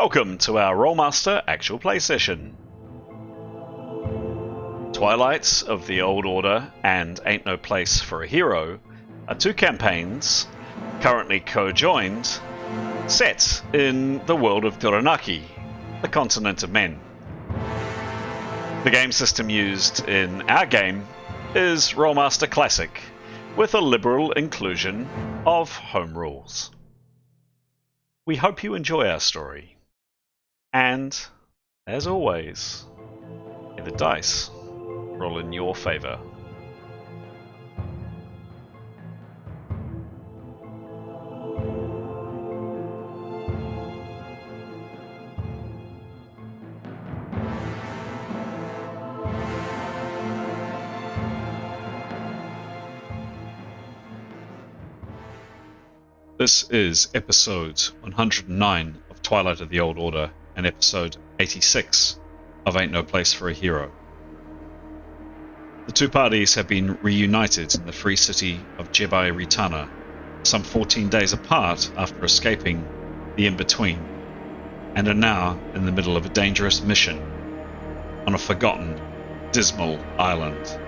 Welcome to our Rolemaster Actual play session. Twilight of the Old Order and Ain't No Place for a Hero are two campaigns, currently co-joined, set in the World of Duranarki, the continent of men. The game system used in our game is Rolemaster Classic, with a liberal inclusion of home rules. We hope you enjoy our story. And, as always, may the dice roll in your favour. This is episode 109 of Twilight of the Old Order and episode 86 of Ain't No Place for a Hero. The two parties have been reunited in the free city of Jebai Ritana, some 14 days apart after escaping the In-Between, and are now in the middle of a dangerous mission on a forgotten, dismal island.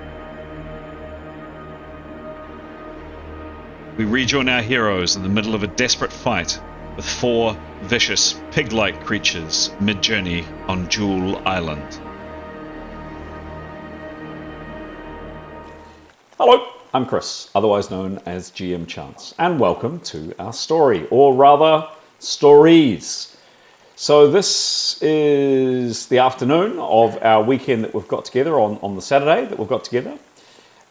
We rejoin our heroes in the middle of a desperate fight with four vicious, pig-like creatures mid-journey on Jewel Island. Hello, I'm Chris, otherwise known as GM Chance, and welcome to our story, or rather, stories. So this is the afternoon of our weekend that we've got together on the Saturday that we've got together.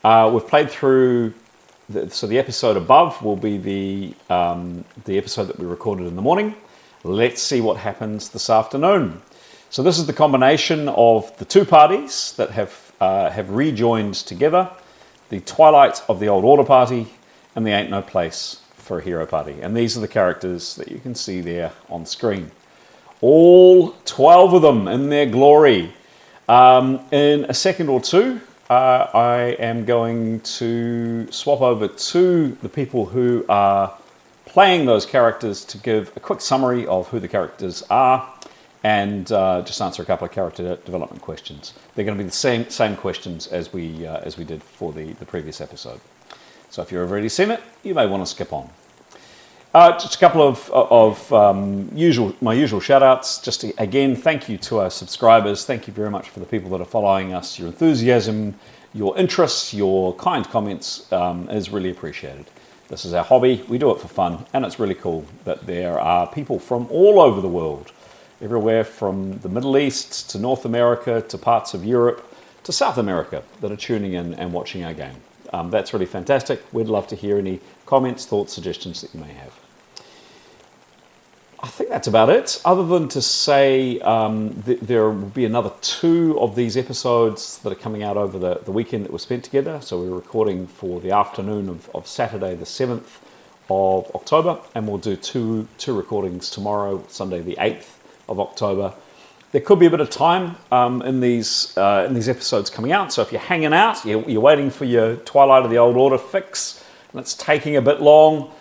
We've played through. So the episode above will be the episode that we recorded in the morning. Let's see what happens this afternoon. So this is the combination of the two parties that have rejoined together, the Twilight of the Old Order party and the Ain't No Place for a Hero party. And these are the characters that you can see there on screen. All 12 of them in their glory. In a second or two, I am going to swap over to the people who are playing those characters to give a quick summary of who the characters are and just answer a couple of character development questions. They're going to be the same questions as we did for the previous episode. So if you've already seen it, you may want to skip on. Just a couple of my usual shout-outs. Just to, again, thank you to our subscribers. Thank you very much for the people that are following us. Your enthusiasm, your interest, your kind comments is really appreciated. This is our hobby. We do it for fun, and it's really cool that there are people from all over the world, everywhere from the Middle East to North America to parts of Europe to South America, that are tuning in and watching our game. That's really fantastic. We'd love to hear any comments, thoughts, suggestions that you may have. I think that's about it, other than to say there will be another 2 of these episodes that are coming out over the weekend that we spent together. So we're recording for the afternoon of Saturday the 7th of October, and we'll do two recordings tomorrow, Sunday the 8th of October. There could be a bit of time in these episodes coming out, so if you're hanging out, you're waiting for your Twilight of the Old Order fix, and it's taking a bit long,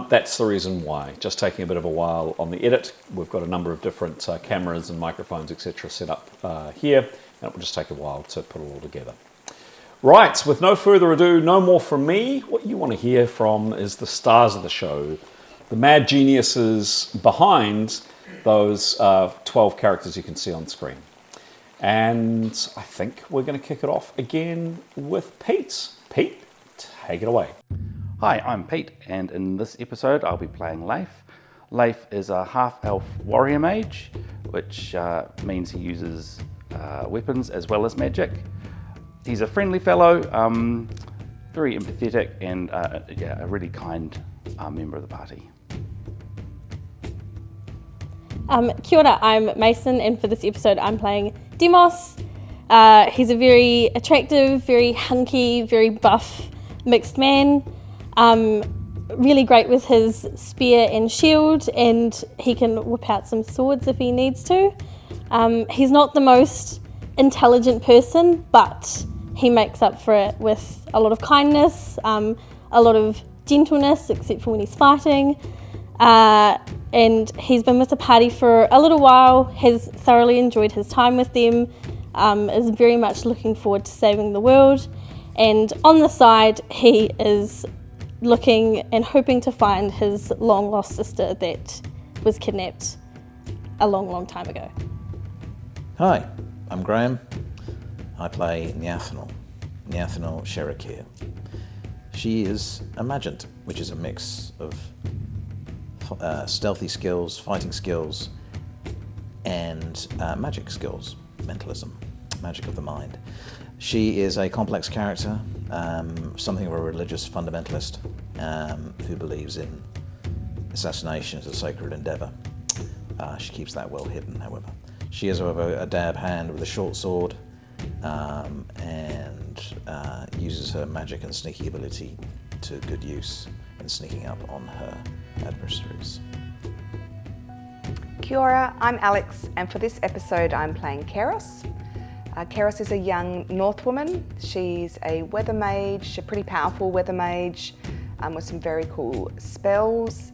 that's the reason why. Just taking a bit of a while on the edit. We've got a number of different cameras and microphones, etc. set up here, and it will just take a while to put it all together. Right, with no further ado, no more from me. What you want to hear from is the stars of the show, the mad geniuses behind those 12 characters you can see on screen. And I think we're going to kick it off again with Pete. Pete, take it away. Hi, I'm Pete, and in this episode I'll be playing Leif. Leif is a half-elf warrior mage, which means he uses weapons as well as magic. He's a friendly fellow, very empathetic, and a really kind member of the party. Kia ora, I'm Mason, and for this episode I'm playing Demos. He's a very attractive, very hunky, very buff mixed man. Really great with his spear and shield, and he can whip out some swords if he needs to. He's not the most intelligent person, but he makes up for it with a lot of kindness, a lot of gentleness, except for when he's fighting. and he's been with the party for a little while, has thoroughly enjoyed his time with them, is very much looking forward to saving the world, and on the side he is looking and hoping to find his long lost sister that was kidnapped a long time ago. Hi, I'm Graham. I play Nyathonal Sherakir. She is a Magent, which is a mix of stealthy skills, fighting skills, and magic skills, mentalism, magic of the mind. She is a complex character, something of a religious fundamentalist who believes in assassination as a sacred endeavour. She keeps that well hidden, however. She is a dab hand with a short sword and uses her magic and sneaky ability to good use in sneaking up on her adversaries. Kia ora, I'm Alex, and for this episode I'm playing Keros. Keros is a young North woman. She's a weather mage, a pretty powerful weather mage with some very cool spells.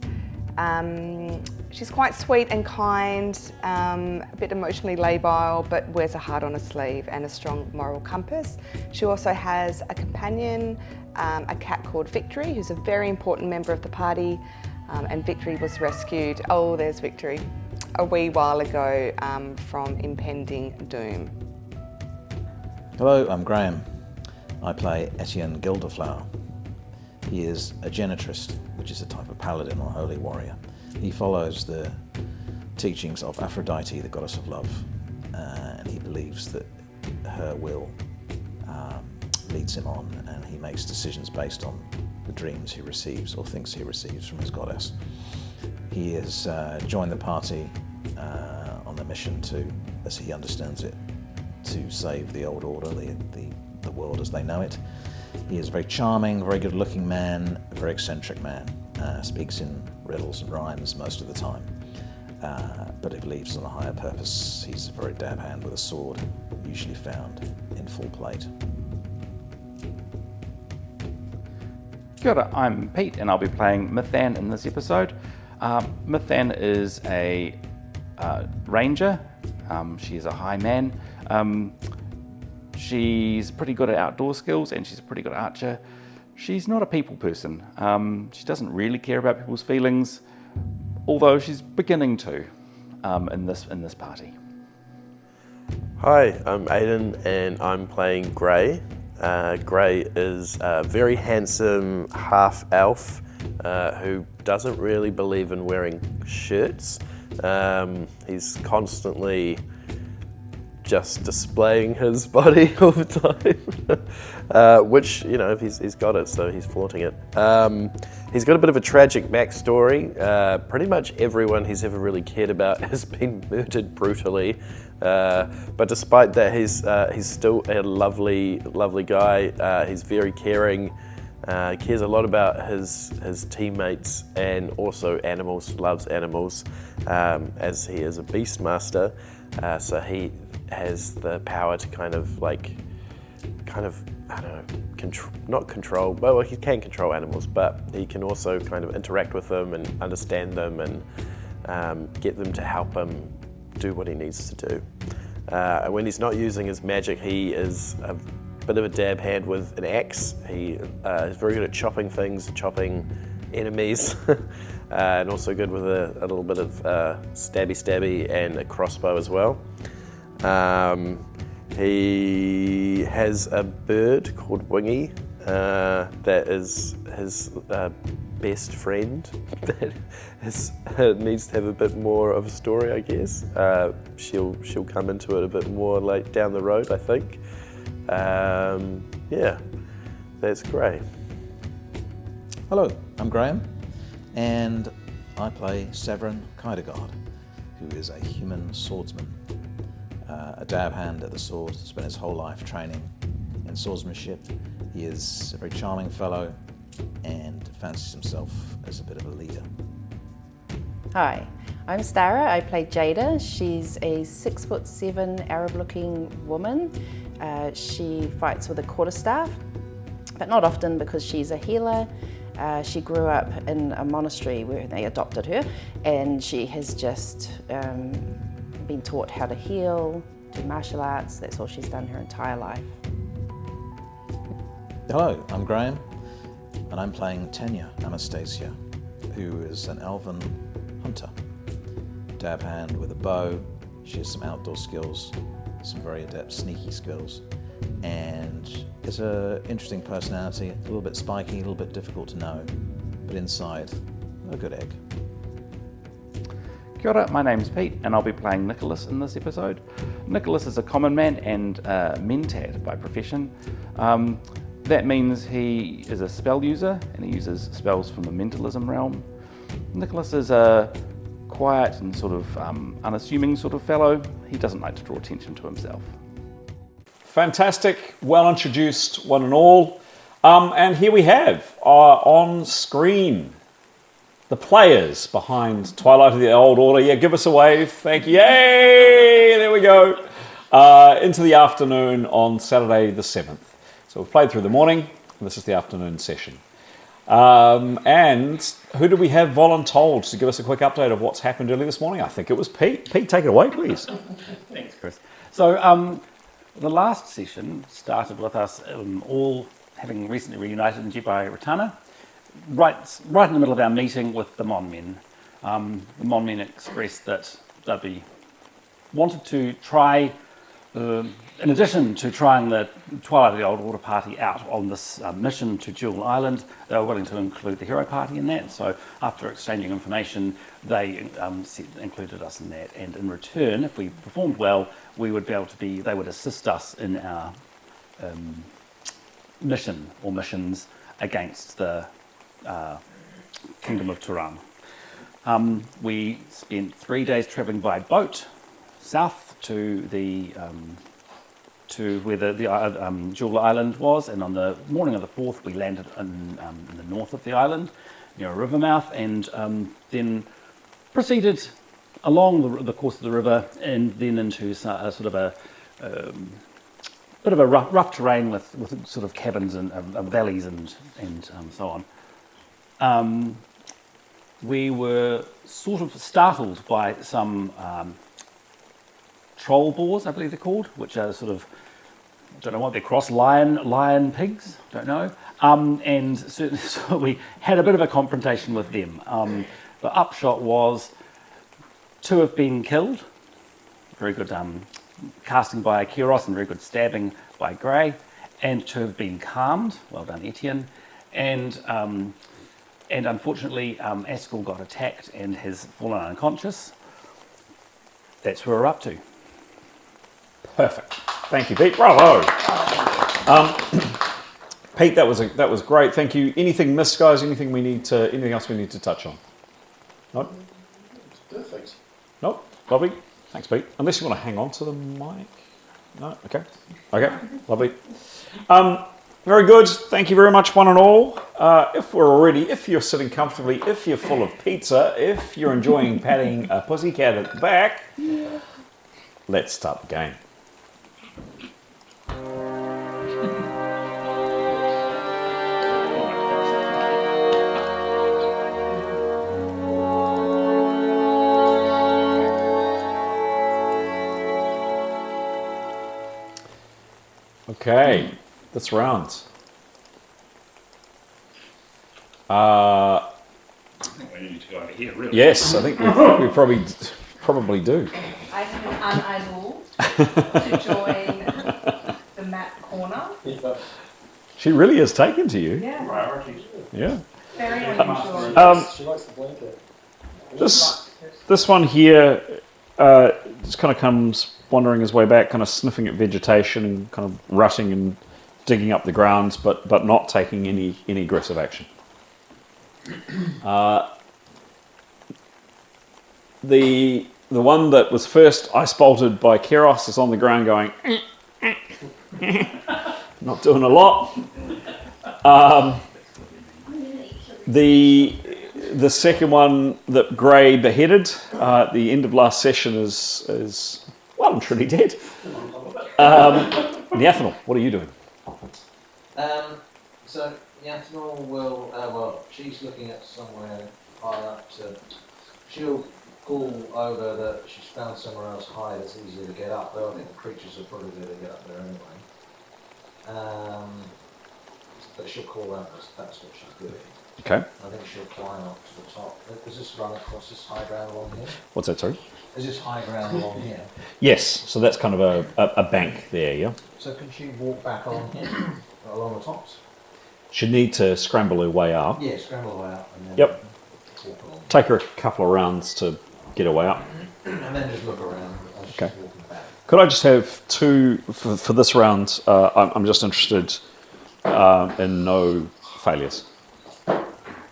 She's quite sweet and kind, a bit emotionally labile, but wears a heart on her sleeve and a strong moral compass. She also has a companion, a cat called Victory, who's a very important member of the party, and Victory was rescued, oh there's Victory, a wee while ago from impending doom. Hello, I'm Graham. I play Etienne Gilderflower. He is a genitrist, which is a type of paladin or holy warrior. He follows the teachings of Aphrodite, the goddess of love, and he believes that her will leads him on, and he makes decisions based on the dreams he receives or thinks he receives from his goddess. He has joined the party on a mission to, as he understands it, to save the old order, the world as they know it. He is a very charming, very good-looking man, a very eccentric man. Speaks in riddles and rhymes most of the time, but he believes in a higher purpose. He's a very dab hand with a sword, usually found in full plate. Kia ora, I'm Pete and I'll be playing Mithan in this episode. Mithan is a ranger. She's a high man. She's pretty good at outdoor skills and she's a pretty good archer. She's not a people person. She doesn't really care about people's feelings, although she's beginning to in this party. Hi, I'm Aiden and I'm playing Grey. Grey is a very handsome half-elf who doesn't really believe in wearing shirts. He's constantly just displaying his body all the time, which, you know, he's got it, so he's flaunting it. He's got a bit of a tragic backstory. Pretty much everyone he's ever really cared about has been murdered brutally, but despite that, he's still a lovely guy. He's very caring, cares a lot about his teammates and also animals, loves animals, as he is a beastmaster, so he has the power to kind of, I don't know, not control, well, he can control animals, but he can also kind of interact with them and understand them and get them to help him do what he needs to do. And when he's not using his magic, he is a bit of a dab hand with an axe. He is very good at chopping things, chopping enemies, and also good with a little bit of stabby and a crossbow as well. He has a bird called Wingy that is his best friend that needs to have a bit more of a story, I guess. She'll come into it a bit more like down the road, I think. Yeah, that's great. Hello, I'm Graham, and I play Severin Kaidagard, who is a human swordsman. A dab hand at the sword, spent his whole life training in swordsmanship. He is a very charming fellow and fancies himself as a bit of a leader. Hi, I'm Stara. I play Jada. She's a 6'7" Arab-looking woman. She fights with a quarterstaff, but not often because she's a healer. She grew up in a monastery where they adopted her, and she has just been taught how to heal, do martial arts. That's all she's done her entire life. Hello, I'm Graham, and I'm playing Tanya Anastasia, who is an elven hunter. Dab hand with a bow. She has some outdoor skills, some very adept sneaky skills, and is an interesting personality, a little bit spiky, a little bit difficult to know, but inside, a good egg. Kia ora, my name's Pete, and I'll be playing Nicholas in this episode. Nicholas is a common man and a mentat by profession. That means he is a spell user, and he uses spells from the mentalism realm. Nicholas is a quiet and sort of unassuming sort of fellow. He doesn't like to draw attention to himself. Fantastic, well introduced, one and all. And here we have on screen the players behind Twilight of the Old Order. Yeah, give us a wave. Thank you. Yay! There we go. Into the afternoon on Saturday the 7th. So we've played through the morning, and this is the afternoon session. And who do we have voluntold to give us a quick update of what's happened early this morning? I think it was Pete. Pete, take it away, please. Thanks, Chris. So the last session started with us all having recently reunited in Jebai Ratana, right in the middle of our meeting with the Mon Men. The Mon Men expressed that they wanted to try, in addition to trying the Twilight of the Old Order party out on this mission to Jewel Island, they were willing to include the hero party in that. So after exchanging information, they included us in that. And in return, if we performed well, we would be able to they would assist us in our mission or missions against the Kingdom of Turan. We spent 3 days travelling by boat south to the to where the Jewel Island was, and on the morning of the 4th we landed in the north of the island near a river mouth, and then proceeded along the course of the river and then into a sort of a bit of a rough terrain with sort of cabins and valleys and so on. We were sort of startled by some troll boars, I believe they're called, which are sort of, I don't know what they're cross, lion pigs, don't know. And certainly so we had a bit of a confrontation with them. The upshot was 2 have been killed. Very good casting by Kairos and very good stabbing by Gray. And 2 have been calmed. Well done, Etienne. And unfortunately, Askell got attacked and has fallen unconscious. That's where we're up to. Perfect. Thank you, Pete. Bravo. Pete, that was great. Thank you. Anything missed, guys? Anything else we need to touch on? No? Perfect. No? Lovely. Thanks, Pete. Unless you want to hang on to the mic. No? Okay. Okay. Lovely. Very good. Thank you very much, one and all. If you're sitting comfortably, if you're full of pizza, if you're enjoying patting a pussycat at the back, let's start the game. Okay, this round. I think we need to go over here, really. Yes, I think we probably do. I have been unable to join the map corner. She really is taken to you. Yeah, Priorities. Yeah. very unusual. She likes the blanket. This one here just kind of comes wandering his way back, kind of sniffing at vegetation and kind of rutting and digging up the ground, but not taking any aggressive action. The one that was first ice bolted by Kairos is on the ground going, not doing a lot. The second one that Gray beheaded at the end of last session is well and truly dead. Neathanel, what are you doing? So Yathnor will, well, she's looking at somewhere higher up to, she'll call over that she's found somewhere else high that's easier to get up. Though I think the creatures are probably going to get up there anyway. But she'll call out that's what she's doing. Okay. I think she'll climb up to the top. Does this run across this high ground along here? What's that, sorry? Is this high ground along here? Yes, so that's kind of a bank there, yeah? So can she walk back along here, along the tops? She'd need to scramble her way up. Yeah, scramble away up and then Yep. walk along. Take her a couple of rounds to get her way up. And then just look around as she's Okay. walking back. Could I just have two, for this round, I'm just interested in no failures.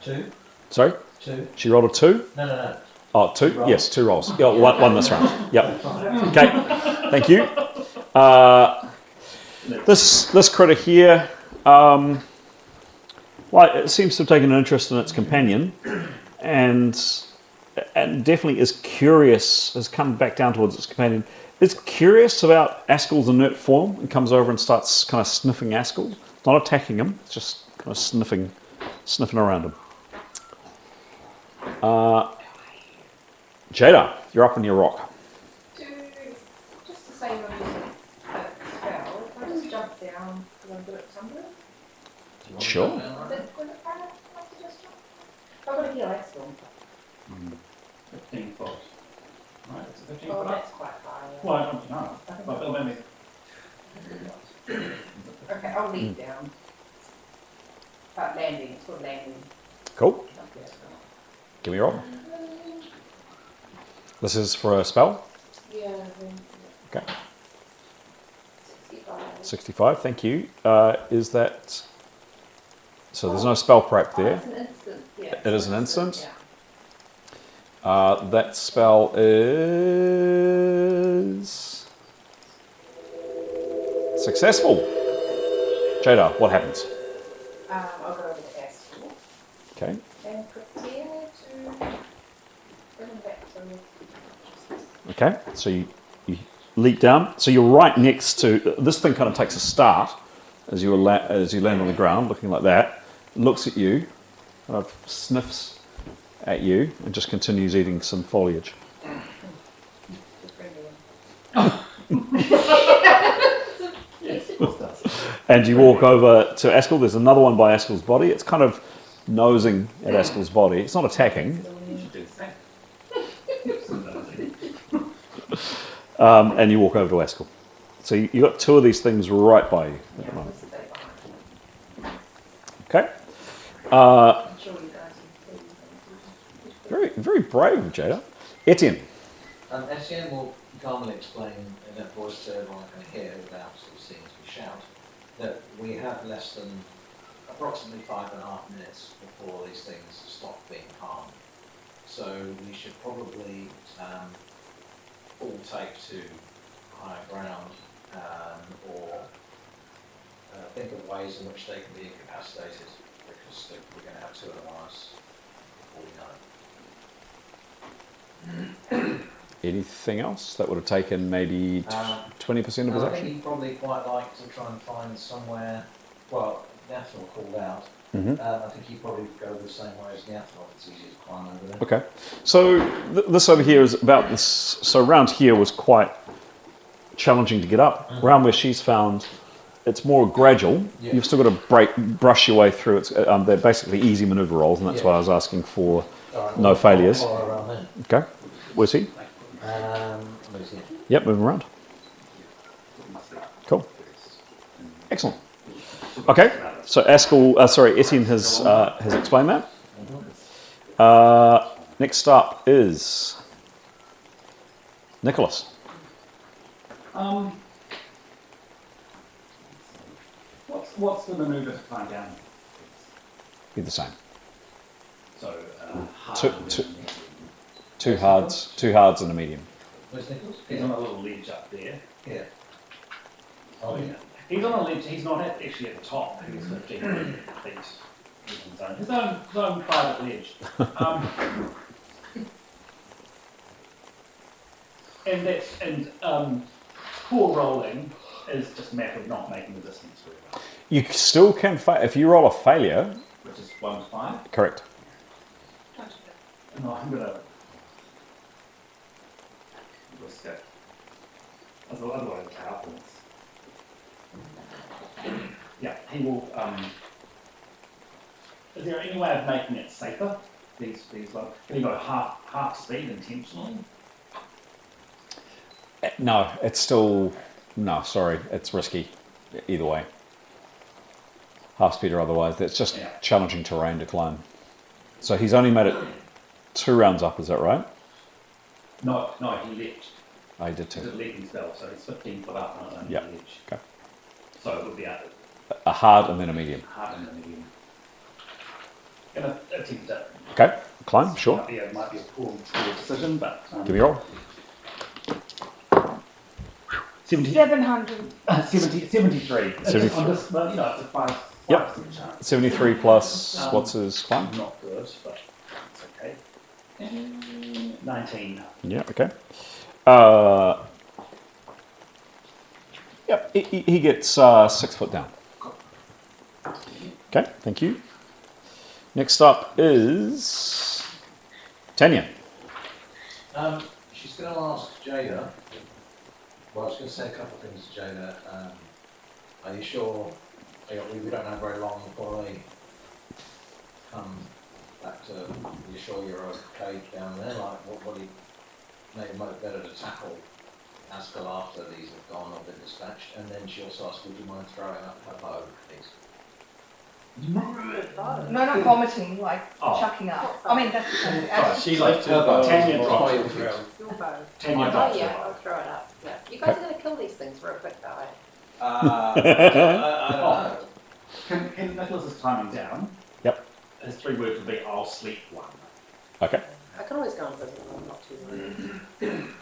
2? Sorry? 2? She rolled a 2? No. Oh, 2? rolls. Yes, 2 rolls. Yeah, one this round. Yep. Okay, thank you. This critter here, it seems to have taken an interest in its companion, and definitely is curious, has come back down towards its companion, is curious about Askell's inert form, and comes over and starts kind of sniffing Askell. Not attacking him, it's just kind of sniffing around him. Jada, you're up on your rock. Just the same on that spell, if I just jump down because I'm good at tumbling. Sure. Is it my suggestion? I've got to heal Axel. 15 foot. Right, it's a 15 Oh, foot. that's quite far. Yeah. Well, I don't know. But maybe. Okay, I'll lead down. Landing, it's called landing. Cool. Give me a roll. This is for a spell. Yeah. Okay. 65. 65, thank you. Is that... So there's no spell prep there. It's an instant, yeah. It is an instant. Yeah. That spell is... successful. Jada, what happens? I'll go over to Axel Okay. and prepare to bring him back to me. Okay, so you leap down. So you're right next to... This thing kind of takes a start as you land on the ground, looking like that. Looks at you, kind of sniffs at you, and just continues eating some foliage. And you walk over to Askell. There's another one by Askell's body. It's kind of nosing at Askell's body. It's not attacking. And you walk over to Askell. So you got two of these things right by you at the moment. Okay. Very, very brave, Jada. Etienne. Etienne will calmly explain in a voice that everyone can hear without sort of seeing as we shout, that we have less than approximately 5.5 minutes before these things stop being harmed. So we should probably all take to higher ground or think of ways in which they can be incapacitated, because we're going to have 2 of them on us before we know. Anything else that would have taken maybe 20% of his I action? think he'd probably quite like to try and find somewhere, well, Gathel called out. Mhm. I think he'd probably go the same way as Gathel, it's easier to climb over there. Okay. So this over here is about this. So around here was quite challenging to get up. Around where she's found, it's more gradual. Yeah. You've still got to brush your way through. It's they're basically easy maneuver rolls, and that's Yeah. why I was asking for All right, no we'll failures. follow around then. Okay. Where's he? Where's he? Yep, moving around. Cool. Excellent. Okay. So Etienne has explained that. Next up is Nicholas. What's the manoeuvre to climb down? Be the same. So, Two hards and a medium. Where's Nicholas? he's on a little ledge up there. Yeah. Oh, yeah. He's on a ledge, he's not actually at the top, he's 15 feet. His own private ledge. And poor rolling is just a matter of not making the distance very well. You still can if you roll a failure. Which is 1 to 5. Correct. No, I'm gonna risk it. Otherwise, it happens. Yeah, he will. Is there any way of making it safer? These can you go half speed intentionally? No, it's still no. Sorry, it's risky. Either way, half speed or otherwise, that's just challenging terrain to climb. So he's only made it 2 rounds up. Is that right? No, he leapt. I did too. It's a leaping spell, so he's 15 foot up on the edge. Okay. So it would be A hard and then a medium. hard and a medium. Gonna attempt it. Okay, climb, sure. Might be a poor decision, but Give me a roll. 700. 73. It's just, well, you know, it's a 5% chance. 73 plus what's his climb? Not good, but it's okay. 19. Yeah, okay. Yep, he gets 6 foot down. Okay, thank you. Next up is Tanya. She's going to ask Jada. Well, I was going to say a couple of things to Jada. Are you sure? We don't have very long before they come back to. Are you sure you're okay down there? Like, what do you? Maybe it might be better to tackle Askell after these have gone or been dispatched. And then she also asked, would you mind throwing up her bow, please? No, not vomiting, like chucking up. I mean, that's the She likes to Tanya drops it. your bow. Tanya Oh drops yeah, it. I'll throw it up. Yeah. You guys are going to kill these things real quick, though. I don't know. Can Nicholas's timing down? Yep. His 3 words would be, I'll sleep 1. Okay. I can always go and visit them. I'm not too worried.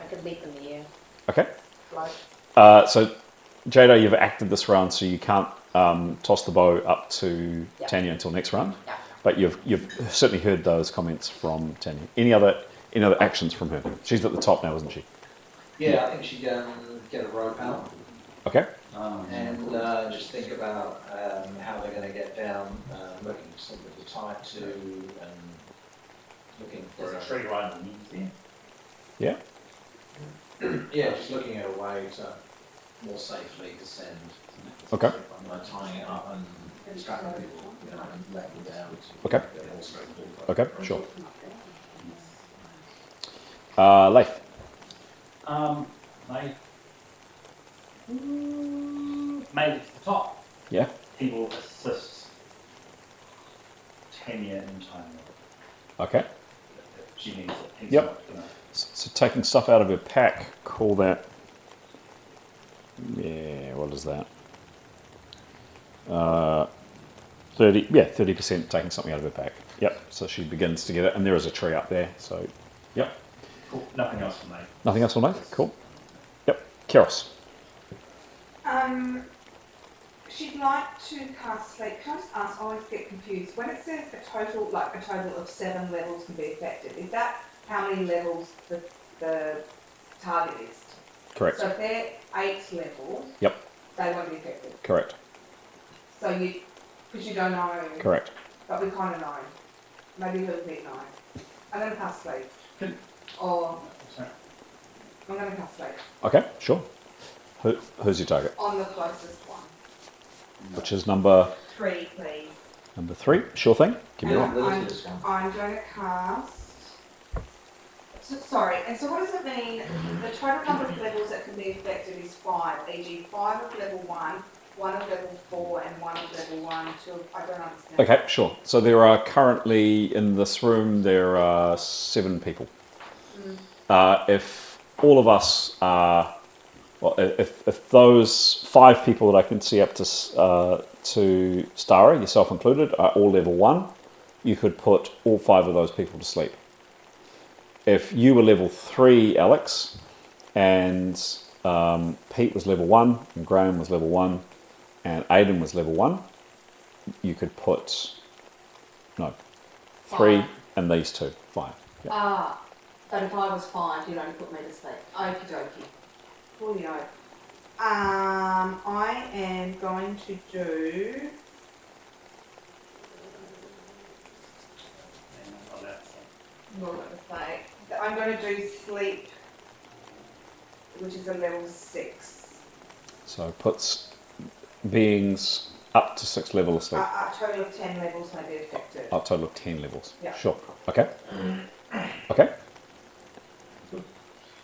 I can leap in the air. Okay. Float. So, Jada, you've acted this round, so you can't toss the bow up to Tanya until next round. Yeah. But you've certainly heard those comments from Tanya. Any other actions from her? She's at the top now, isn't she? Yeah, I think she'd get a rope out Okay. and just think about how they're going to get down, looking for something to tie to, and looking for There's a tree right underneath there. Yeah. yeah, just looking at a way to more safely descend. Okay. By tying it up and strapping people, and letting them down. Okay. Get more straightforward. Okay, sure. Leif. They made it to the top. Yeah. He will assist Tanya in time. Okay. If she needs it. He's Yep. not gonna- So taking stuff out of your pack, call that. Yeah, what is that? 30% taking something out of her pack. Yep. So she begins to get it, and there is a tree up there. So, yep. Cool. Nothing else from me. Nothing else will know. Cool. Yep. Keros. She'd like to cast sleep. Can I just ask? I always get confused when it says a total of 7 levels can be affected. Is that how many levels the target is? Correct. So if they're 8 levels, Yep. they won't be affected. Correct. So because you don't know, Correct. but we kind of know. Maybe he'll be 9. I'm going to cast sleep. Or I'm going to cast sleep Okay. Sure. Who's your target? on the closest one. Which is number 3, please. 3. Sure thing. Give me a roll. I'm going to cast. Sorry, and so what does it mean? The total number of levels that can be affected is 5, e.g. 5 of level 1, 1 of level 4, and 1 of level 1, 2 of, I don't understand. Okay, sure. So there are currently in this room, there are 7 people. If all of us are, well, if those 5 people that I can see up to Stara, yourself included, are all level 1, you could put all 5 of those people to sleep. If you were level 3, Alex, and Pete was level 1, and Graham was level 1, and Aidan was level 1, you could put, 3 and these 2, 5. Yeah. But if I was 5, you'd only put me to sleep. Okie dokie. Well, I am going to do. What was I going to say? I'm going to do sleep, which is a level 6. So puts beings up to 6 level of sleep. A total of 10 levels may be affected. A total of 10 levels. Yeah. Sure. Okay. Okay.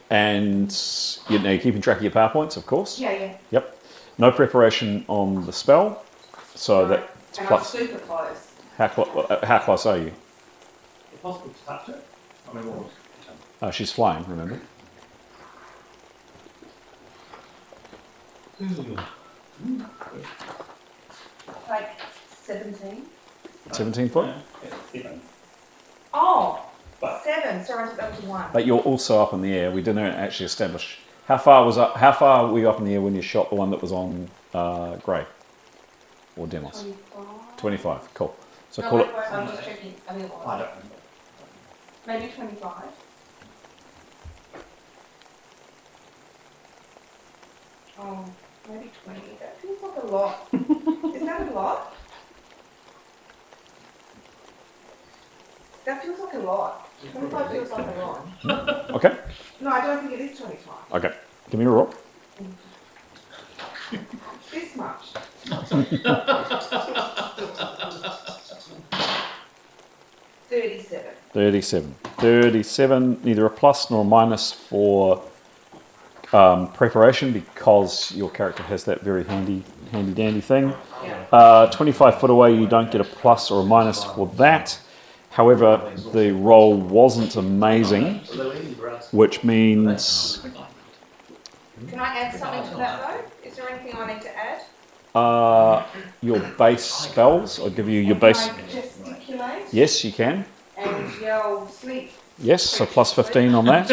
And you're keeping track of your power points, of course. Yeah. Yep. No preparation on the spell, so No. that's And plus. I'm super close. How close are you? Is it possible to touch it? I mean, what was She's flying, remember? Like 17. 17 foot? Oh, 7. Sorry, I took that to 1. But you're also up in the air. We didn't actually establish how far were you up in the air when you shot the one that was on Grey or Demos? 25. Cool. So No, call wait, it. wait, I'm just checking. I think it was. I don't know. Maybe 25. Oh, maybe 20. That feels like a lot. Is that a lot? That feels like a lot. 25 feels like a lot. Okay. No, I don't think it is 25. Okay. Give me a roll. This much. 37. 37. Neither a plus nor a minus for preparation because your character has that very handy dandy thing. Yeah. 25 foot away, you don't get a plus or a minus for that. However, the roll wasn't amazing, which means Can I add something to that though? Is there anything I need to add? your base spells. I'll give you your base. Can I gesticulate Yes, you can. and yell sleep? Yes, so plus 15 on that.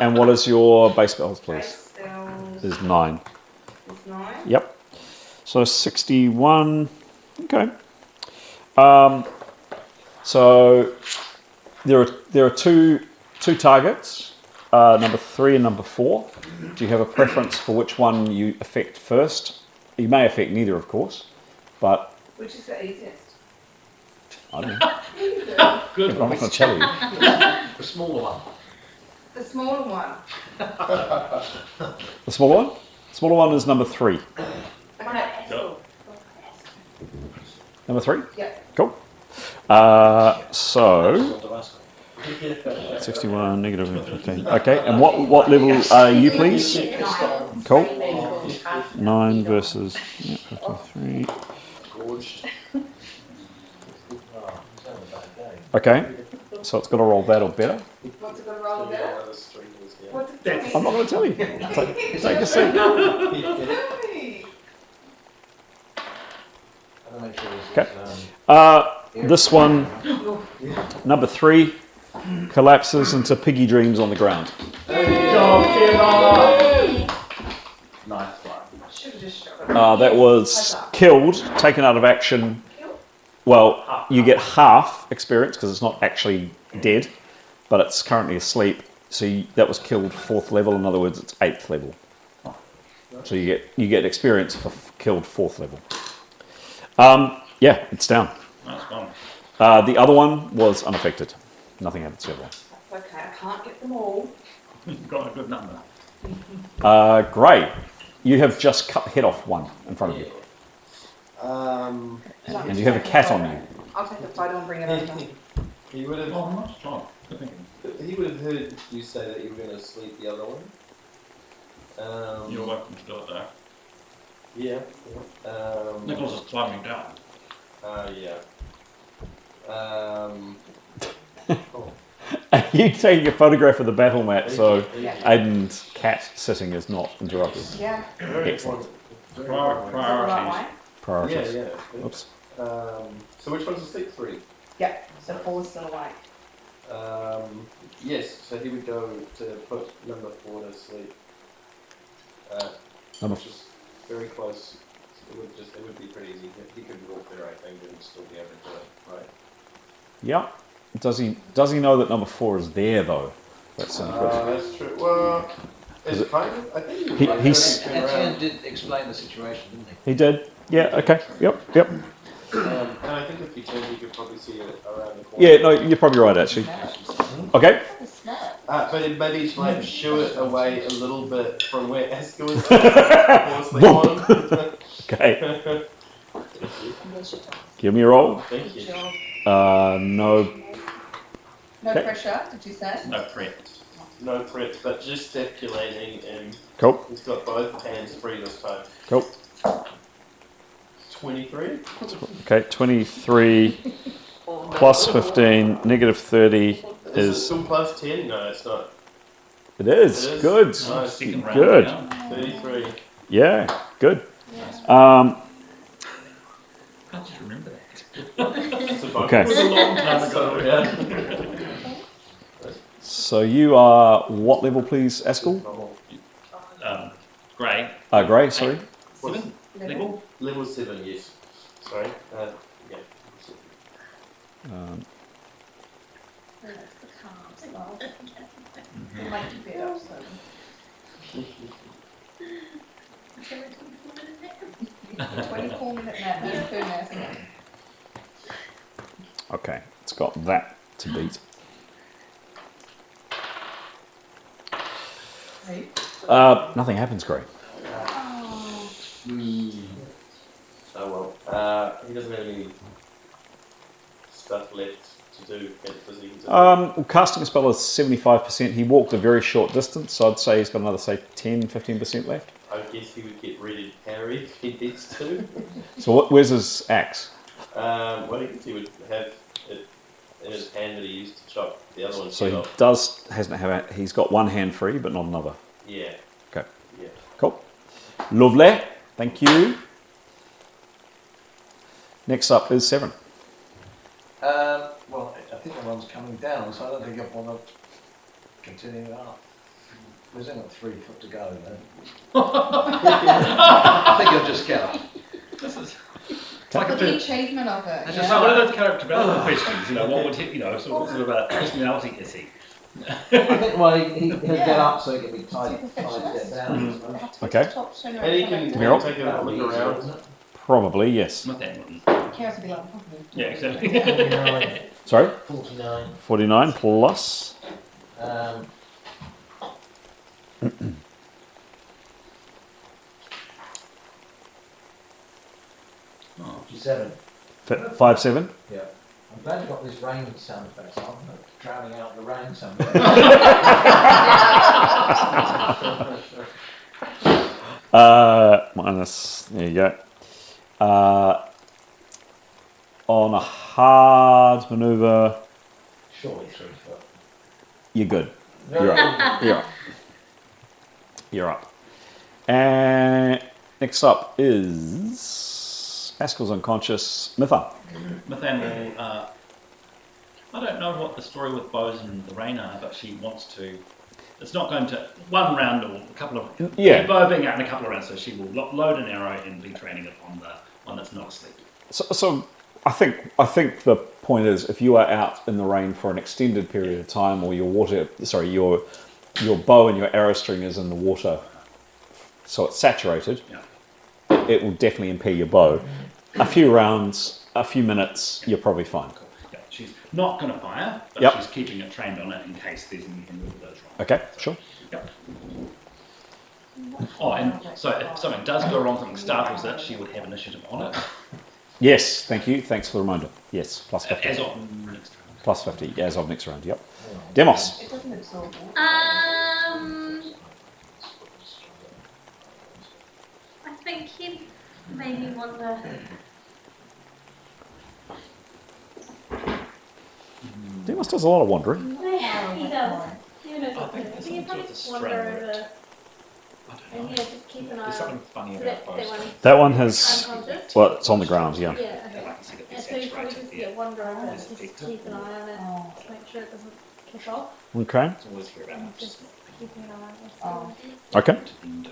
And what is your base spells, Base please? spells Is 9. is 9. Yep. So 61. Okay. So there are two targets, number 3 and number 4. Do you have a preference for which one you affect first? You may affect neither, of course, but Which is the easiest? I don't know. Good. I'm not going to tell you. The smaller one. The smaller one. The smaller one? The smaller one is number 3. Okay. Number 3? Yeah. Cool. So 61 negative 15. Okay, and what level are you, please? Cool. 9 versus 53. Okay, so it's got to roll that or better. What's it going to roll better? What's it going I'm not going to tell you. Take a seat. Tell me. Okay. This one, number 3, collapses into piggy dreams on the ground. Nice one. Should have just shot it. That was killed, taken out of action. Well, you get half experience because it's not actually dead, but it's currently asleep. So that was killed 4th level. In other words, it's 8th level. So you get experience for killed 4th level. Yeah, it's down. Nice one. The other one was unaffected. Nothing happened to the other one. That's okay, I can't get them all. You've got a good number. Grey, you have just cut the head off one in front of you. And you have a cat on you. I'll take a photo and bring it over. He would have. Oh, nice one. Good thinking. He would have heard you say that you were going to sleep the other one. You're welcome to do it though. Yeah. Nicholas is climbing down. Yeah. You taking a photograph of the battle mat, so Aiden's cat sitting is not interrupted. Yeah. Excellent. Priorities. Priorities. Yeah, yeah. Oops. So which one's the sleep 3? Yep, so 4's still awake. Yes, so he would go to put number 4 to sleep. Number Which is very close. It would be pretty easy. He could walk there, I think, and still be able to do it, right? Yeah. Does he know that number 4 is there though? That's the question. That's true. Well, It's kind of, I think He's- Etienne did explain the situation, didn't he? He did. Yeah. Okay. Yep. and I think if you turn, you could probably see it around the corner. Yeah. No, you're probably right. Actually. Okay. But it maybe like shoo it away a little bit from where Eskel is. Okay. Give me a roll. Thank you. No. No Okay. pressure, did you say? No threat. No threat, but gesticulating, and Cool. he's got both hands free this time. Cool. 23. Okay. 23 plus 15 negative 30 Is it is. still plus 10? No, it's not. It is. It is. Good. Nice. Second round Good. down. 33. Yeah. Good. I just remember that. It's a bonus. Okay. It was a long time ago. So you are what level, please, Eskel? Grey. Grey. Sorry. 7 level. Level 7, yes. Sorry. Yeah. Might be better, so. 24-minute madness, per madness. Okay. It's got that to beat. Nothing happens, Grey. Oh well. He doesn't have any stuff left to do. Does he? Casting a spell is 75%. He walked a very short distance, so I'd say he's got another, say, 10-15% left. I guess he would get ready to parry if he needs to. So where's his axe? Well, I guess he would have it in his hand that he used to chop the other one. So he off. he's got one hand free, but not another. Yeah. Okay. Yeah. Cool. Lovely. Thank you. Next up is 7. Well, I think everyone's coming down, so I don't think I want to continue up. There's only 3 foot to go, then. I think you'll just get up. This is. It's like the achievement of it. It's just one of those character development questions, what would he, sort of a personality is he? I think, well, he'll get up so he can be tied to get down. Okay. And he can Meryl? take a look around. Probably, yes. Not that one. Chaos will be like, Yeah, exactly. Sorry? 49. 49 plus. Oh, 57. 5-7. Yeah. I'm glad you got this rain sound effect. I'm drowning out the rain somewhere. Minus, there you go. On a hard maneuver, Surely 3 foot. you're good. You're up. You're up. You're up. And next up is Askel's unconscious. Mitha. Nathaniel, I don't know what the story with bows and the rain are, but she wants to. It's not going to one round or a couple of bow being out in a couple of rounds, so she will load an arrow and be training it on the one that's not asleep. So I think the point is, if you are out in the rain for an extended period of time, or your bow and your arrow string is in the water, so it's saturated, it will definitely impair your bow. A few rounds, a few minutes, you're probably fine. Yeah, she's not going to fire, but she's keeping it trained on it in case there's anything that goes wrong. Okay, sure. Yep. Oh, and so if something does go wrong, something startles it, she would have initiative on it. Yes, thank you. Thanks for the reminder. Yes, plus 50. As of next round. Plus 50, as of next round, yep. Demos. it doesn't absorb. I think he maybe want to. Demos does a lot of wandering. Yeah, he does. You know, I think there's you something probably to just the wander strand over of it. and just keep an eye There's on something funny so about that bows. That one has, unconscious. well, it's on the ground, yeah. Yeah. They like to see it be And so you probably saturated, just wander over and just effective. keep an eye on it, to make sure it doesn't kick off. Okay. It's always hear about it. Just keeping an eye on it. Okay. And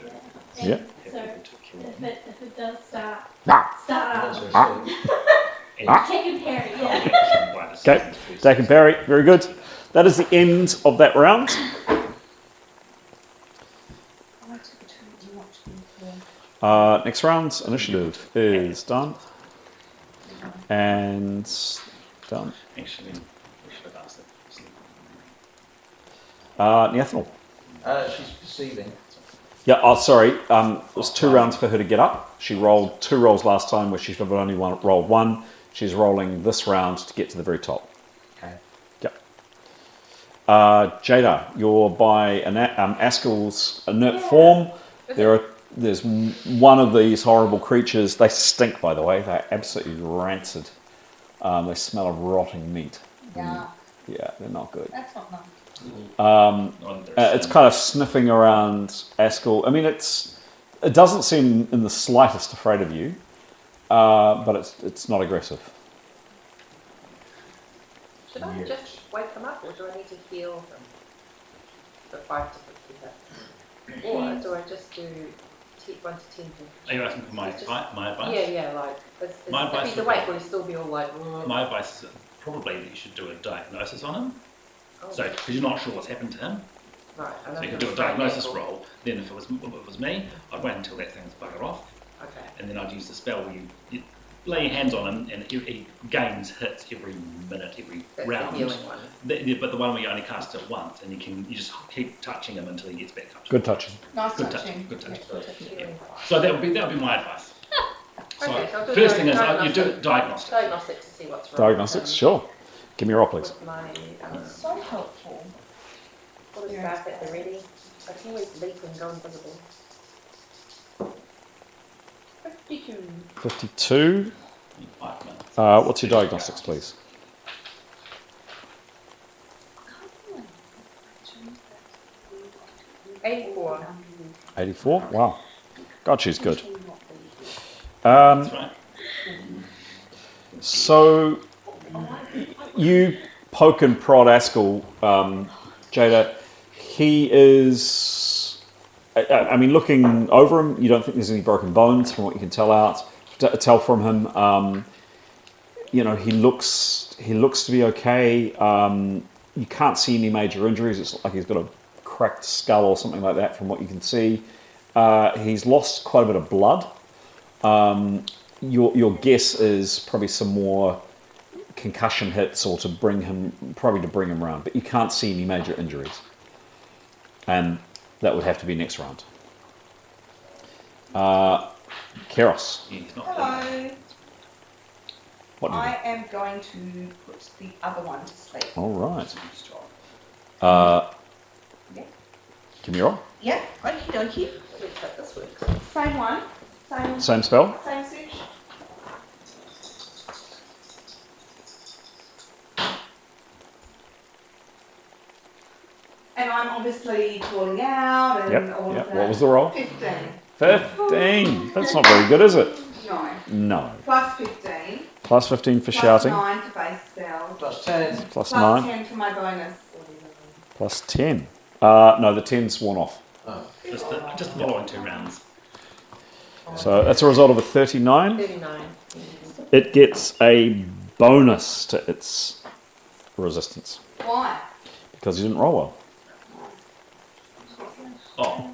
Yeah. So if it does start Ah. up, check and parry, yeah. Okay, take and parry, very good. That is the end of that round. Next round's initiative is done. And done. Actually, we should have asked it. Neathnal. She's perceiving. Yeah, oh, sorry. It was 2 rounds for her to get up. She rolled 2 rolls last time where she's only rolled 1. She's rolling this round to get to the very top. Okay. Yep. Jada, you're by Askel's inert form. There's one of these horrible creatures. They stink, by the way. They're absolutely rancid. They smell of rotting meat. Yeah. Yeah, they're not good. That's not nice. It's kind of sniffing around Askel. I mean, it doesn't seem in the slightest afraid of you, but it's not aggressive. Should I just wake them up, or do I need to heal them for 5 to 50 hits? Or do I just do 1 to 10? Are you asking for my advice? Yeah, like, My if advice he's would awake, be- will he still be all like... My advice is probably that you should do a diagnosis on him. Oh. So, because you're not sure what's happened to him. Right, I So you know can do a it's diagnosis medical. roll. Then if it was me, I'd wait until that thing's bugger off. Okay. And then I'd use the spell where you lay your hands on him and he gains hits every minute, every That's round. the healing one. But the one where you only cast it once and you just keep touching him until he gets back up. Good touching. Nice Good touching. touch. Good touch. Yeah. So that would be my advice. So Okay, so I'll do first thing is you do diagnostic. diagnostic. Diagnostic to see what's wrong. Diagnostics, sure. Give me a roll, please. With my, So helpful. what is that at the ready? I can always leap and go invisible. 52. 52. 5 minutes. What's your diagnostics, please? 84. 84. Wow. God, she's good. That's right. So you poke and prod Askel, Jada. He is. I mean, looking over him, you don't think there's any broken bones from what you can tell from him. You know, he looks to be okay. You can't see any major injuries. It's like he's got a cracked skull or something like that from what you can see. He's lost quite a bit of blood. Your guess is probably some more concussion hits or to bring him around, but you can't see any major injuries. And that would have to be next round. Keros. He's not Hello. What do you do? I am going to put the other one to sleep. All right. Yeah. Give me a roll. Yeah, okie dokie. Looks like this works. Same one. Same Same spell. switch. And I'm obviously calling out and Yep. all of Yep. that. What was the roll? 15. 15. That's not very good, is it? No. No. Plus 15. Plus 15 for Plus shouting. 9 to base spell. Plus 10. Plus Plus 9. 10 for my bonus. Plus 10. No, the 10's worn off. Oh. just the following 2 rounds. So that's a result of a 39. 39. It gets a bonus to its resistance Why? because you didn't roll well. Oh,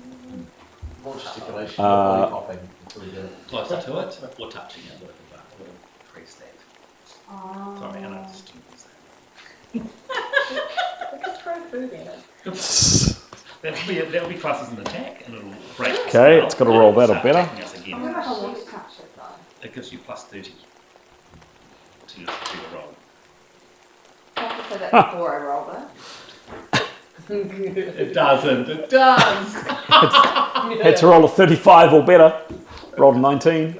More gesticulation, body popping until you get it. closer to it or touching it a little increase that. Oh. Sorry, and I just We could throw food at it. that'll be classed as an attack and it'll break. the Okay, spell. it's got to roll that or Start better. attacking us I'm again. going to hold to touch it though. It gives you plus 30 to your roll. I have to say that before I roll that. It doesn't. It does. Had to roll a 35 or better. Rolled a 19.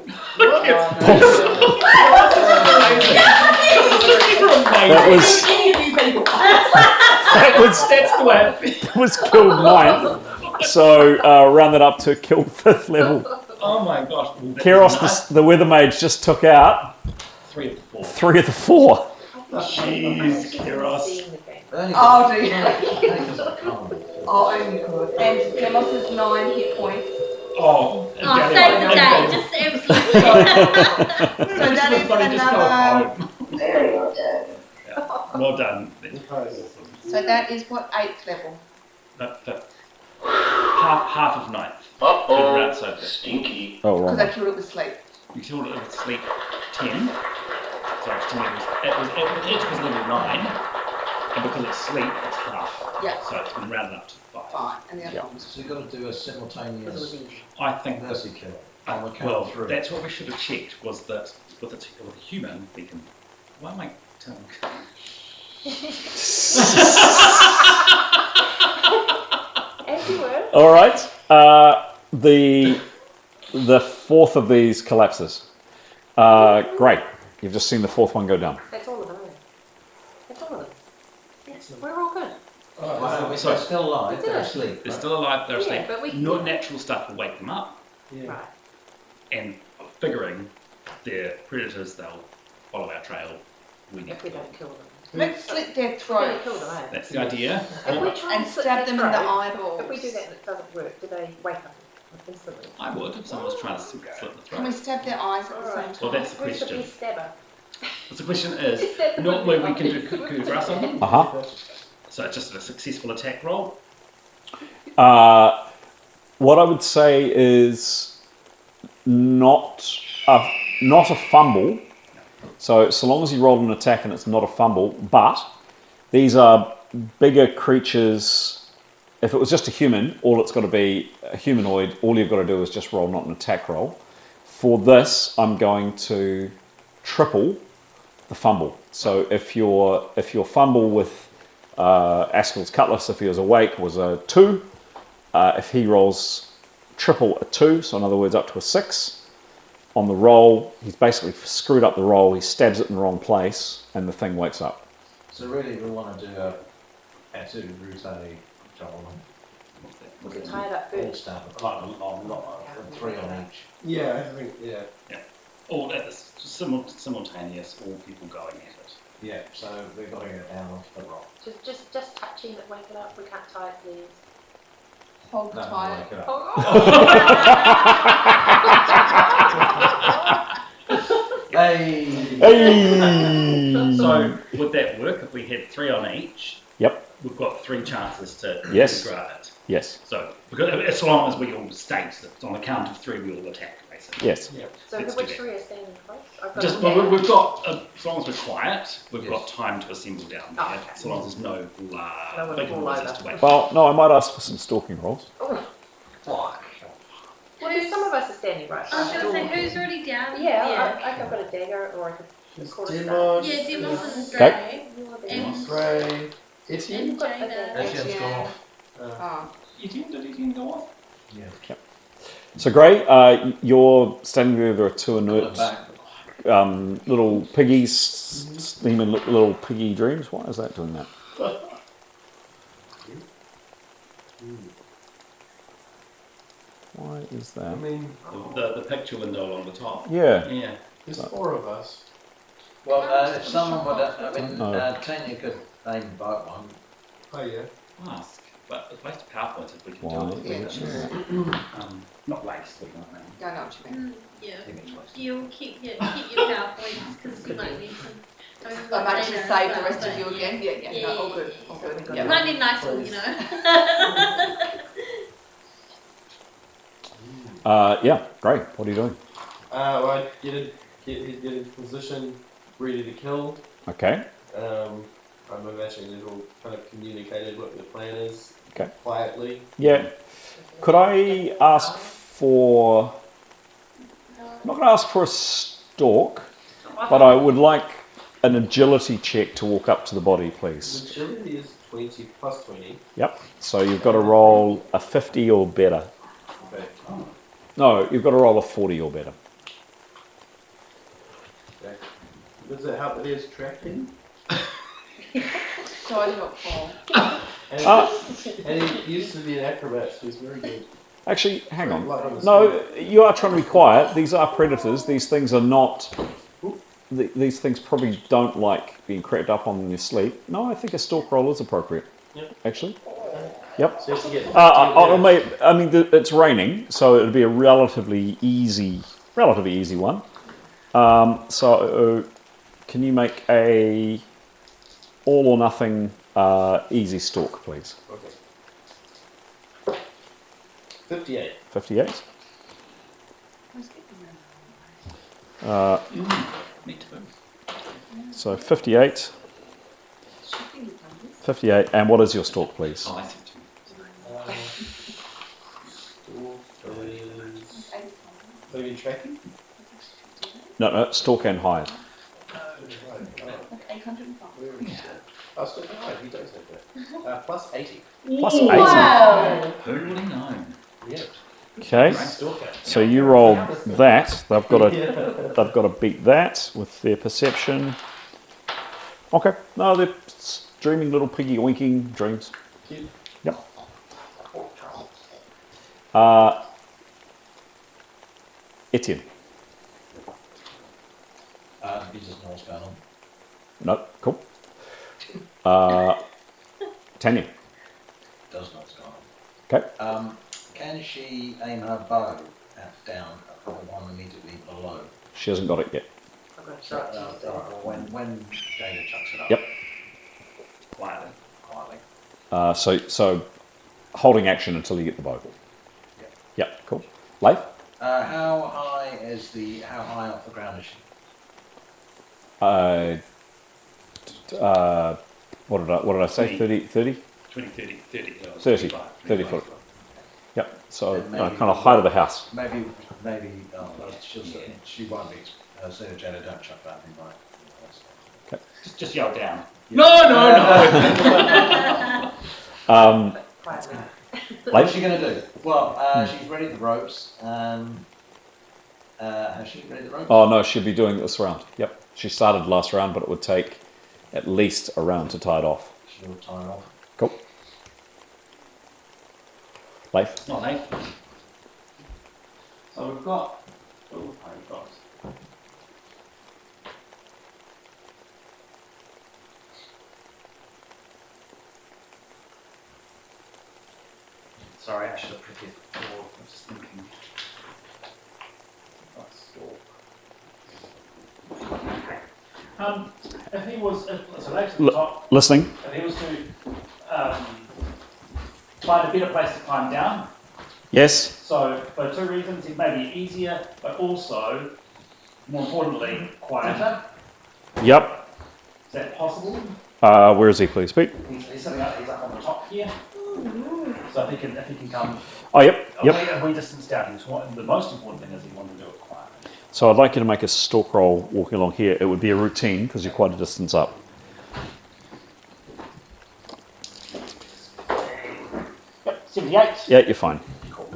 That was killed 9th. So round that up to kill 5th level. Oh my gosh. Keros, the weather mage, just took out 3 of the 4. 3 of the 4. Jeez, Keros. Seeing the game. Oh, do you? Oh, only good. And Demos is 9 hit points. Oh, Oh, save the day, just everything. So that is another. Very well done. Well done. So that is what, 8th level? That, half of ninth. Uh-oh, So stinky. Oh, Because wrong. I killed it with sleep. you killed it with sleep 10. Sorry, it's 10 levels. It was level 9. And because it's sleep, it's half. Yeah. So it's been rounded up to 5. Fine. And the other Yeah. ones. So you've got to do a simultaneous I think mercy kill on the count well, of 3. that's what we should have checked, was that with a human, we can... Why am I telling... As you were. All right. The fourth of these collapses. Great. You've just seen the fourth one go down. That's all of them, isn't it? That's all of them. Yes, we're all good. Wow, So- they're still alive, We did they're it. asleep. They're still alive, they're Yeah, asleep. but we- No natural stuff will wake them up, Right. and figuring they're predators, they'll follow our trail. We need If we to don't kill them. Let's slit their We're throat gonna kill them, eh? That's the idea. If we try and slit stab their them in the throat, eyeballs. If we do that and it doesn't work, do they wake up instantly? I would if someone was trying to slit the Can we throat. stab their eyes at the same Alright. time? Well, that's the Who's the question. best stabber? But the question is, Is that the not one where we we can do like? coup de grace on them. Uh-huh. So it's just a successful attack roll. What I would say is not a fumble. So long as you roll an attack and it's not a fumble, but these are bigger creatures. If it was just a human, all it's got to be a humanoid. All you've got to do is just roll not an attack roll. For this, I'm going to triple the fumble. So if your fumble with Askell's Cutlass, if he was awake, was a 2, if he rolls triple a 2, so in other words up to a 6, on the roll, he's basically screwed up the roll, he stabs it in the wrong place, and the thing wakes up. So really we want to do a etu route job We could tie it up all first. stab, like a lot, 3 on each. Yeah, I think, yeah. All at this simultaneous, all people going at it. Yeah, so we've got to get down onto the rock. Just touching it, wake it up. We can't tie it, please. Hold No, tight. wake it up. Hey! Hey! So would that work if we had 3 on each? Yep. We've got 3 chances to Yes. grab it. Yes. So because as long as we all state that on the count of 3 we all attack, basically. Yes. So Let's which do that. 3 are standing close? I've got Just them down. we've got as long as we're quiet, we've got Yes. time to assemble down Oh, there. okay. So long as there's no No one big fall noises over. to wake. Well, no, I might ask for some stalking rolls. Oh. Well, there's some of us are standing right. I was by. going to say, who's already down? Yeah, I've got a dagger or I could quarter staff. Demos. Yeah, Demos and Okay. Dre. And Gray. Etienne. and Jada. Etienne's gone off. Oh. Did he go off? Yeah. So, Gray, you're standing there. There are 2 inert Back. little piggies, steaming little piggy dreams. Why is that doing that? Why is that? I mean, The picture window along the top. Yeah. Yeah. there's 4 of us. Well, if someone would, Tanya could invite one. Oh, yeah. Ask. But it's waste of PowerPoint if we can Why do it. is that? Not waste, but you know what I mean. I know what you mean. Yeah. I think it's waste. You'll keep your PowerPoints because you might need some. I might actually save the rest of you again. Yeah, no, all good. All good. You might need nice one, you know. Yeah, Gray, what are you doing? Well, I get in position, ready to kill. Okay. I'm imagining it'll kind of communicated what the plan is. Okay. Quietly. Yeah. Could I ask for... I'm not going to ask for a stalk, but I would like an agility check to walk up to the body, please. Agility is 20 plus 20. Yep. So you've got to roll a 50 or better. Okay. No, you've got to roll a 40 or better. Okay. Does it help that he is tracking? So helpful. And he used to be an acrobat, so he's very good. Actually, hang on. Light on the No, you are trying to be quiet. These are predators. These things are not... These things probably don't like being crept up on in your sleep. No, I think a stalk roll is appropriate. Yep. Actually. Yep. So you have to get I mean, it's raining, so it'll be a relatively easy one. So, can you make a all or nothing easy stalk, please? Okay. 58. 58. Me too. So 58. 58. And what is your stalk, please? Oh, I think too. Maybe tracking? No, stalk and hide. Oh, still right, he does have that. Plus 80. Plus 80. Wow. Who would have known? Yeah. Okay. Stalker. So you roll that. They've got to beat that with their perception. Okay. No, they're dreaming little piggy winking dreams. Cute. Yep. Etienne. He doesn't know what's going on. No. Cool. Tanya. Does know what's going on. Okay. Can she aim her bow down at the one immediately below? She hasn't got it yet. So, when Jada chucks it up. Yep. Quietly. So holding action until you get the bow. Yep. Cool. Leif. How high off the ground is she? What did I say? 30? 20, 30, 30. 30 foot. Yep. So kind of height of the house. Maybe. She won't be. Say to Jada, don't chuck that thing right. Okay. Just yell down. No. What's she going to do? Well, she's ready the ropes. Has she ready the ropes? Oh no, she'll be doing this round. Yep. She started last round, but it would take at least a round to tie it off. She'll tie it off. Cool. Leif. Oh, Leif. So we've got. Sorry, I should have prepared before. I'm just thinking. If he was, so Leif's at the top. Listening. If he was to find a better place to climb down. Yes. So for two reasons, it may be easier, but also, more importantly, quieter. Yep. Is that possible? Where is he, please, Pete? He's sitting up. He's up on the top here. So if he can come. Oh, yep. Yep. A wee distance down. The most important thing is he wants to do it quietly. So I'd like you to make a stalk roll walking along here. It would be a routine because you're quite a distance up. Yep, 78. Yeah, you're fine. Cool.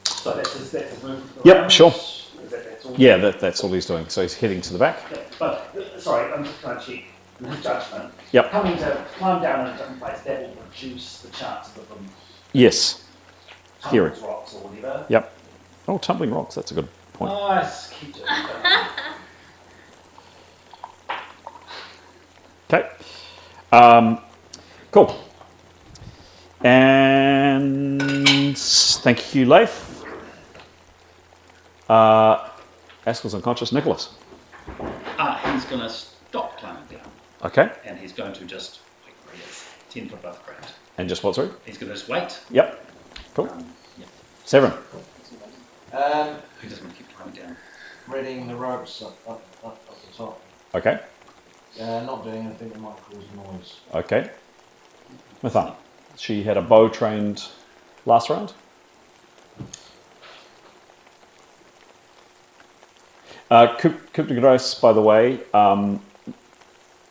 So that's his movement. Yep, sure. That's all? Yeah, that's all he's doing. So he's heading to the back. Yeah, but, sorry, I'm just trying to check. In his judgment, Yep. coming to climb down in a different place, that will reduce the chances of them Yes. Hearing. tumbling rocks or whatever. Yep. Oh, tumbling rocks. That's a good point. Nice. Keep doing that. Okay. Cool. And thank you, Leif. Askell's unconscious. Nicholas. He's going to stop climbing down. Okay. And he's going to just, like, where he is, 10 foot above the ground. And just what, sorry? He's going to just wait. Yep. Cool. Yeah. Severin. He doesn't want to keep climbing down. Readying the ropes up the top. Okay. Not doing anything that might cause noise. Okay. Mithan. She had a bow trained last round. Coup de grace, by the way,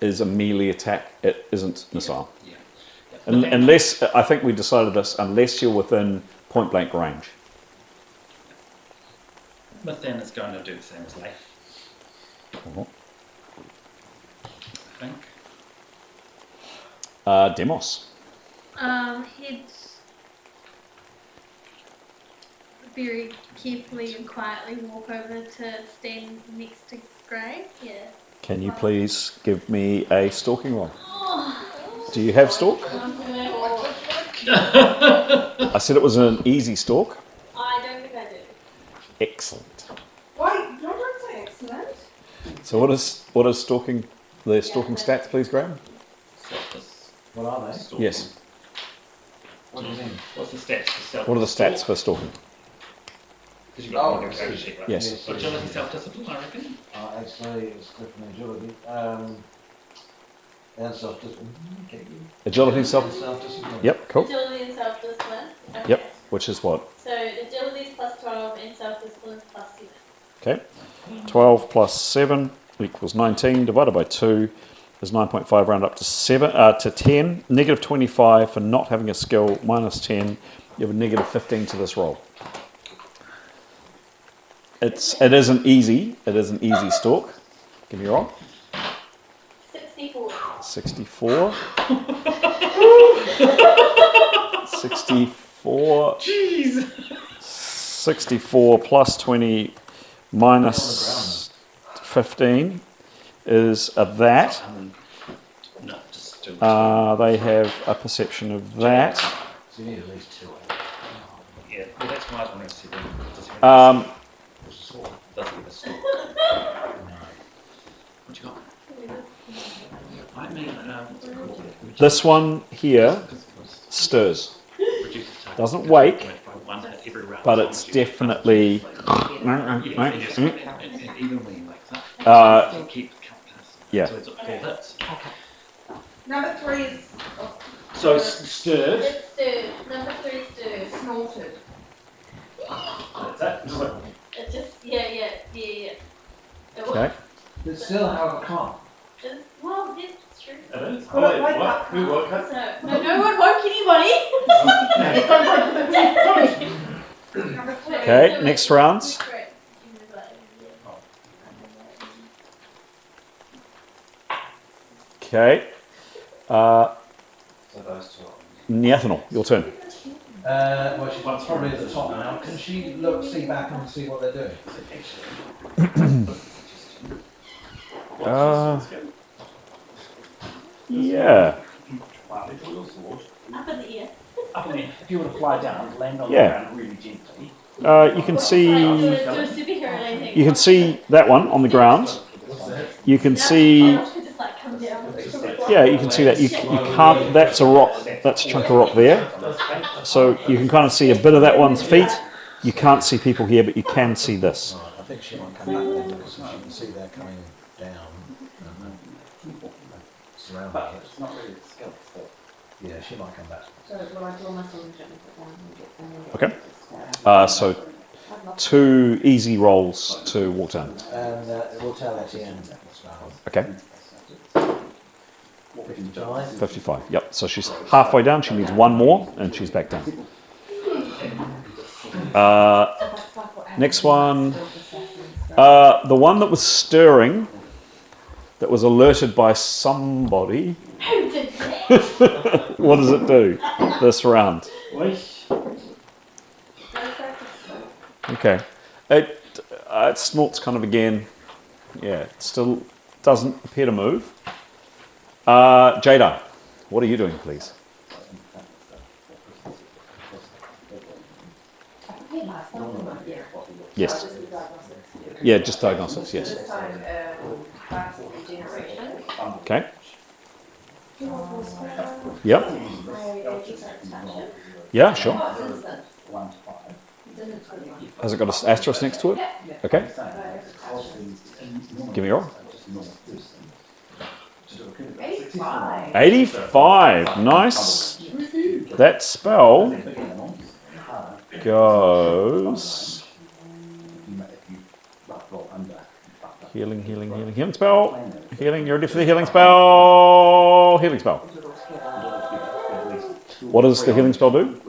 is a melee attack. It isn't missile. Yeah. Unless, I think we decided this, unless you're within point blank range. But then it's going to do the same as Leif, Uh-huh. I think. Demos. He'd very carefully and quietly walk over to stand next to Gray. Yeah. Can you please give me a stalking roll? Do you have stalk? I said it was an easy stalk. I don't think I do. Excellent. Wait, don't say excellent. So what is stalking? The stalking stats, please, Graham. What are they? Yes. What do you mean? What's the stats for stealth? What are the stats for stalking? Because you've got Oh, one on your character sheet, right? Yes. Agility, self-discipline, I reckon. Actually, it's different agility. And self-discipline. Okay. Agility, self-discipline. Yep, cool. Agility and self-discipline. Okay. Yep, which is what? So agility is plus 12 and self-discipline is plus 7. Okay. 12 plus 7 equals 19, divided by 2 is 9.5, round up to 10. Negative 25 for not having a skill, minus 10. You have a negative 15 to this roll. It is an easy stalk. Give me a roll. 64. 64. 64. Jeez. 64 plus 20 minus 15 is a that. No, just do They have a perception of that. So you need at least 2. Yeah, well, that's why I was wanting to see them. Doesn't give a sword. What you got? I mean, This one here stirs. Doesn't wake, but it's definitely. Yeah. Number 3 is So stirred. It's stirred. Number 3 is stirred. snorted. That's it. It just, yeah. It Okay. But still have a calm. Well, yes, it's true. It is. Well, Oh, wait, wake what? up. Who woke up? No one woke anybody. Number 3. Okay, next rounds. Okay. So those 2. Niathanal, your turn. Well, she's probably at the top now. Can she see back and see what they're doing? Yeah. Up in the air. Up in the air. If you were to fly down, land on Yeah. the ground really gently. You can see. Do a superhero landing. You can see that one on the ground. You can see. Just like come down. Yeah, you can see that. You can't. That's a rock. That's a chunk of rock there. So you can kind of see a bit of that one's feet. You can't see people here, but you can see this. Right, I think she might come back then because she can see they're coming down. Surrounding But it. it's not really a skill. So. Yeah, she might come back. So will I draw my solution and put down and get Okay. So 2 easy rolls to walk down. And we'll tell Etienne as well. Okay. 55. 55. Yep. So she's halfway down. She needs 1 more, and she's back down. Next one. The one that was stirring, that was alerted by somebody. Who did that? What does it do this round? Okay. It snorts kind of again. Yeah, it still doesn't appear to move. Jada, what are you doing, please? Yes. Yeah, just diagnostics, yes. Okay. Yep. Yeah, sure. Has it got an asterisk next to it? Okay. Give me your roll. 85. Nice. That spell goes healing spell. Healing. You're ready for the healing spell. Healing spell. What does the healing spell do?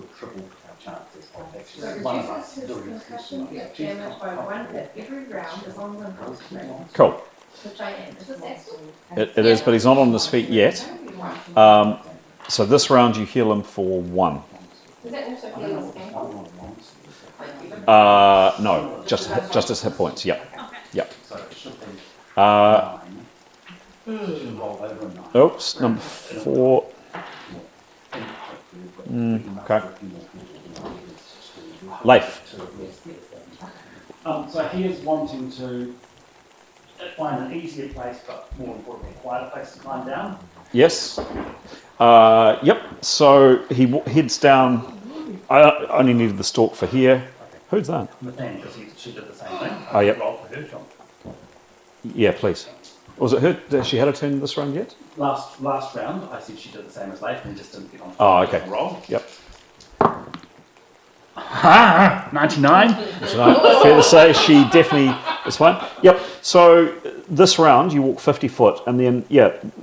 Cool. It is, but he's not on his feet yet. So this round you heal him for 1. No, just his hit points. Yep. Yep. Oops, number 4. Okay. Leif. So he is wanting to. find an easier place, but more importantly, a quieter place to climb down? Yes. Yep. So he heads down. I only needed the stalk for here. Who's that? Nathaniel, because she did the same thing. Oh, yep. Roll for her, John. Yeah, please. Was it her? Has she had a turn this round yet? Last round, I said she did the same as Leif and just didn't get on. Oh, okay. Roll. Yep. 99. Fair to say, she definitely is fine. Yep. So this round, you walk 50 foot, and then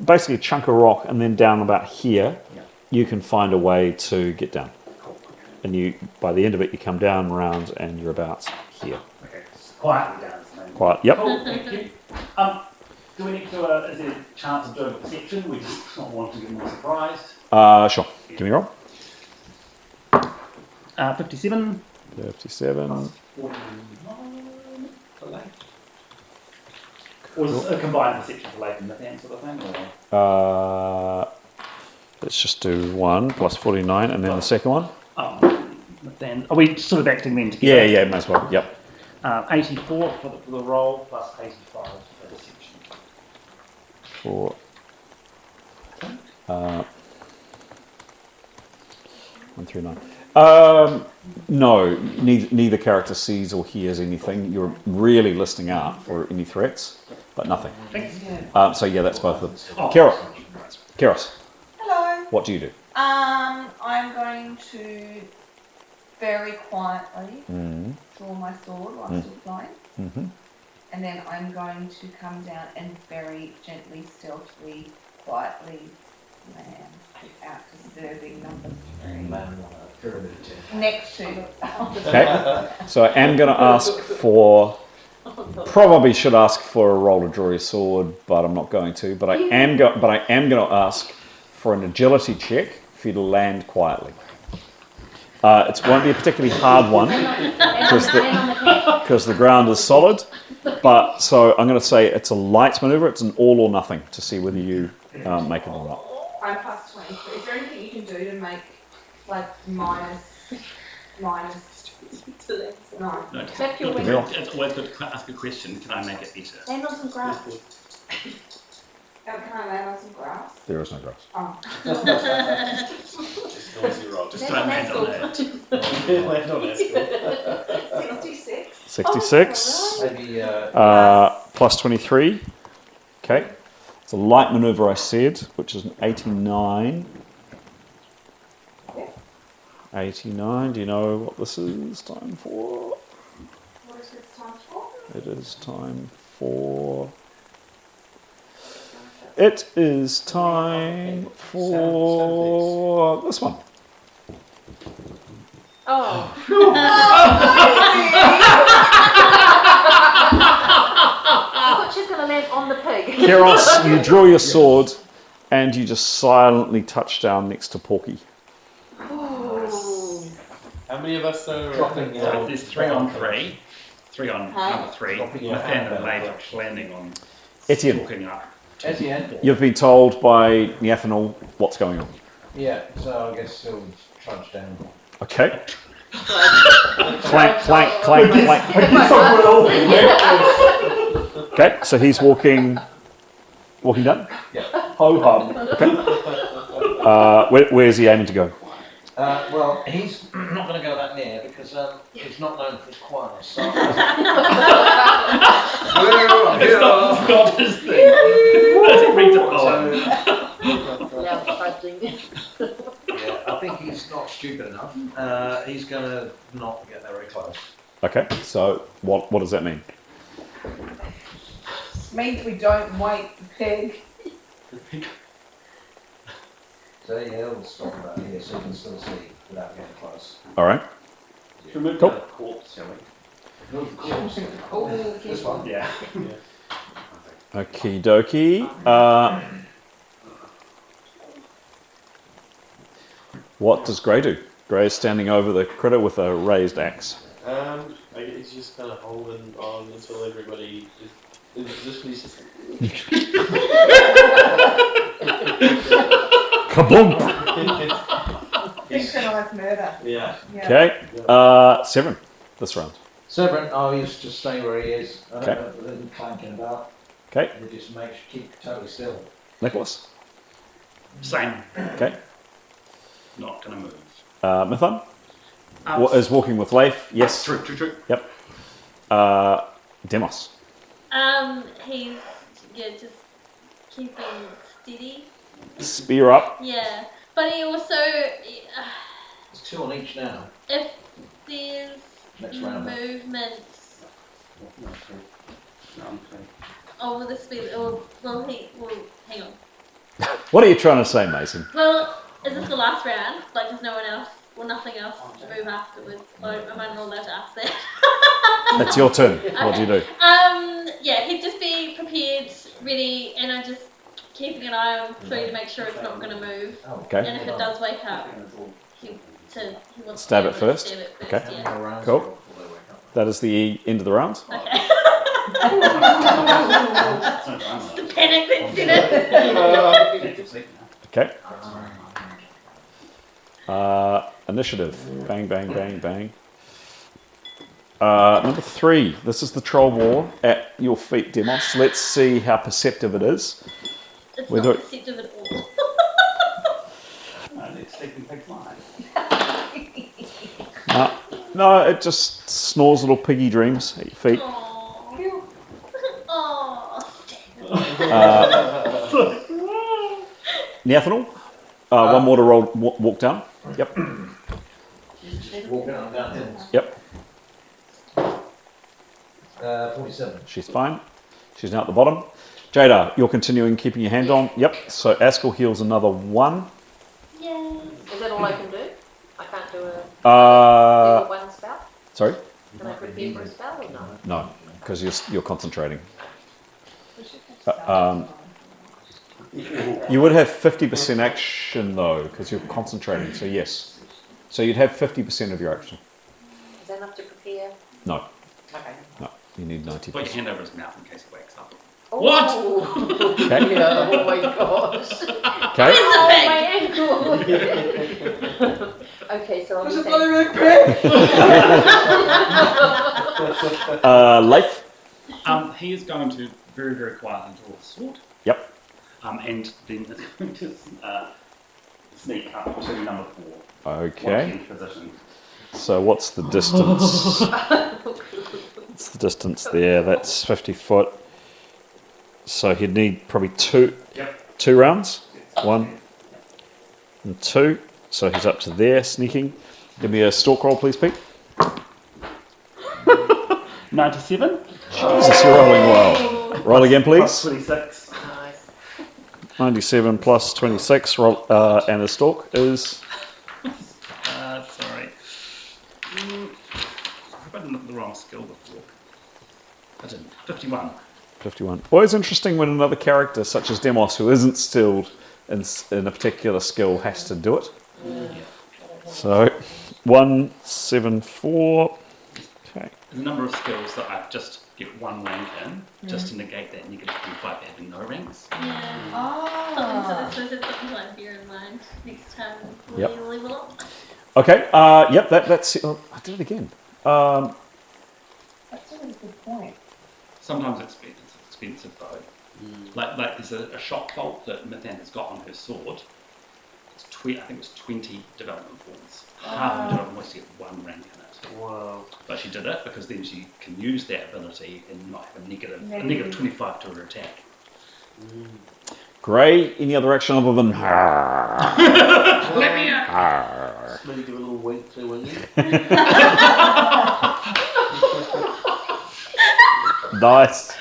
basically a chunk of rock, and then down about here, you can find a way to get down. And you, by the end of it, you come down round, and you're about here. Okay. Quietly down. Quiet. Yep. Cool. Thank you. Do we need to? Is there a chance of doing a perception? We just not want to get more surprised. Sure. Give me a roll. 57. 57. 49 for Leif. Or is it a combined perception for Leif and Nathan sort of thing? Or? Let's just do 1 plus 49, and then the second one. Nathan, are we sort of acting then together? Yeah, may as well. Yep. 84 for the roll plus 85 for perception. 4. 1 through 9. No, neither character sees or hears anything. You're really listening out for any threats, but nothing. So yeah, that's both of them. Keros. Hello. What do you do? I'm going to very quietly draw my sword while still flying. And then I'm going to come down and very gently, stealthily, quietly land without disturbing number 3. Next to. Okay. So I am going to ask for. Probably should ask for a roll to draw your sword, but I'm not going to. But I am going to ask for an agility check for you to land quietly. It won't be a particularly hard one because the ground is solid. But so I'm going to say it's a light maneuver. It's an all or nothing to see whether you make it or not. I'm plus 23. Is there anything you can do to make like minus? No. Tap your wings. It's always good to ask a question. Can I make it better? Land on some grass. Can I land on some grass? There is no grass. Oh. Just noisy roll. Just don't land on that. Land on that. 66. 66. Maybe Plus 23. Okay. It's a light maneuver, I said, which is an 89. 89. Do you know what this is time for? What is this time for? It is time for. It is time for this one. Oh. I thought she was going to land on the pig. Keros, you draw your sword and you just silently touch down next to Porky. How many of us are dropping? There's 3 on 3. 3 on number 3. Nathan and Leif landing on. Etienne. Walking up. Etienne. You've been told by Niathanol what's going on. Yeah, so I guess he'll trudge down. Okay. Clank, clank, clank, clank. Okay, so he's walking down? Yeah. Ho hum. Okay. Where's he aiming to go? Well, he's not going to go that near because he's not known for his quietness. So It's not his thing. Does he read the poem? yeah, I think he's not stupid enough. He's going to not get there very close. Okay, so what does that mean? Means we don't wake the pig. So yeah, he'll stop about here so you can still see without getting close. All right. Remove Cool. the corpse, shall we? Oh, This one? Yeah. Okie dokie. What does Grey do? Grey is standing over the critter with a raised axe. I guess he's just kind of holding on until everybody is in position. He's just Kaboom! Synchronized murder. yeah. Okay. 7 this round. Severin, he's just staying where he is. Okay. Clanking about. Okay. We just keep totally still. Nicholas? Same. Okay. Not going to move. Mithan? Is walking with Leif? Yes. True. Yep. Demos? He's just keeping steady. Spear up. Yeah, but he also It's 2 on each now. if there's Next round. movements Okay. over the speed, well, hang on. What are you trying to say, Mason? Well, is this the last round? Like, there's no one else, well, nothing else to move afterwards? Or am I not allowed to ask that? It's your turn. What do you do? Yeah, he'd just be prepared, ready, and I'm just keeping an eye on 3 to make sure it's not going to move. Okay. And if it does wake up, he wants Stab to it first? Stab it first, Okay. yeah. Cool. That is the end of the round. Okay. The panic that's in it. Okay. Initiative. Bang, bang, bang, bang. Number 3. This is the troll war at your feet, Demos. Let's see how perceptive it is. It's Whether not perceptive at all. Sleeping pig's line. No, it just snores little piggy dreams at your feet. Nathaniel? One more to walk down. Yep. Walking on downhill. Yep. 47. She's fine. She's now at the bottom. Jada, you're continuing keeping your hand on. Yep. So Askell heals another 1. Yay. Is that all I can do? I can't do a level 1 spell? Sorry? Can I prepare for a spell or not? No, because you're concentrating. You would have 50% action though, because you're concentrating. So yes. So you'd have 50% of your action. Is that enough to prepare? No. Okay. No. You need 90%. Put your hand over his mouth in case he wakes up. Oh. What? Okay. Yeah, oh my gosh. Okay. Oh, my ankle. Okay, so I'm saying... Leif? He is going to very, very quietly draw a sword. Yep. And then is going to sneak up to number 4. Okay. Watching position. So what's the distance? What's the distance there? That's 50 foot. So he'd need probably 2 rounds. 1 and 2. So he's up to there, sneaking. Give me a stalk roll, please, Pete. 97. Jesus, you're rolling well. Roll again, please. Plus 26. 97 plus 26. Roll, and his stalk is... Sorry. I've got the wrong skill before. I didn't. 51. 51. Always interesting when another character, such as Demos, who isn't skilled in a particular skill, has to do it. So, 174. Okay. There's a number of skills that I just get 1 rank in, just to negate that negative 25 having no ranks. Yeah. Oh. So that's something to bear in mind next time we Yep. level up. Okay, yep, that's... Oh, I did it again. That's a really good point. Sometimes it's expensive though. Like there's a shock bolt that Mithan has got on her sword. It's I think it's 20 development points. Half of the development points to get 1 rank in it. Wow. But she did it because then she can use that ability and not have a negative 25 to her attack. Grey, any other action other than... Let me out! Maybe give a little wink to win. Nice.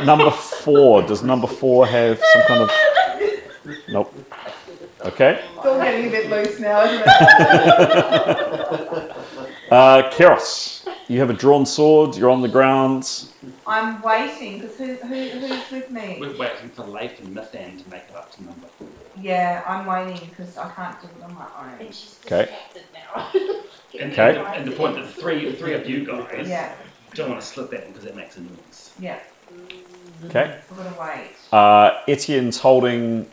Number 4. Does number 4 have some kind of... Nope. Okay. It's all getting a bit loose now, isn't it? Keros, you have a drawn sword. You're on the ground. I'm waiting, because who's with me? We're waiting for Leif and Mithan to make it up to number 4. Yeah, I'm waiting, because I can't do it on my own. And she's Okay. distracted now. And the point that the three of you guys Yeah, don't want to slip that in because that makes a noise. yeah, Okay. I'm going to wait. Etienne's holding.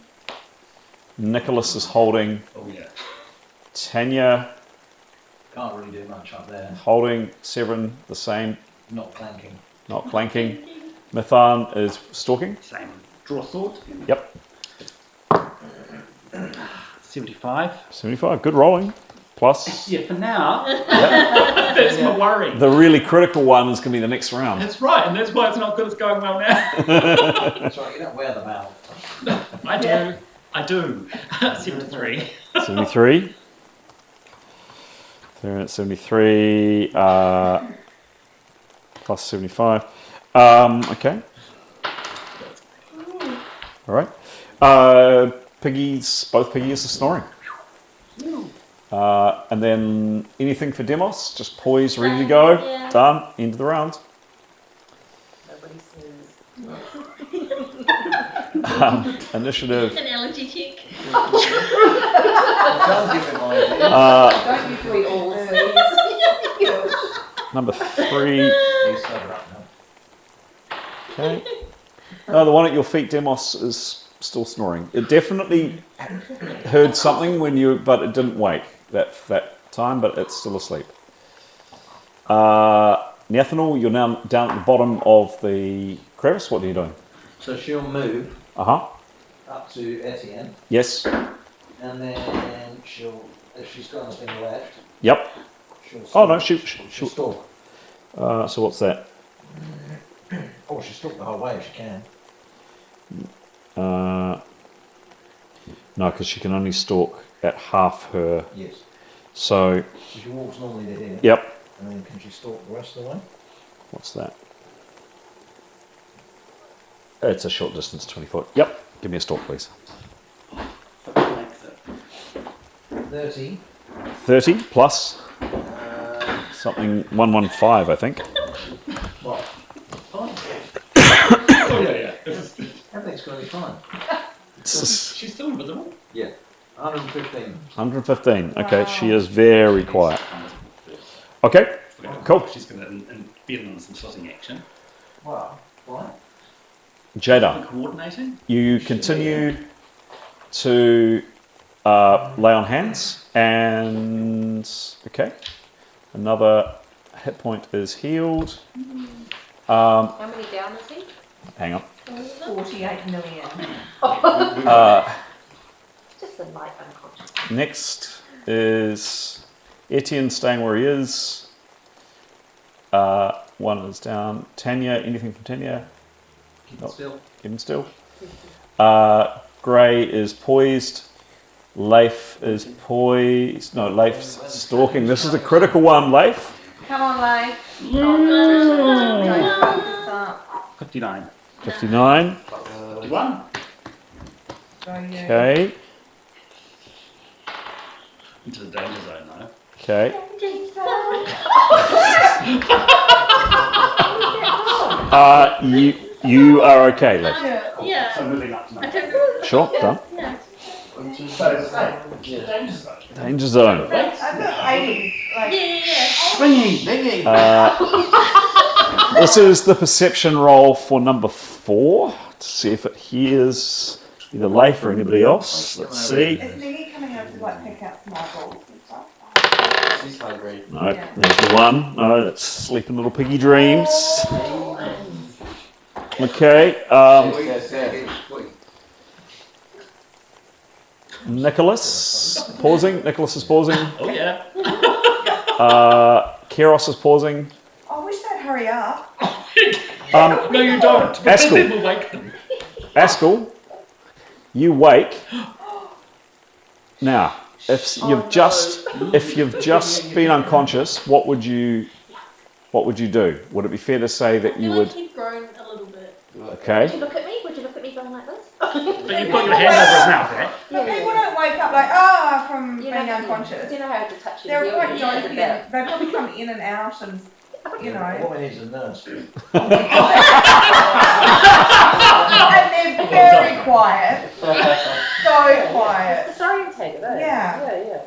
Nicholas is holding. Oh yeah. Tanya Can't really do much up there. holding. Severin the same. Not clanking. Not clanking. Mithan is stalking. Same. Draw sword. Yep. 75. 75. Good rolling. Plus. Yeah, for now. That's my worry. The really critical one is going to be the next round. That's right, and that's why it's not good. It's going well now. That's right, you don't wear them out. I do. I do. 73. 73. They're at 73. Plus 75. Okay. All right. Both piggies are snoring. And then anything for Demos? Just poised, ready to go. Yeah. Done. End of the round. Nobody says. Initiative. An allergy check. Don't give him ideas. Don't usually all see. Number 3. You sober up now. Okay. No, the one at your feet, Demos, is still snoring. It definitely heard something but it didn't wake that time, but it's still asleep. Nathaniel, you're now down at the bottom of the crevice. What are you doing? So she'll move up to Etienne, Yes. and then she'll, if she's got anything left, Yep. she'll Oh no, she'll she'll. stalk. So what's that? Oh, she'll stalk the whole way if she can. No, because she can only stalk at half her. Yes. So. So she walks normally to here. Yep. And then can she stalk the rest of the way? What's that? It's a short distance, 20 foot. Yep. Give me a stalk, please. 30. 30 plus something 115, I think. What? Oh, yeah. Everything's going to be fine. She's still invisible? Yeah. 115. 115. Okay, she is very quiet. Okay, cool. She's going to be in some slotting action. Wow. Right. Jada, Coordinating? you continue to lay on hands, and okay, another hit point is healed. How many down is he? Hang on. 48 million. Just a light unconscious. Next is Etienne staying where he is. One is down. Tanya, anything from Tanya? Keep it still. Keep him still. Gray is poised. Leif is poised. No, Leif's stalking. This is a critical one, Leif. Come on, Leif. 59. 59. 51. Okay. Into the danger zone, though. Okay. You are okay, Leif. Yeah. So moving up to I don't. Sure, done. Yeah. Danger zone. I've got 80. Like, Yeah. Swinging. This is the perception roll for number 4 to see if it hears either Leif or anybody else. Let's see. is Nini coming over to like pick out some eyeballs and stuff? She's hungry. No, there's the one. No, that's sleeping little piggy dreams. Okay. Nicholas pausing. Nicholas is pausing. Oh, yeah. Keros is pausing. I wish they'd hurry up. No, you don't. Because Askell. then we'll wake them. Askell, you wake. Now, if you've just been unconscious, what would you do? Would it be fair to say that you would? He'd grown a little bit. Okay. Would you look at me? Would you look at me going like this? But you put your hand over his mouth, right? But people don't wake up like, from being unconscious. Do you know how to touch your They're heel quite and your dopey. shoulder? They probably come in and out and, you know. A woman needs a nurse. And they're very quiet. So quiet. It's the disorientated, eh? Yeah. Yeah.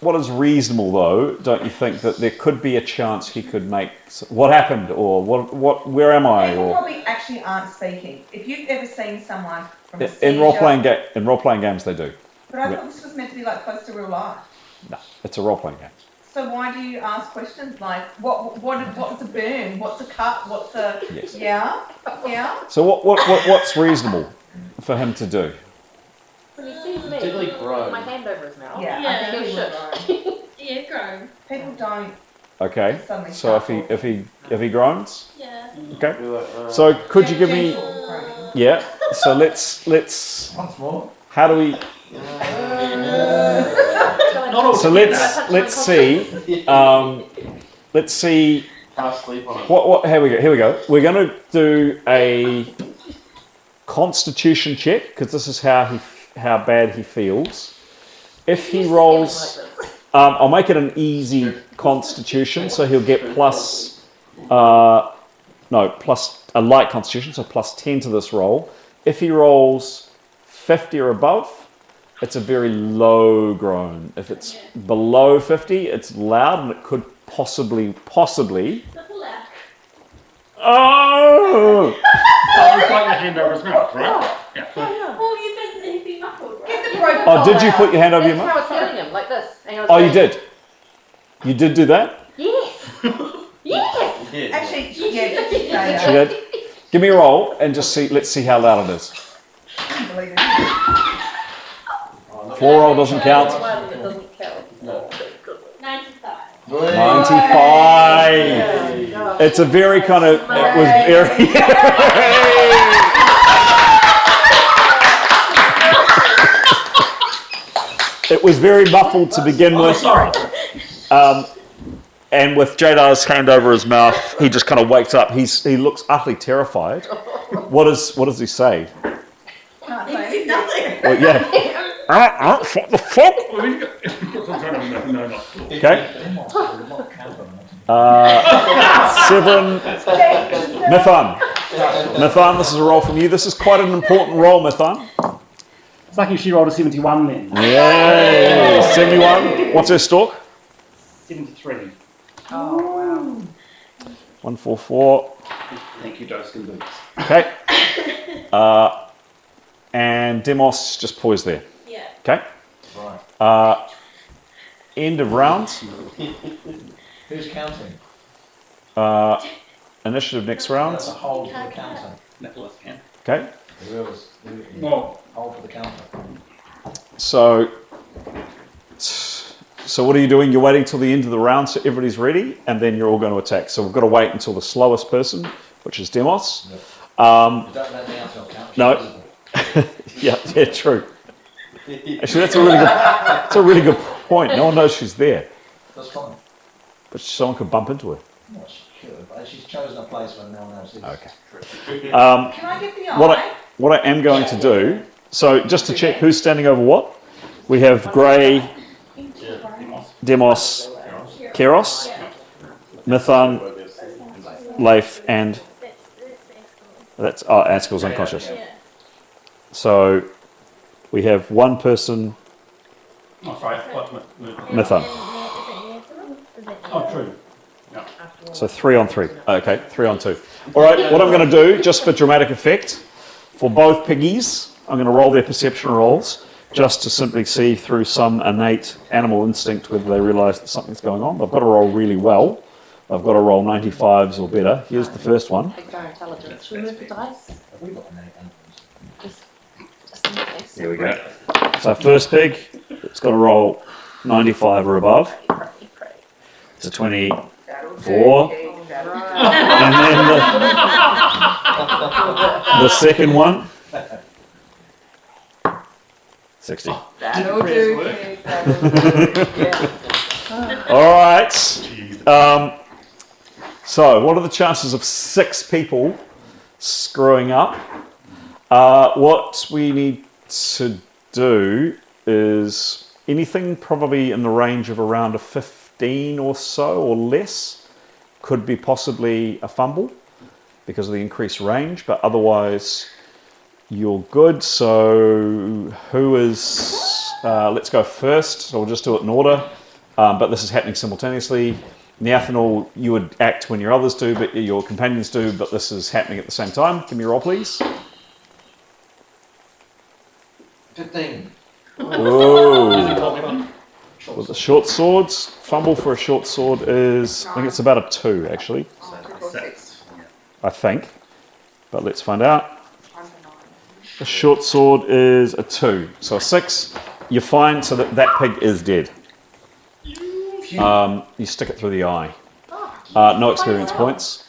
What is reasonable though? Don't you think that there could be a chance he could make what happened or what? Where am I? People Or probably actually aren't speaking. If you've ever seen someone from a in role playing games they do. But I thought this was meant to be like close to real life. No, it's a role playing game. So why do you ask questions like what's the burn? What's the cut? What's the Yes. Yeah. So what's reasonable for him to do? When he sees me, Diddly groan. my hand over his mouth. Yeah. Yeah. I think he would groan. Yeah, grown. People don't Okay. suddenly So start if he groans, Yeah. okay. Be like, So could you give me? gentle groaning. Yeah. So let's. Once more. How do we? Not all So together. let's see. Let's see. half sleep on it. What? Here we go. We're going to do a Constitution check because this is how bad he feels. If he rolls, I'll make it an easy Constitution, so he'll get plus a light Constitution, so plus 10 to this roll. If he rolls 50 or above, it's a very low groan. If it's below 50, it's loud and it could possibly. Oh! You put your hand over his mouth, right? Yeah. Well, you've been muffled, right? Get the broken Oh, did you out. put your hand over your That's mouth? how I was feeling him, like this. And I was Oh, you going, did. You did do that. Yes. Yes. Yeah. Actually, yeah, just say She did. Give me a roll and just see. Let's see how loud it is. Unbelievable. 4 roll doesn't count. One that doesn't count. No. 95. 95. It's a very kind of. It was very. It was very muffled to begin with. Sorry. And with Jadar's hand over his mouth, he just kind of wakes up. He looks utterly terrified. What does he say? Can't say nothing. Well, yeah. What the fuck? No, no. Okay. 7. Mithan, this is a roll from you. This is quite an important roll, Mithan. It's lucky she rolled a 71 then. Yay! 71. What's her stalk? 73. Oh wow. 144. Thank you, Doskin Boots. Okay. And Demos just poised there. Yeah. Okay. Right. End of round. Who's counting? Initiative next round. That's a hold for the counter. Nicholas can. Okay. Whoever's Well, hold for the counter. So what are you doing? You're waiting till the end of the round so everybody's ready, and then you're all going to attack. So we've got to wait until the slowest person, which is Demos. Yep. Don't let me out of count. No. yeah, true. Actually, that's a really good point. No one knows she's there, That's fine. but someone could bump into her. Well, she could, but she's chosen a place where no one else is. Okay. Can I get the eye? What I am going to do. So just to check who's standing over what, we have Grey, Demos, Keros, Mithan, Leif, and that's Askel's unconscious. So we have one person, oh, sorry. Mithan. Oh, true. Yeah. So 3 on 3. Okay, 3 on 2. All right, what I'm going to do, just for dramatic effect, for both piggies, I'm going to roll their perception rolls, just to simply see through some innate animal instinct whether they realise that something's going on. I've got to roll really well. I've got to roll 95s or better. Here's the first one. Take our intelligence. Should we move the dice? Have we got an 8 Just in case. Here we go. So first pig, it's got to roll 95 or above. It's a 24. And then the second one, 60. That'll do. All right. So what are the chances of 6 people screwing up? What we need to do is anything probably in the range of around a 15 or so or less could be possibly a fumble because of the increased range, but otherwise you're good. So who is, let's go first. So we'll just do it in order, but this is happening simultaneously. Neathanol, you would act when your others do, but your companions do, but this is happening at the same time. Give me a roll, please. 15. Ooh. with the short swords. Fumble for a short sword is, I think it's about a 2 actually. I think. But let's find out. A short sword is a 2. So a 6. You're fine, so that pig is dead. You stick it through the eye. No experience points.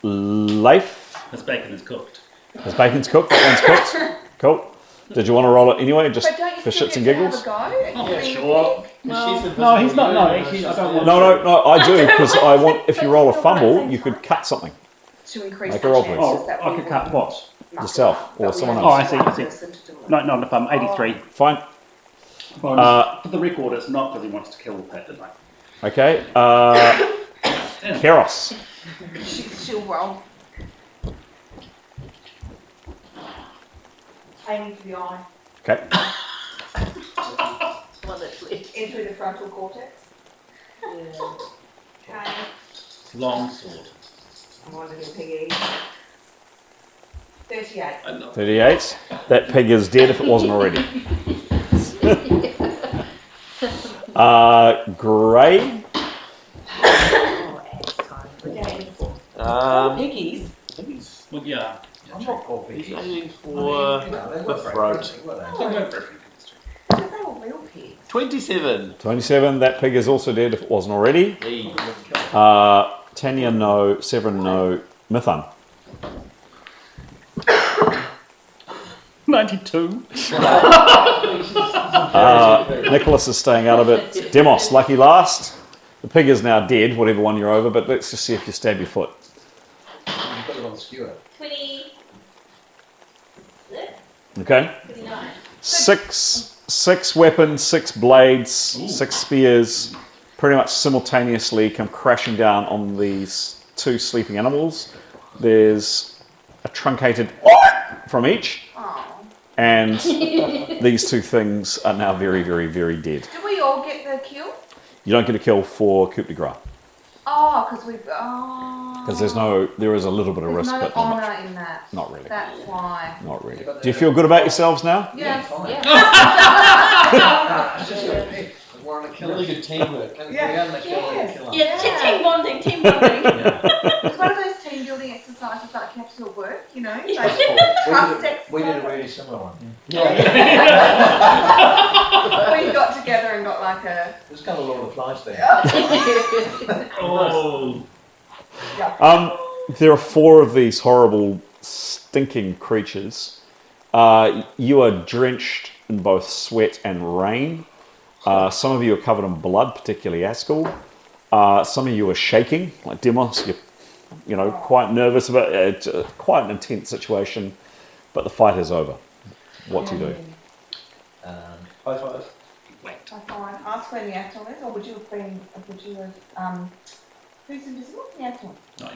Leif? His bacon is cooked. His bacon's cooked. That one's cooked. Cool. Did you want to roll it anyway, just for shits and giggles? Yeah, sure. No, he's not. No, actually, I don't want. No, I do, because I want. If you roll a fumble, you could cut something. To increase Make the a roll, chance please. that I we could will cut what? Yourself or someone Oh, else. I see. No, 83. Fine. Well, for the record, it's not because he wants to kill the pet, didn't I? Okay. Keros. She'll roll. Aiming for the eye. Okay. In through the frontal cortex. Okay. Long sword. I'm on little piggy. 38. 38. That pig is dead if it wasn't already. Grey. Piggies. Well, yeah. I'm not he's aiming for the throat. They're all real pigs. 27. 27. That pig is also dead if it wasn't already. Tanya, no. Severin, no. Mithan. 92. Nicholas is staying out of it. Demos, lucky last. The pig is now dead, whatever one you're over, but let's just see if you stab your foot. You put it on the skewer. 20. Okay. 29. Six weapons, 6 blades, 6 spears, pretty much simultaneously come crashing down on these 2 sleeping animals. There's a truncated from each, and these 2 things are now very, very, very dead. Did we all get the kill? You don't get a kill for coup de grace Oh, because because there is a little bit of risk, no but not much. honour in that. Not really. That's why. Not really. Do you feel good about yourselves now? Yes. We're on a killer. Really good teamwork. Yes. Team bonding, team bonding. It's one of those team building exercises that you have to work, you know? Like We did a really similar one. We got together and got like a... There's kind of Lord of the Flies thing. Oh. There are 4 of these horrible, stinking creatures. You are drenched in both sweat and rain. Some of you are covered in blood, particularly Askell. Some of you are shaking, like Demos. You're quite nervous about it. Quite an intense situation, but the fight is over. What do you do? High five. Ask where the atoll is, or would you have, who's invisible? The atoll? Not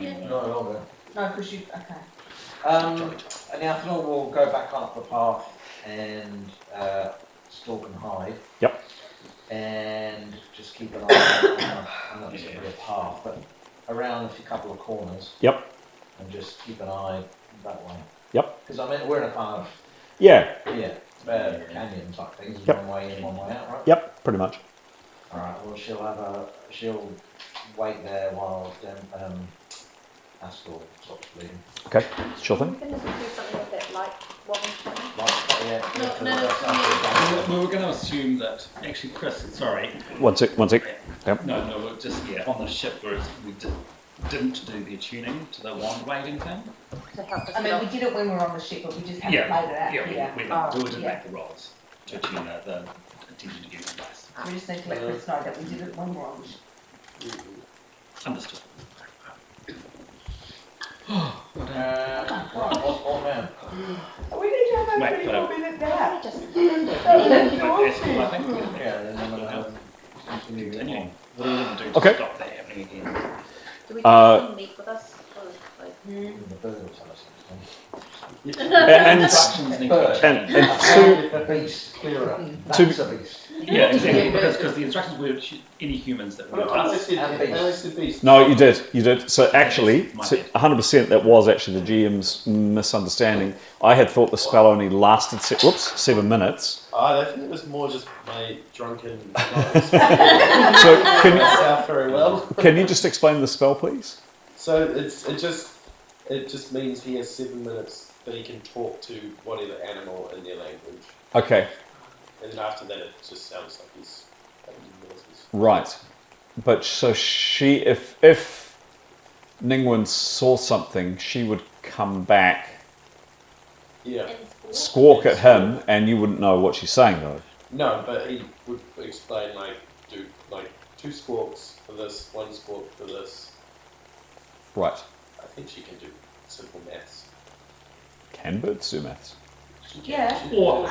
longer. No, because you, okay. And the Athanol will go back up the path and stalk and hide. Yep. And just keep an eye on not necessarily a path, but around a couple of corners. Yep. And just keep an eye that way. Yep. Because we're in a kind of canyon type things. Yep. One way in, one way out, right? Yep, pretty much. All right. Well, she'll wait there while Askell stops bleeding. Okay, sure thing. We can just do something with that light one thing. We were going to assume that, actually, Chris, sorry. One sec. Yep. No, we're just, on the ship where we didn't do the tuning to the wand waiting thing. I mean, we did it when we were on the ship, but we just haven't played it out. We didn't make the rolls to tune the attention to use device. We just need to let Chris know that we did it when we were on the ship. Understood. Old man. We need to have a pretty good minute there. Continuing. What do we do to Okay. stop that happening again? Do we just meet with us? The bird will tell us. And The beast, clearer. That's a beast. Yeah, exactly. Because the instructions were any humans that were us. No, you did. So actually, 100% that was actually the GM's misunderstanding. I had thought the spell only lasted 7 minutes. I think it was more just my drunken. So can you just explain the spell, please? So it just means he has 7 minutes that he can talk to whatever animal in their language. Okay. And then after that, it just sounds like he's having noises. Right. But so if Ningwen saw something, she would come back, squawk at him, and you wouldn't know what she's saying, though. No, but he would explain, do 2 squawks for this, 1 squawk for this. Right. I think she can do simple maths. Can birds do maths? Yeah. Or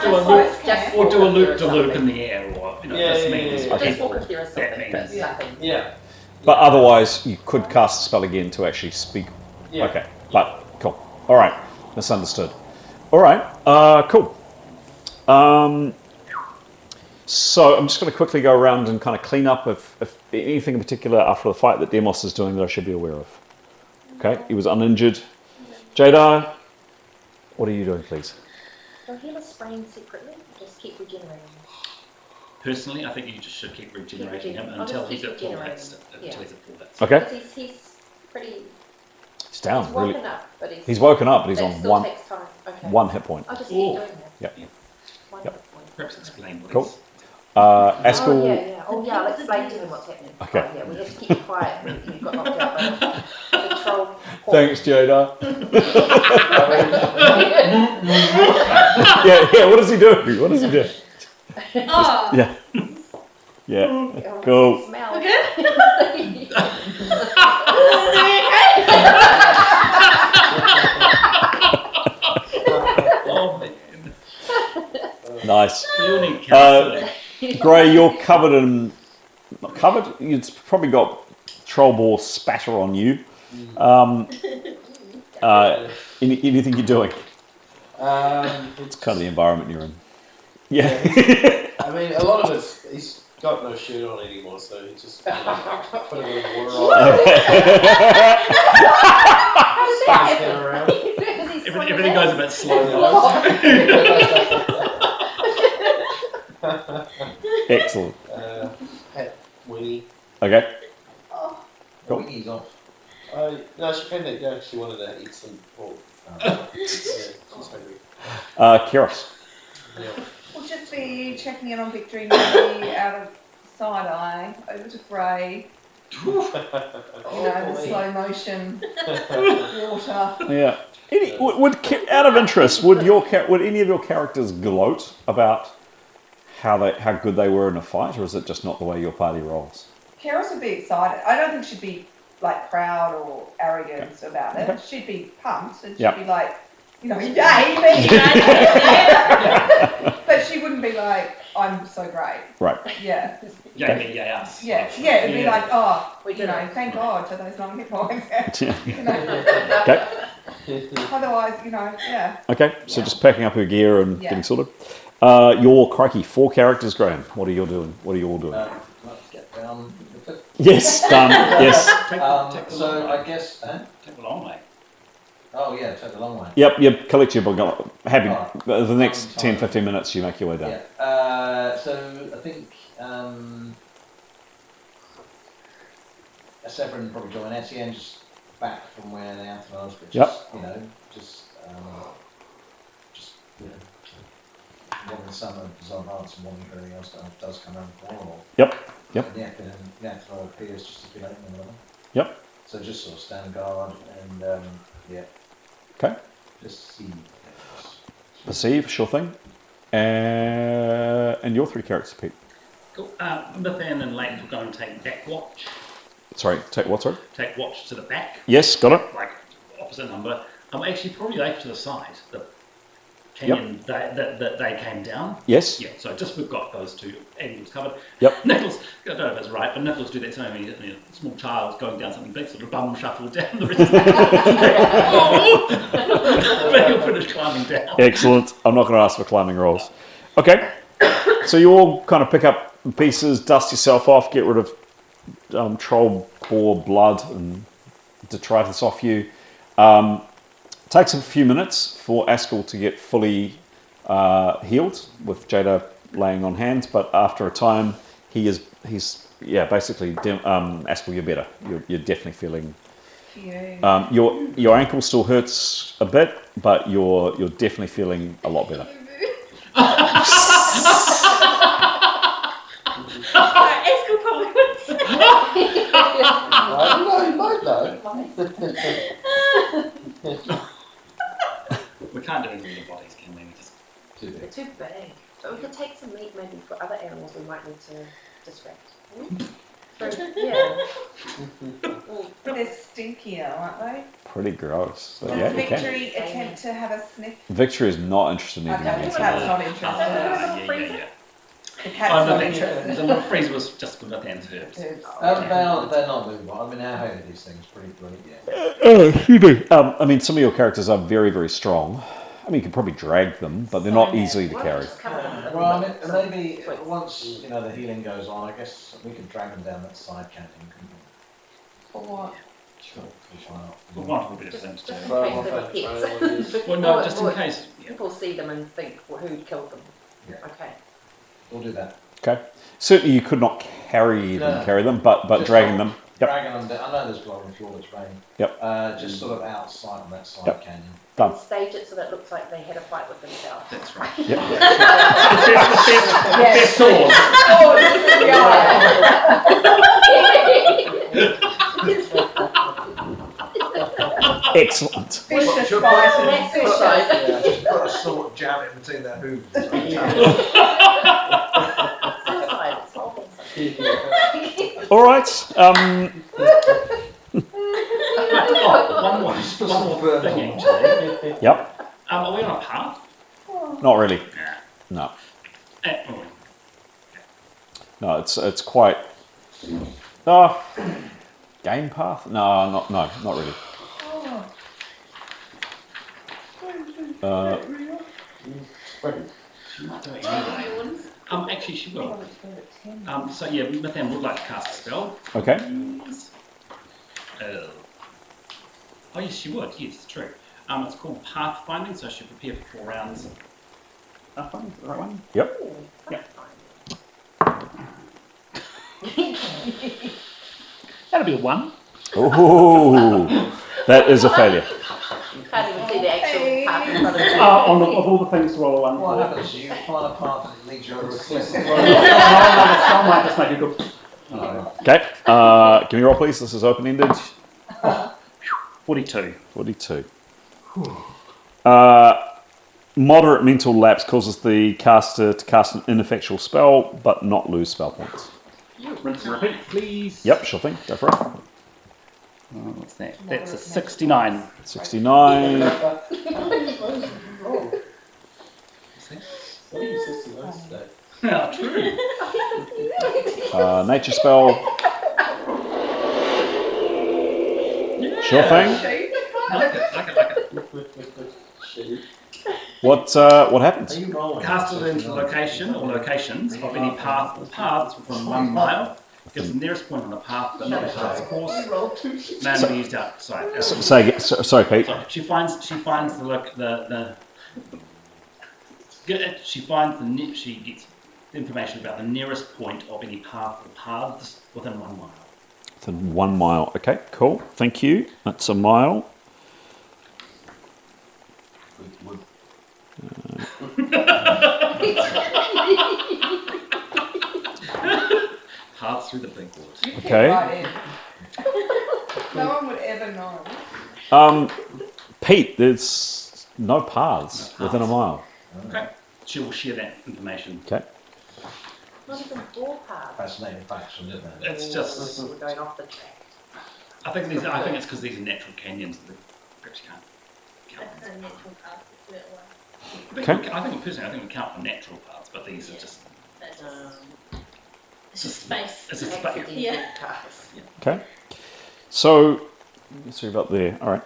do a loop-de-loop in the air, or this means that means nothing. Yeah. But otherwise, you could cast the spell again to actually speak. Yeah. Okay. But cool. All right. Misunderstood. All right. Cool. So I'm just going to quickly go around and kind of clean up if anything in particular after the fight that Demos is doing that I should be aware of. Okay. He was uninjured. Jada, what are you doing, please? So heal a sprain separately, just keep regenerating. Personally, I think you just should keep regenerating him until he's at full hits. Okay. Because he's pretty. He's down. He's really. woken up, but he's woken up, but he's on still one. Takes time. Okay. 1 hit point. I'll just keep doing that. Yep. Yep. Perhaps explain what cool. Askell. Oh yeah, I'll explain to him what's happening. Okay. Oh, yeah, we have to keep you quiet when you got knocked out by the troll. Thanks, Jada. yeah. What does he do? What does he do? Oh. Yeah. Yeah. Cool. Smell. Nice. Really Gray, you're covered in. Not covered. It's probably got troll ball spatter on you. Anything you're doing? It's kind of the environment you're in. Yeah. I mean, a lot of it's he's got no shirt on anymore, so he just put a bit of water on. Everything goes a bit slow. Excellent. Hat Winnie. Okay. Cool. Winnie's off. No, she came that day. She wanted to eat some pork. Yeah, she's hungry. Kiros. Yeah. We'll just be checking in on Victory, maybe out of side eye over to Gray. The slow motion water. Yeah. Out of interest, would any of your characters gloat about how good they were in a fight, or is it just not the way your party rolls? Keros would be excited. I don't think she'd be proud or arrogant about it. Okay. She'd be pumped and she'd Yep. be like, yay me! But she wouldn't be like, I'm so great. Right. Yeah. Yay me, yay us. Yeah, it'd be like, thank God for those long hit points. Okay. Otherwise, yeah. Okay, so just packing up her gear and getting sorted. Your crikey, 4 characters, Graham. What are you doing? What are you all doing? Let's get down the clip. Yes, done. Yes. So I guess. Take the long way. Oh yeah, take the long way. Yep. Collect your book. The next 10-15 minutes, you make your way down. Yeah. So I think Severin probably join Etienne just back from where the antler was, but just one of the summer bizarre arts and one of everything else that does come around the corner. Yep. And the antler appears just to be like one of them. Yep. So just sort of stand guard and Okay. just see. Perceive, sure thing. And your 3 characters, Pete. Cool. Mithan and Leighton will go and take back watch. Sorry, take what, sorry? Take watch to the back. Yes, got it. Like opposite number. Actually, probably like to the side. The canyon that they came down. Yes. Yeah. So just we've got those 2 angles covered. Yep. Nichols, I don't know if that's right, but Nichols do that same thing. A small child going down something big, sort of bum shuffle down the rest of the But he'll finish climbing down. Excellent. I'm not going to ask for climbing rolls. Okay. So you all kind of pick up pieces, dust yourself off, get rid of troll paw blood and detritus off you. Takes a few minutes for Askell to get fully healed with Jada laying on hands, but after a time, he's basically Askell, you're better. You're definitely feeling. Your ankle still hurts a bit, but you're definitely feeling a lot better. Askell probably would say. We can't do anything with the bodies, can we? We just They're too big. But we could take some meat maybe for other animals we might need to distract. Yeah. They're stinkier, aren't they? Pretty gross. But Does yeah, you can. Victory attempt to have a sniff? Victory is not interested in I eating don't anything. think that's not interested. yeah. The cat's not interested. The freeze was just for Nathan's herbs. They're not movable. I mean, how heavy are these things? Pretty You do. I mean, some of your characters are very, very strong. I mean, you could probably drag them, but they're not easy to carry. Well, I mean, maybe once the healing goes on, I guess we could drag them down that side canyon, couldn't we? For what? Sure. Why not? We'll want a bit of things Just too. in case they were pets. Well, no, just in case. People see them and think, well, who killed them? Yeah. Okay. We'll do that. Okay. Certainly, you could not carry them, but Just dragging them. Yep. Dragging them down. I know there's blood and floor that's raining. Yep. Just sort of outside of that side canyon. Done. Stage it so that it looks like they had a fight with themselves. That's right. Yep. Yes. Sword. Excellent. Vicious Just put a sword jab in between their hooves. All right. One more thing, actually. Yep. Are we on a path? Not really. No. No, it's quite. Game path? No, not really. She might do it anyway. Actually, she will. So yeah, Nathan would like to cast a spell. Okay. Oh yes, she would. Yes, it's true. It's called pathfinding, so she'll prepare for 4 rounds. Pathfinding, is that the right one? Yep. Yeah. That'll be a 1. Ooh, that is a failure. You can't even see the actual path in front of you. Of all the things to roll a 1. What happens? You find a path that leads you over a cliff. No, the might just make it good. Okay. Give me a roll, please. This is open-ended. 42. 42. Moderate mental lapse causes the caster to cast an ineffectual spell, but not lose spell points. Rinse and repeat, please. Yep, sure thing. Go for it. What's that? That's a 69. 69. Yeah, true. Nature spell. Sure thing. Like it. What happens? Cast it into the location or locations of any path or paths within 1 mile. Gives the nearest point on the path but not the path's course. Man be used outside. Sorry, Pete. She finds the she gets information about the nearest point of any path or paths within 1 mile. Within 1 mile. Okay, cool. Thank you. That's a mile. Paths through the big woods. Okay. No one would ever know. Pete, there's no paths within a mile. Okay. She will share that information. Okay. Not even 4 paths. Fascinating facts from it. It's just. We're going off the track. I think it's because these are natural canyons that perhaps you can't. That's a natural path. Okay. I think personally, we count for natural paths, but these are just. It's just space. It's a space. Yeah. Okay. So, sorry about there. All right.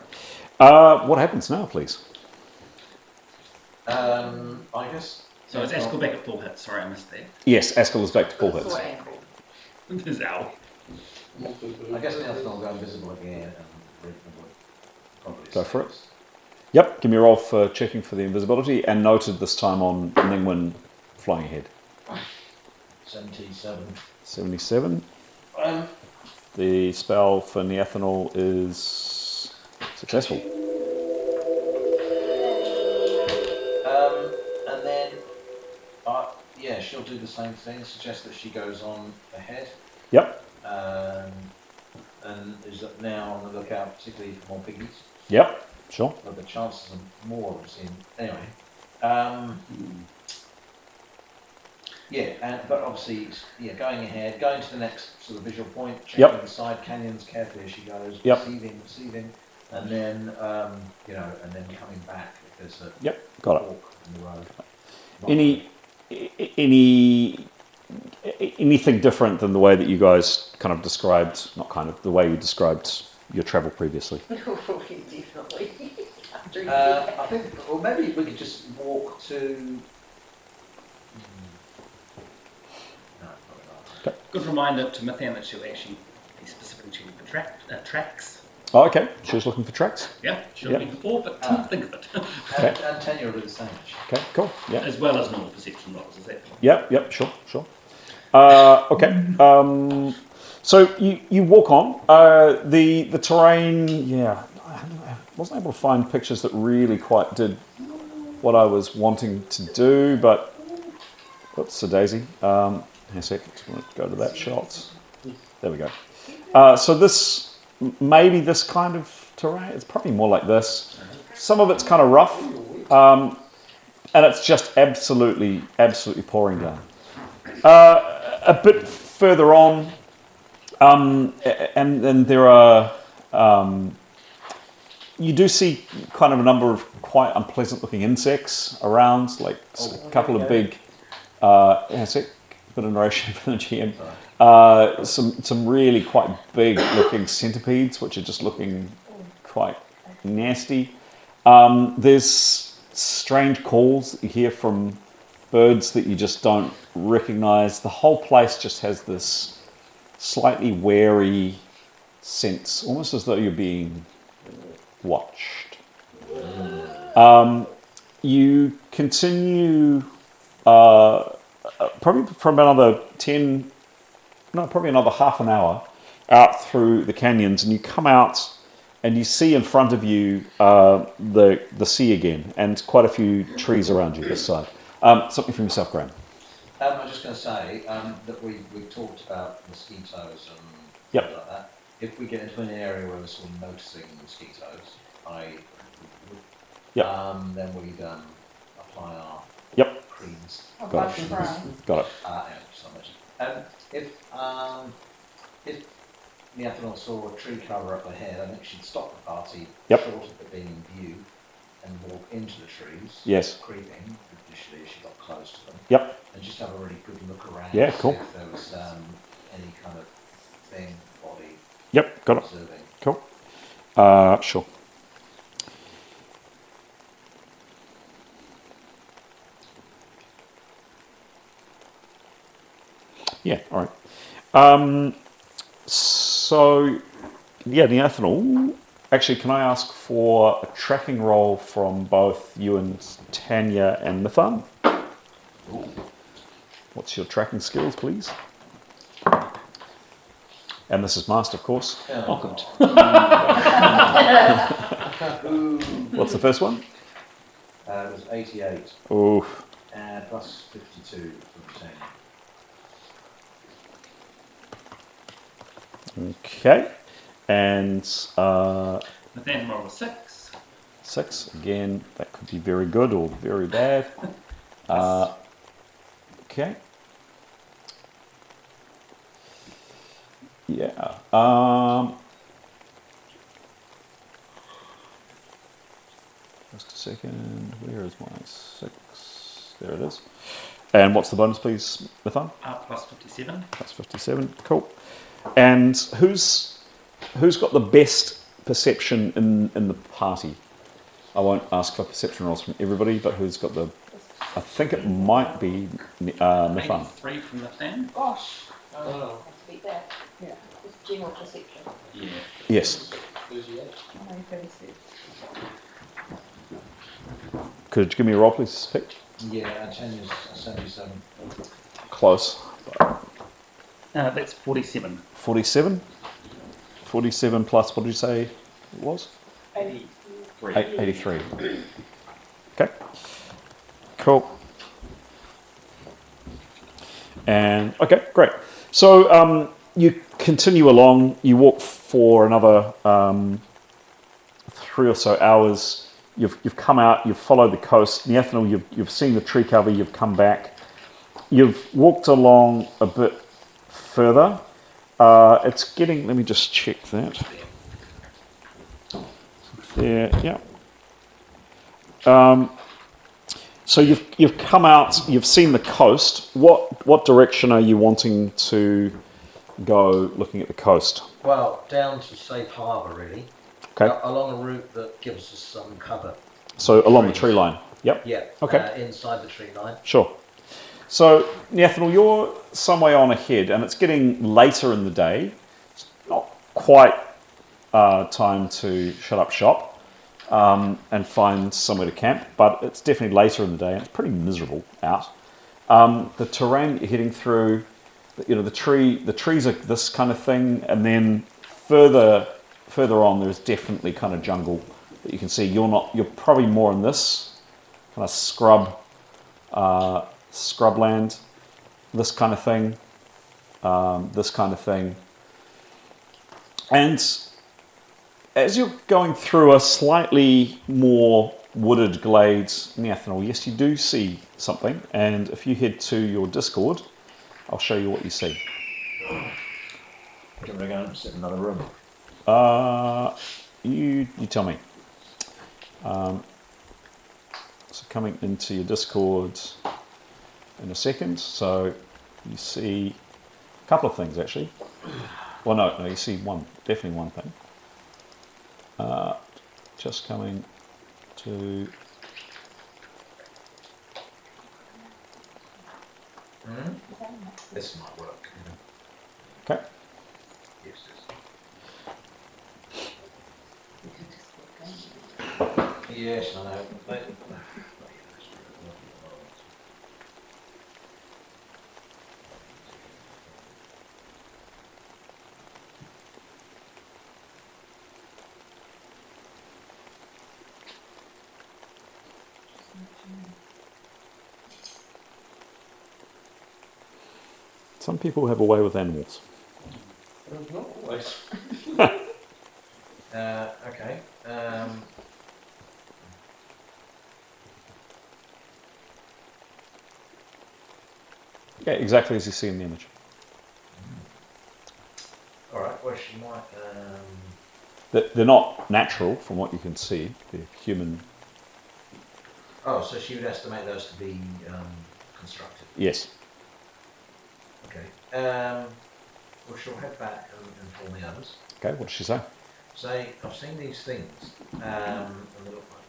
What happens now, please? I guess So is Askell back at full hit? Sorry, I missed that. Yes, Askell is back to full hits. There's Al. I guess now it's not go invisible again and probably Go for it. Yep, give me a roll for checking for the invisibility, and noted this time on Ningwen flying ahead. 77. 77. The spell for Neathanol is successful. And then, yeah, she'll do the same thing. Suggest that she goes on ahead. Yep. And is now on the lookout, particularly for more piggies. Yep. Sure. But the chances are more of seeing. Anyway. Yeah, but obviously, going ahead, going to the next sort of visual point, checking the side canyons carefully as she goes, perceiving, and then, and then coming back if there's a got it. fork in the road. Anything different than the way that you guys kind of described, not kind of, the way you described your travel previously? Definitely. I think, or maybe we could just walk to. Good reminder to Mathan that she'll actually be specifically checking for tracks. Oh, okay. She was looking for tracks? Yeah, she's looking for four, but couldn't think of it. And Tanya will do the same. Okay, cool. Yeah. As well as normal perception rolls, is that? Yep, sure. Okay. So you walk on. The terrain, I wasn't able to find pictures that really quite did what I was wanting to do, but whoops, a daisy. A second, let's go to that shot. There we go. So this, maybe this kind of terrain, it's probably more like this. Some of it's kind of rough, and it's just absolutely pouring down. A bit further on, and then there are, you do see kind of a number of quite unpleasant looking insects around, like a couple of big, bit of narration from the GM. Some really quite big looking centipedes, which are just looking quite nasty. There's strange calls that you hear from birds that you just don't recognize. The whole place just has this slightly wary sense, almost as though you're being watched. You continue probably for about another half an hour out through the canyons, and you come out and you see in front of you the sea again, and quite a few trees around you this side. Something from yourself, Graham. I was just going to say that we talked about mosquitoes and things like that. If we get into an area where we're sort of noticing mosquitoes, then we'd apply our creams. Got it. Got it. So much. If Neathanol saw a tree cover up ahead, I think she'd stop the party short of it being in view and walk into the trees. Yes. Creeping, initially as she got close to them. Yep. And just have a really good look around. Yeah, cool. See if there was any kind of thing, body. Yep, got it. Observing. Cool. Sure. Yeah, all right. So, Neathanol, actually, can I ask for a tracking roll from both you and Tanya and Mathan? What's your tracking skills, please? And this is Master, of course. Oh, good. What's the first one? It was 88. Oh. Plus 52 from 10. Okay, and Nathan rolled a 6. 6 again. That could be very good or very bad. Okay. Yeah. Just a second. Where is my 6? There it is. And what's the bonus, please, Mathan? Plus 57. Plus 57. Cool. And who's got the best perception in the party? I won't ask for perception rolls from everybody, but who's got the I think it might be Mifan. 83 from the thing. Gosh. Oh. Have to beat that. Yeah. It's general perception. Yeah. Yes. 38. I'm 36. Could you give me a roll, please, Pete? Yeah, and 10 is 77. Close. That's 47. 47. 47 plus, what did you say it was? 83. 83. Okay. Cool. And, okay, great. So you continue along, you walk for another 3 or so hours. You've come out, you've followed the coast. Niathanel, you've seen the tree cover, you've come back. You've walked along a bit further. It's getting, let me just check that. There, yeah. So you've come out, you've seen the coast. What direction are you wanting to go looking at the coast? Well, down to Safe Harbour, really. Okay. Along a route that gives us some cover. So along the tree line. Yep. Yeah. Okay. Inside the tree line. Sure. So, Niathanel, you're some way on ahead, and it's getting later in the day. It's not quite time to shut up shop and find somewhere to camp, but it's definitely later in the day, and it's pretty miserable out. The terrain you're heading through, the trees are this kind of thing, and then further on, there's definitely kind of jungle that you can see. You're probably more in this kind of scrubland, this kind of thing, this kind of thing. And as you're going through a slightly more wooded glade, Niathanel, yes, you do see something. And if you head to your Discord, I'll show you what you see. Can we go and sit in another room? You tell me. So coming into your Discord in a second. So you see a couple of things actually. Well, no, you see definitely one thing. Just coming to. This might work. Okay. Yes, I know. Some people have a way with animals. Not always. Okay. Yeah, exactly as you see in the image. All right. Well, she might. They're not natural from what you can see. They're human. Oh, so she would estimate those to be constructed. Yes. Okay. Well, she'll head back and inform the others. Okay, what does she say? Say, I've seen these things. And they look like,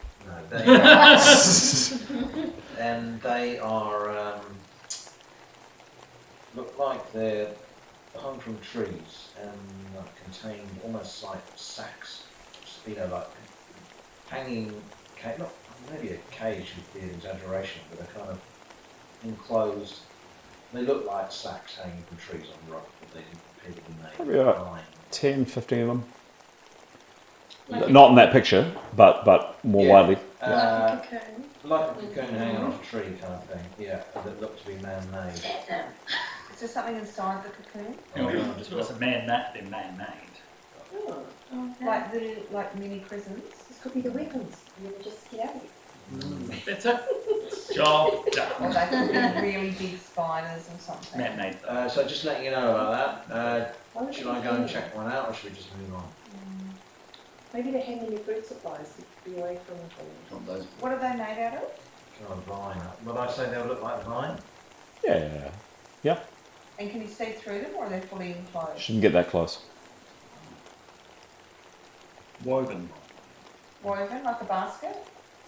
and they are look like they're hung from trees and contain almost like sacks, like hanging. Not maybe a cage would be an exaggeration, but they're kind of enclosed. They look like sacks hanging from trees on rock, but they appear to be made. Probably about 10, 15 of them. Not in that picture, but more widely. Like a cocoon. Like a cocoon hanging off a tree kind of thing, yeah, that look to be man-made. Is there something inside the cocoon? It's a they're man-made. Oh, like little, like mini prisons. This could be the weapons. You would just get out of it. That's it. Job done. Or they could be really big spiders or something. Man-made. So just letting you know about that. Should I go and check one out, or should we just move on? Maybe they're handing you food supplies to be away from things. What are they made out of? Oh, vine. Would I say they'll look like vine? Yeah. Yeah. And can you see through them, or are they fully enclosed? Shouldn't get that close. Woven. Woven like a basket,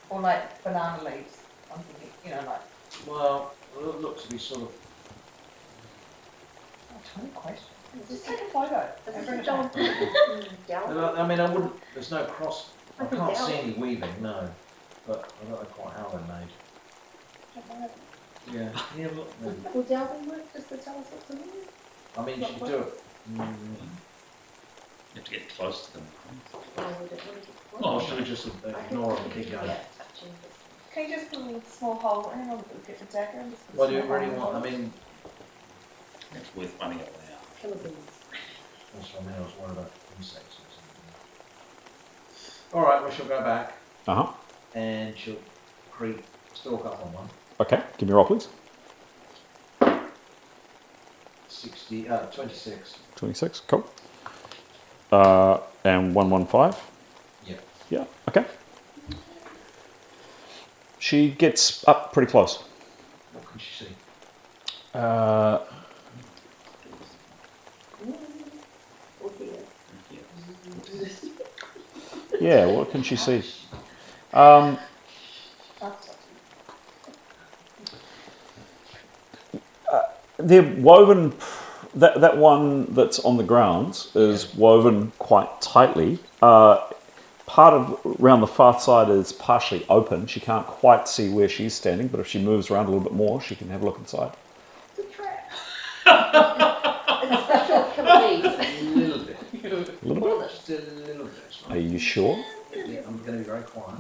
or like banana leaves? I'm thinking, like Well, it looks to be sort of. 20 questions. Just take a photo and bring it back. I mean, I wouldn't. There's no cross. I Like a can't dell. see any weaving, no. But I don't know quite how they're made. Yeah. Yeah, look. Will delving work just to tell us what's in there? I mean, you should do it. You have to get close to them. Oh, we don't want to get Oh, Or should we just ignore it and keep going? Can you just put a little small hole in or get the dagger and just put a What do you small really hole in want? the I mean, It's worth finding out now. that's what I mean. I was worried about insects or something. All right, we shall go back Uh-huh. and she'll creep, stalk up on one. Okay, give me a roll, please. 26. 26, cool. And 115? Yeah. Yeah, okay. She gets up pretty close. What can she see? Yeah, what can she see? They're woven. That one that's on the ground is woven quite tightly. Part of around the far side is partially open. She can't quite see where she's standing, but if she moves around a little bit more, she can have a look inside. It's a trap. It's a special complete. A little bit. A little bit? Just a little bit. Are you sure? Yeah, I'm going to be very quiet.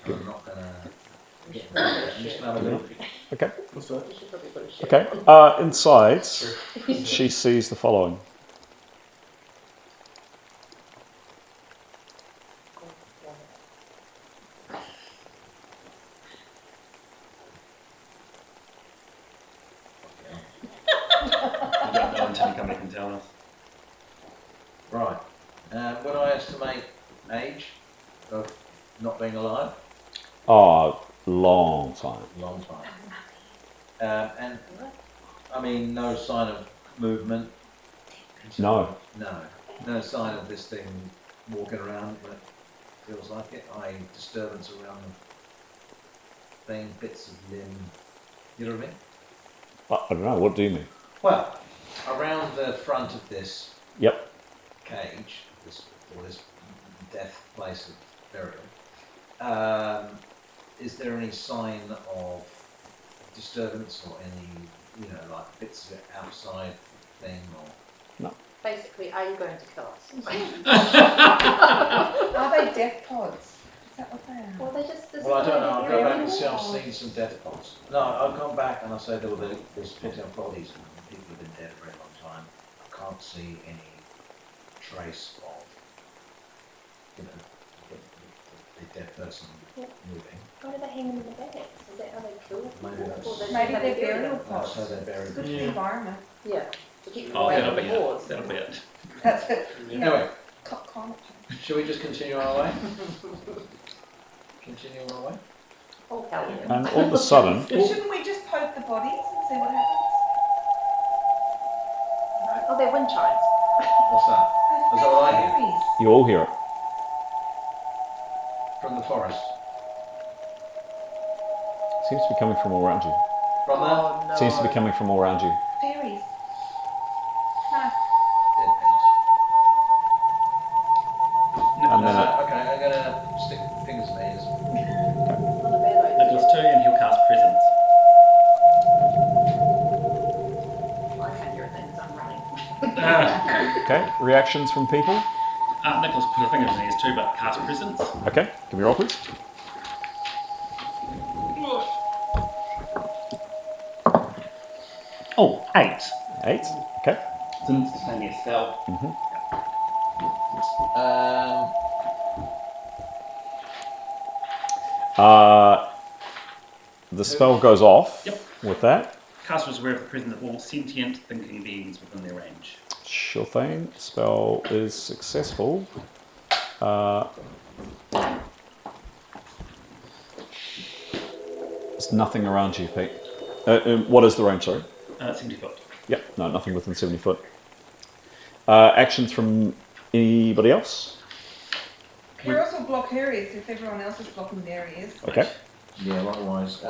I'm not going to. I'm just going to have a look. Okay. You should probably put a shirt Okay. on. Inside, she sees the following. You don't know until you come back and tell us. Right. Would I estimate age of not being alive? Oh, long time. Long time. And I mean, no sign of movement. No. No sign of this thing walking around when it feels like it. Disturbance around the thing, bits of limb. You know what I mean? I don't know. What do you mean? Well, around the front of this Yep. cage, this death place of burial, is there any sign of disturbance or any, like bits of it outside thing or? No. Basically, are you going to kill us? Are they death pods? Is that what they are? Well, they just. Well, I don't know. I'll go back and see. I've seen some death pods. No, I've gone back and I say there's plenty of bodies and people have been dead a very long time. I can't see any trace of, the dead person moving. Why do they hang them in the bags? Is that how they kill them? Maybe that's. Or Maybe how they're they bury burial them? pods. So they're buried. It's good for the environment. Yeah. To keep them Oh, away that'll from be the wars. it. That'll be it. That's it. Anyway, Climate change. shall we just continue our way? Continue our way? Oh, hell yeah. And all of a sudden, Shouldn't we just poke the bodies and see what happens? Oh, they're wind chimes. What's that? Is that what I hear? Fairies. you all hear it. From the forest. Seems to be coming from all around you. From there? Oh, no. Seems to be coming from all around you. Fairies. No. Dead pins. And then Okay, I'm gonna stick fingers in my ears. Not a bad idea. Nicholas 2 and he'll cast presence. I can't hear a thing because I'm running. okay, reactions from people. Nicholas put her fingers in his ears too, but cast presence. Okay, give me a roll, please. Oh, 8. 8. Okay. It's an instantaneous spell. The spell goes off Yep. with that. Caster is aware of the presence of all sentient thinking beings within their range. Sure thing. Spell is successful. There's nothing around you, Pete. What is the range, sorry? 70 foot. Yep, no, nothing within 70 foot. Actions from anybody else? Heroes will block areas if everyone else is blocking their ears. Okay. Yeah, otherwise.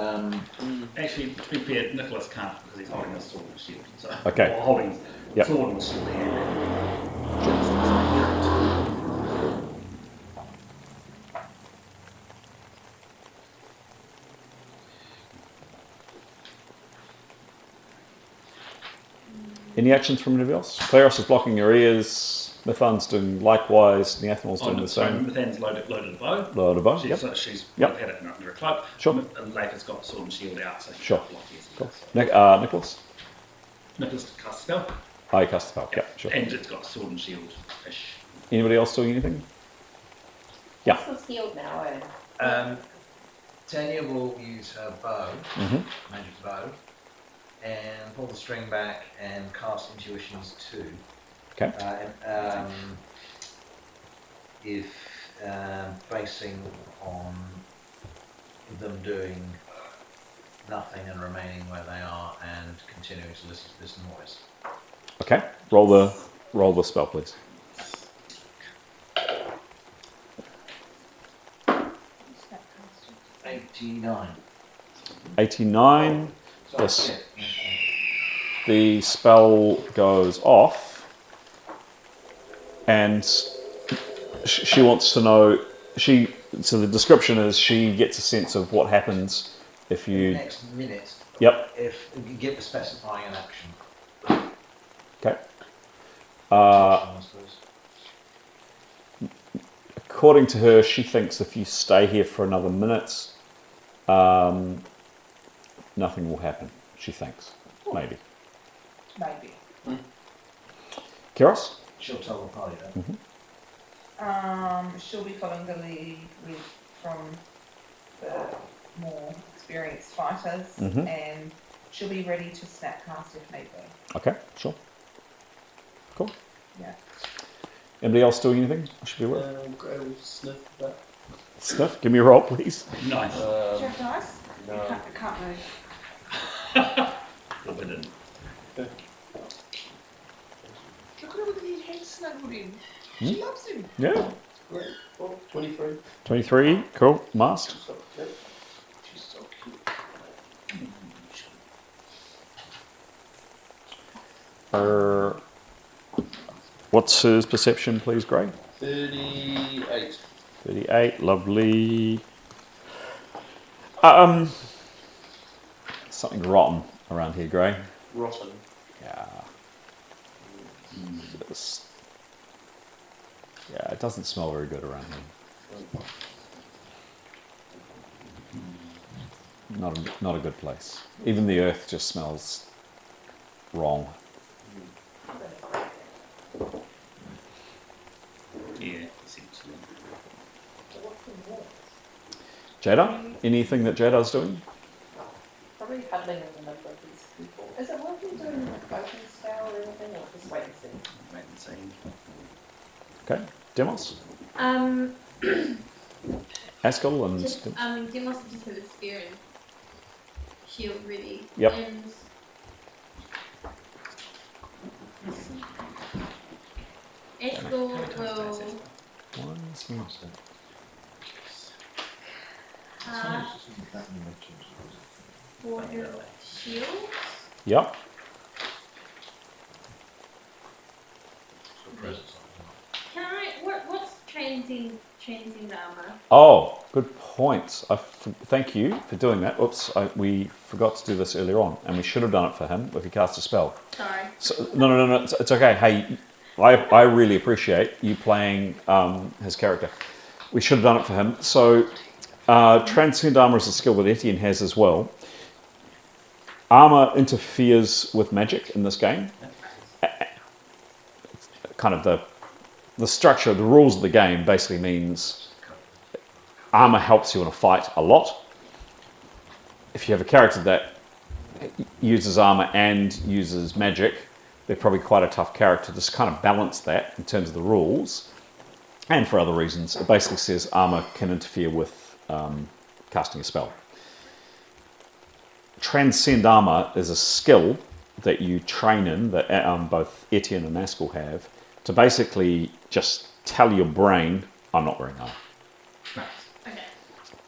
Actually, to be fair, Nicholas can't because he's holding a sword and shield. So, Okay. Or holding Yep. sword and shield hand. Any actions from anybody else? Claros is blocking your ears. Mithan's doing likewise. Neathanel's doing the same. Mithan's loaded a bow. Loaded a bow, She's, yep. She's Yep. had it under her cloak. Sure. And Leif has got sword and shield out, so Sure. block his. Cool. Nicholas? Nicholas casts a spell. Oh, you cast the spell. Yeah, sure. And it's got sword and shield-ish. Anybody else doing anything? Yeah. What's the shield now? Tanya will use her bow, Mm-hmm. magic bow, and pull the string back and cast Intuitions 2. Okay. If basing on them doing nothing and remaining where they are and continuing to listen to this noise. Okay. Roll the spell, please. 89. 89. The spell goes off, and she wants to know. So the description is she gets a sense of what happens if you. Next minute. Yep. If you get the specifying an action. Okay. According to her, she thinks if you stay here for another minute, nothing will happen. She thinks, maybe. Maybe. Kiros? She'll tell the party that. Mm-hmm. She'll be following the lead from the more experienced fighters, Mhm. and she'll be ready to snapcast if need be. Okay, sure. Cool. Yeah. Anybody else doing anything I should be aware of? Gray will sniff that. Sniff, give me a roll, please. Nice. Do you have dice? No. You can't move. Forbidden. Look at her with his head snuggled in. Hmm? She loves him. Yeah. Great. Well, 23. 23, cool. Mast. So, yep. She's so cute. What's his perception, please, Gray? 38. 38, lovely. Something rotten around here, Gray. Rotten. Yeah. Yeah, it doesn't smell very good around here. Not a good place. Even the earth just smells wrong. Yeah, essentially. Jada? Anything that Jada's doing? Probably huddling in the middle of these people. Is it worth you doing a cloaking spell or anything, or just wait and see? Wait and see. Okay. Demos? Askell and... Demos just has a spear and shield ready. Yep. And Askell will for her shield. Yep. What's changing the armor? Oh, good point. Thank you for doing that. Oops, we forgot to do this earlier on, and we should have done it for him if he cast a spell. Sorry. So, no, it's okay. Hey, I really appreciate you playing his character. We should have done it for him. So, Transcend Armor is a skill that Etienne has as well. Armor interferes with magic in this game. Kind of the structure, the rules of the game basically means armor helps you in a fight a lot. If you have a character that uses armor and uses magic, they're probably quite a tough character. Just kind of balance that in terms of the rules. And for other reasons, it basically says armor can interfere with casting a spell. Transcend Armor is a skill that you train in, that both Etienne and Askell have, to basically just tell your brain, I'm not wearing armor. Right. Okay.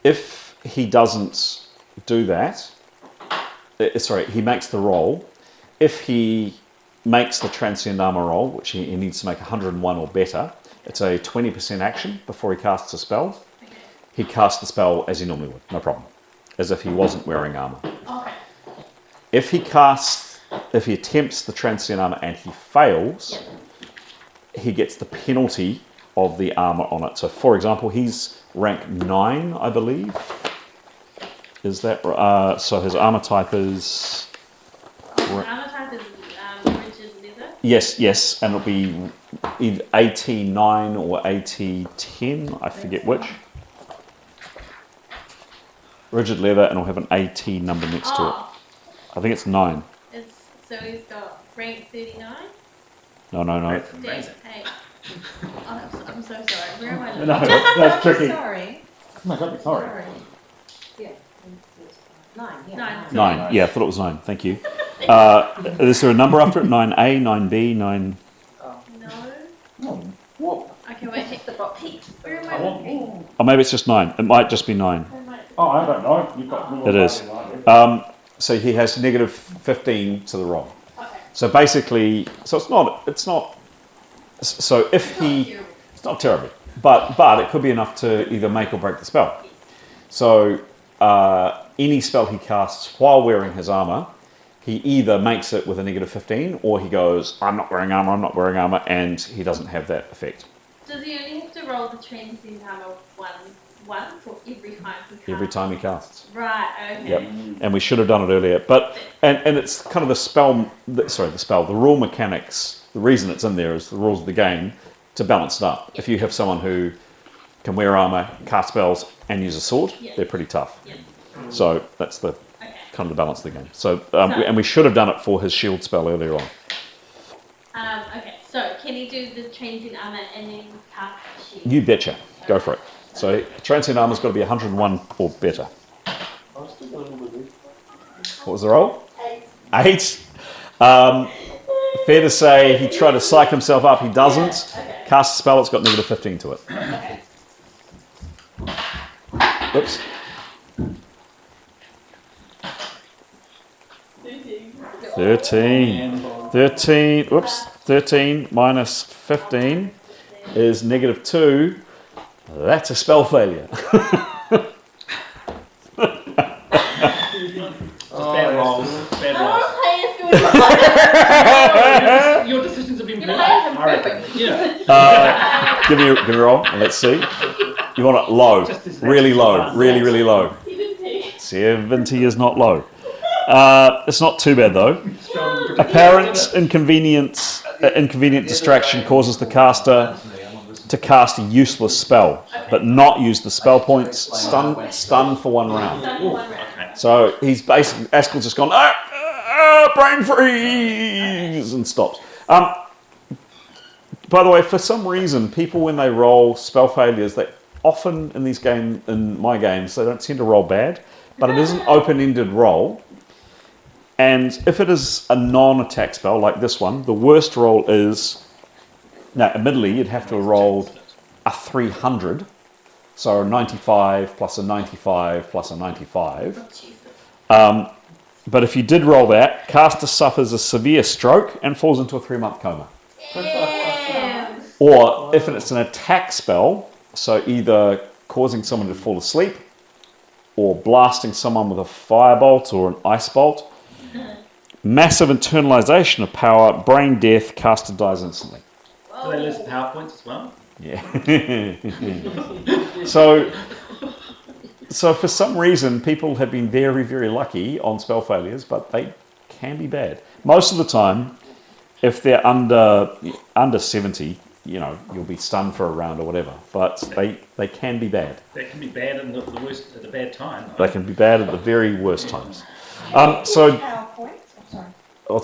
If he doesn't do that, he makes the roll. If he makes the transcend armor roll, which he needs to make 101 or better, it's a 20% action before he casts a spell. He casts the spell as he normally would, no problem, as if he wasn't wearing armor. Okay. If he attempts the transcend armor and he fails, he gets the penalty of the armor on it. So, for example, he's rank 9, I believe. Is that so? His armor type is. Armor type is rigid leather. Yes, and it'll be either AT9 or AT10. I forget which. Rigid leather, and it'll have an AT number next to it. I think it's 9. So he's got rank 39. No. Amazing. Hey. I'm so sorry. Where am I looking? No, that's tricky. Sorry. Oh my God, sorry. Yeah. 9. Yeah. 9. Yeah, I thought it was 9. Thank you. Is there a number after it? 9A, 9B, 9. No. Okay, wait. Hit the box. Where am I looking? Oh, maybe it's just 9. It might just be 9. Oh, I don't know. You've got It is. So he has negative 15 to the roll. Okay. So basically, so it's not. So if he, it's not terrible, but it could be enough to either make or break the spell. So any spell he casts while wearing his armor, he either makes it with a negative 15, or he goes, I'm not wearing armor, and he doesn't have that effect. Does he only have to roll the transcend armor once or every time he casts? Every time he casts. Right, okay. Yep. And we should have done it earlier. But and it's kind of the rule mechanics, the reason it's in there is the rules of the game to balance it up. If you have someone who can wear armor, cast spells, and use a sword, they're pretty tough. So that's the kind of the balance of the game. So and we should have done it for his shield spell earlier on. Okay, so can he do the changing armor and then cast the shield? You betcha. Go for it. So transcend armor's got to be 101 or better. What was the roll? 8. Fair to say he tried to psych himself up. He doesn't. Cast a spell. It's got negative 15 to it. Oops. 13. Oops. 13 minus 15 is negative 2. That's a spell failure. Bad rolls. Your decisions have been made. I reckon. Yeah. Give me a roll and let's see. You want it low, really low, really low. 70 is not low. It's not too bad though. Apparent inconvenient distraction causes the caster to cast a useless spell, but not use the spell points. Stun for 1 round. So he's basically, Askel's just gone, brain freeze, and stops. By the way, for some reason, people when they roll spell failures, they often in my games, they don't tend to roll bad, but it is an open-ended roll. And if it is a non-attack spell like this one, the worst roll is, now admittedly you'd have to have rolled a 300, so a 95 plus a 95 plus a 95. But if you did roll that, caster suffers a severe stroke and falls into a 3-month coma. Or if it's an attack spell, so either causing someone to fall asleep or blasting someone with a firebolt or an ice bolt, massive internalization of power, brain death, caster dies instantly. Do they lose power points as well? Yeah. So for some reason, people have been very, very lucky on spell failures, but they can be bad. Most of the time, if they're under 70, you'll be stunned for a round or whatever. But they can be bad. They can be bad in the worst at the bad time. They can be bad at the very worst times. What's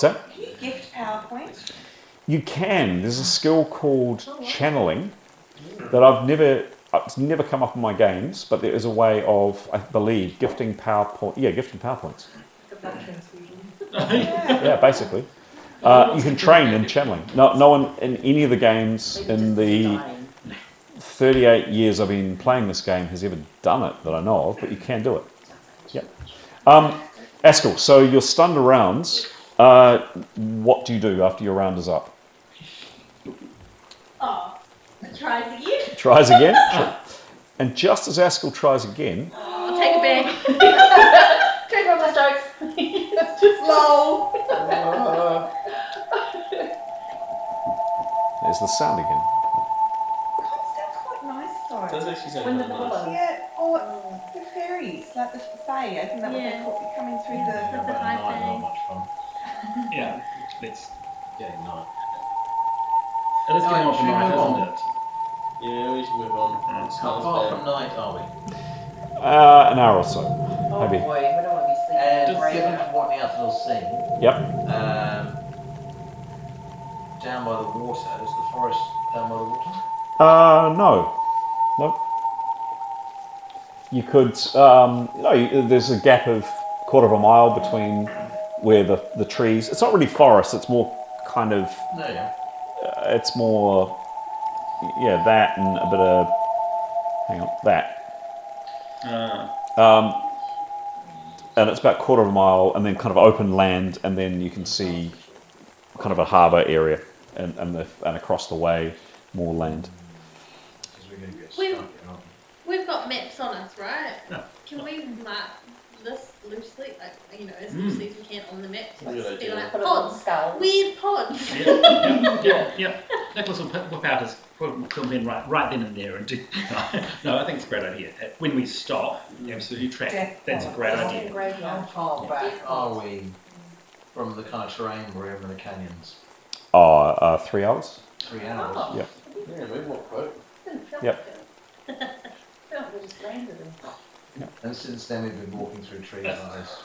that? Can you gift PowerPoint? You can. There's a skill called channeling that it's never come up in my games, but there is a way of, I believe, gifting PowerPoint. Yeah, gifting PowerPoints. Yeah, basically. You can train in channeling. No one in any of the games in the 38 years I've been playing this game has ever done it that I know of, but you can do it. Yep. Askell, so you're stunned around. What do you do after your round is up? Oh, it tries again. Tries again? Sure. And just as Askell tries again... I'll take it back. Trade on my jokes. That's just low. There's the sound again. Sounds quite nice though. Does actually sound When the quite nice. bubbles. Yeah, or the fairies, like the fae, isn't that what they call it, coming through the... The high Not thing. much fun. Yeah, it's Getting night. it is getting on Should we tonight, move on? isn't it? Yeah, we should move on. It's How not far as from bad. night are we? An hour or so, Oh maybe. boy, we don't want to be sleeping. And right given now. what the Athel's seen, Yep. down by the water, is the forest down by the water? No. Nope. You could, there's a gap of quarter of a mile between where the trees, it's not really forest, it's more kind of, No, yeah. it's more, that and a bit of, that. And it's about quarter of a mile and then kind of open land, and then you can see kind of a harbour area and across the way, more land. Because we're going to get We've- stuck, aren't We've got maps on us, right? Yeah. Can we mark this loosely, as loosely as we can on the map? So Good it's idea. like Put it on pods, skull. weird pods. Yeah. Nicholas will whip out his film in right then and there and do. No, I think it's a great idea. When we stop, absolutely track. That's a great idea. How far back are we from the kind of terrain we're in the canyons? 3 hours. 3 hours. Oh. Yep. Yeah, move on quick. Didn't feel Yep. like it. I feel like we just landed and And since then we've been walking through trees like this.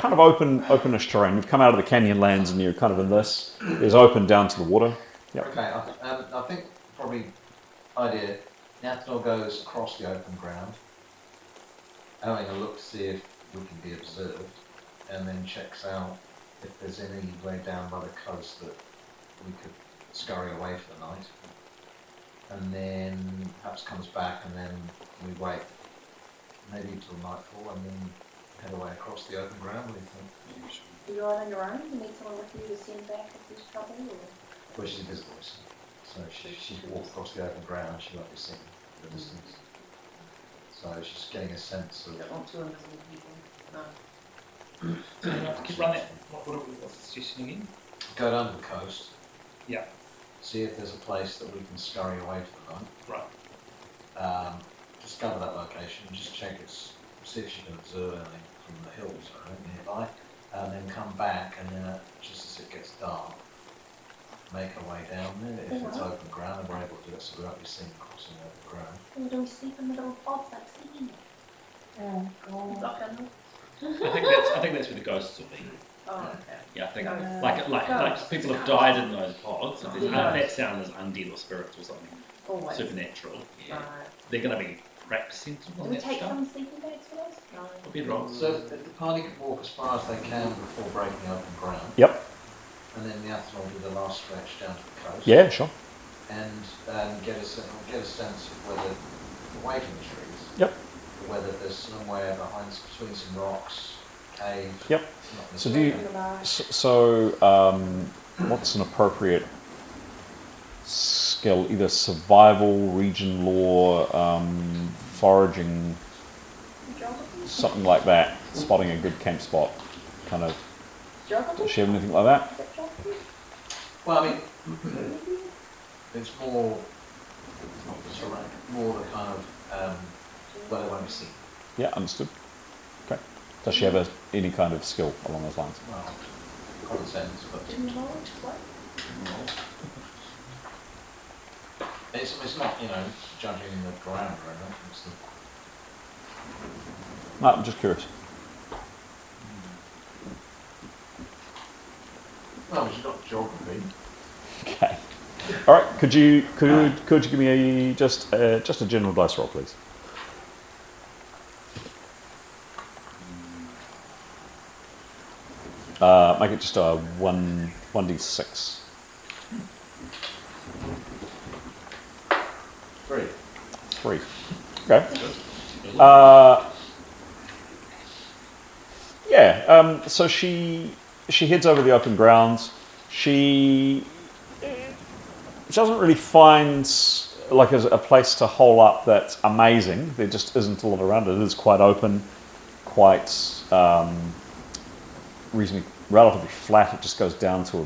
Kind of openish terrain. We've come out of the canyon lands and you're kind of in this. It's open down to the water. Yep. Okay, I think probably idea, Nathaniel goes across the open ground, having a look to see if we can be observed, and then checks out if there's any way down by the coast that we could scurry away for the night. And then perhaps comes back and then we wait maybe till nightfall and then head away across the open ground. What do you think? you're all on your own. You need someone with you to send back if there's trouble. Or... Well, she's invisible, so she's walked across the open ground, she won't be seen at a distance. So she's getting a sense of... You don't want two invisible people. No. Keep running. What's the suggestion again? Go down to the coast. Yeah. See if there's a place that we can scurry away for the night. Right. Discover that location, just check it's, see if you can observe anything from the hills or anything nearby, and then come back and then just as it gets dark, make our way down there. If it's open ground and we're able to do it so we won't be seen crossing the open ground. Or do we sleep in the little pods like sleeping? Oh, God. I think that's where the ghosts will be. Oh, okay. Yeah, I think Ghosts. like people have died in those pods. If there's that sound is undead or spirits or something Always. supernatural. Yeah. Right. They're going to be practicing Do on we that take stuff. some sleeping bags for those? No. Or bedrolls. So the party could walk as far as they can before breaking open ground, Yep. and then the Athlon will do the last stretch down to the coast. Yeah, sure. And get a sense of whether, away from the trees, Yep. whether there's somewhere between some rocks, cave. Yep. not So do you? What's an appropriate skill? Either survival, region lore, foraging, something like that. Spotting a good camp spot, kind of. Geography? Does she have anything like that? Well, I mean, it's more, not the terrain, more the kind of where they won't be seen. Yeah, understood. Okay. Does she have any kind of skill along those lines? Well, common sense, but it's not, judging the ground or anything. It's No, I'm just curious. well, she's got geography. Okay. All right. Could you give me just a general dice roll, please? Make it just a 1d6. 3. Okay. So she heads over the open grounds. She doesn't really find like a place to hole up that's amazing. There just isn't a lot around it. It is quite open, quite reasonably relatively flat. It just goes down to a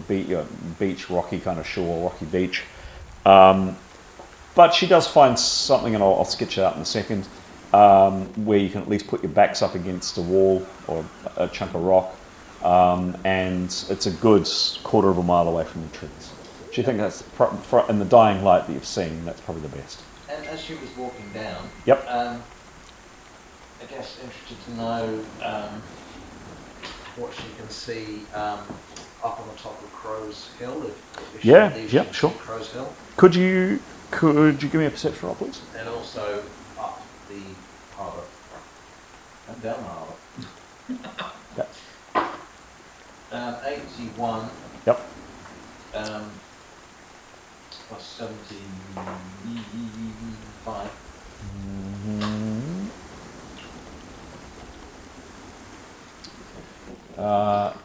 beach, rocky kind of shore, rocky beach. But she does find something, and I'll sketch it out in a second, where you can at least put your backs up against a wall or a chunk of rock, and it's a good quarter of a mile away from the trees. Do you think that's, in the dying light that you've seen, that's probably the best? And as she was walking down, Yep. I guess interested to know what she can see up on the top of Crow's Hill. If she believes she can sure. see Crow's Hill. Could you give me a perception roll, please? And also up the harbour and down the harbour. Yep. 81. Yep. Plus 75.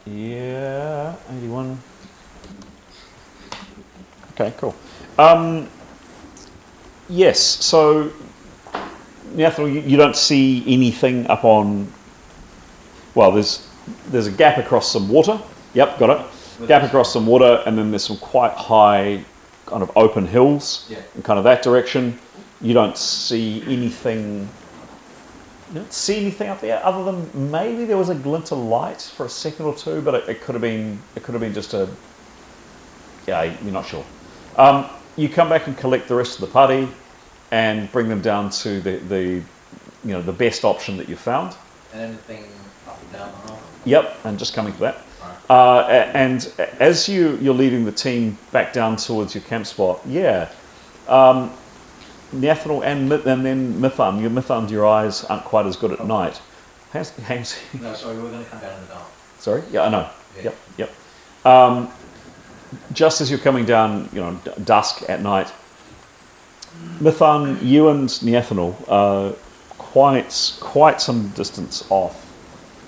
Yeah, 81. Okay, cool. Yes, so Nathaniel, you don't see anything up on. Well, there's a gap across some water. Yep, got it. Gap across some water, and then there's some quite high, kind of open hills, in kind of that direction. You don't see anything. You don't see anything up there other than maybe there was a glint of light for a second or two, but it could have been just a. Yeah, you're not sure. You come back and collect the rest of the party, and bring them down to the best option that you found. And anything up and down the harbour? Yep, and just coming to that. And as you're leading the team back down towards your camp spot, Nathaniel and then Mitham, your eyes aren't quite as good at night. No, sorry, we were going to come down in the dark. Sorry? Yeah, I know. Yeah. Yep. Just as you're coming down, dusk at night, Mitham, you and Nathaniel are quite some distance off.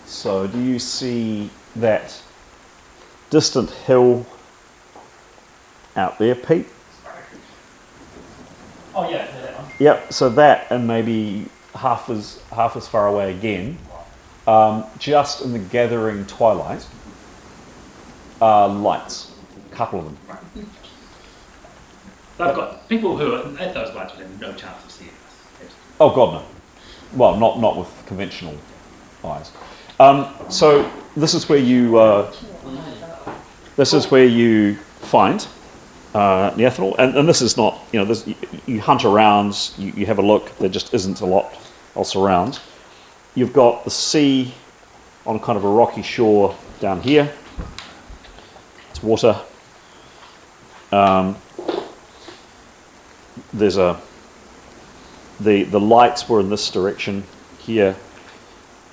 So do you see that distant hill out there, Pete? Oh yeah, that one. Yep. So that, and maybe half as far away again, just in the gathering twilight, lights, a couple of them. They've got people who are at those lights would have no chance of seeing us. Oh God, no. Well, not with conventional eyes. So this is where you find Nathaniel, and this is not, you hunt around, you have a look. There just isn't a lot else around. You've got the sea on kind of a rocky shore down here. It's water. There's the lights were in this direction here.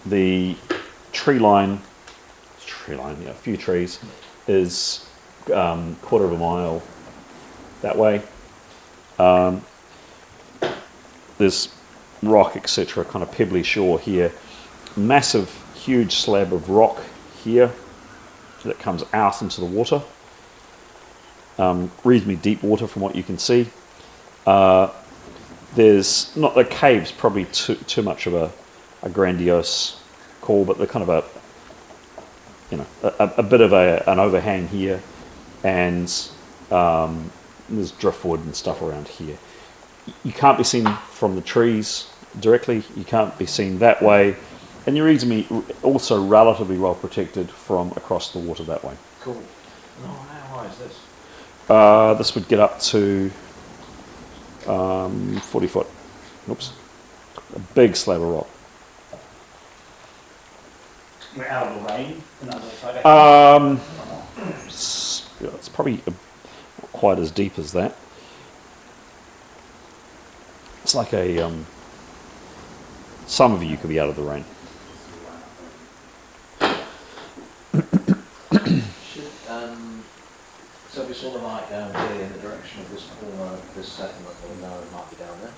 The tree line, a few trees, is quarter of a mile that way. There's rock, etc., kind of pebbly shore here. Massive, huge slab of rock here that comes out into the water. Reasonably deep water from what you can see. There's not the cave's probably too much of a grandiose call, but they're kind of a bit of an overhang here, and there's driftwood and stuff around here. You can't be seen from the trees directly. You can't be seen that way, and you're also relatively well protected from across the water that way. Cool. How high is this? This would get up to 40 foot. Oops. A big slab of rock. We're out of the rain. It's probably not quite as deep as that. It's like some of you could be out of the rain. So we sort of like really in the direction of this corner this settlement will know it might be down there.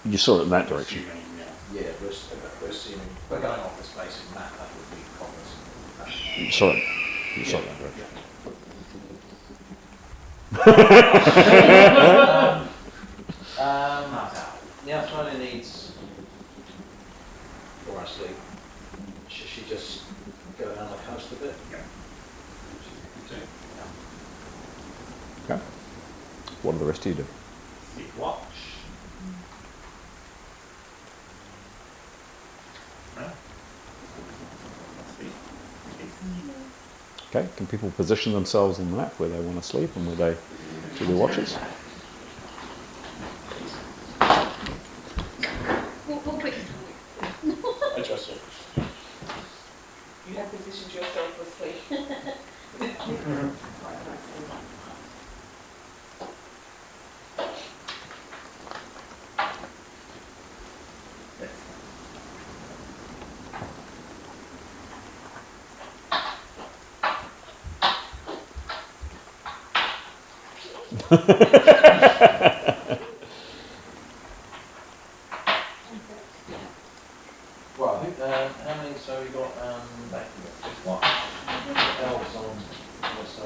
You saw it in that direction. Yeah, we're assuming, we're going off this basic map, that would be compass. You saw it. You saw it in that direction. The Australia needs, before I sleep, should she just go down the coast a bit? Okay. What do the rest of you do? Keep watch. Okay. Can people position themselves on the map where they want to sleep and where they do their watches? I trust you. You have positioned yourself for sleep. Right, how many, so we got, back to what? Elves on, so,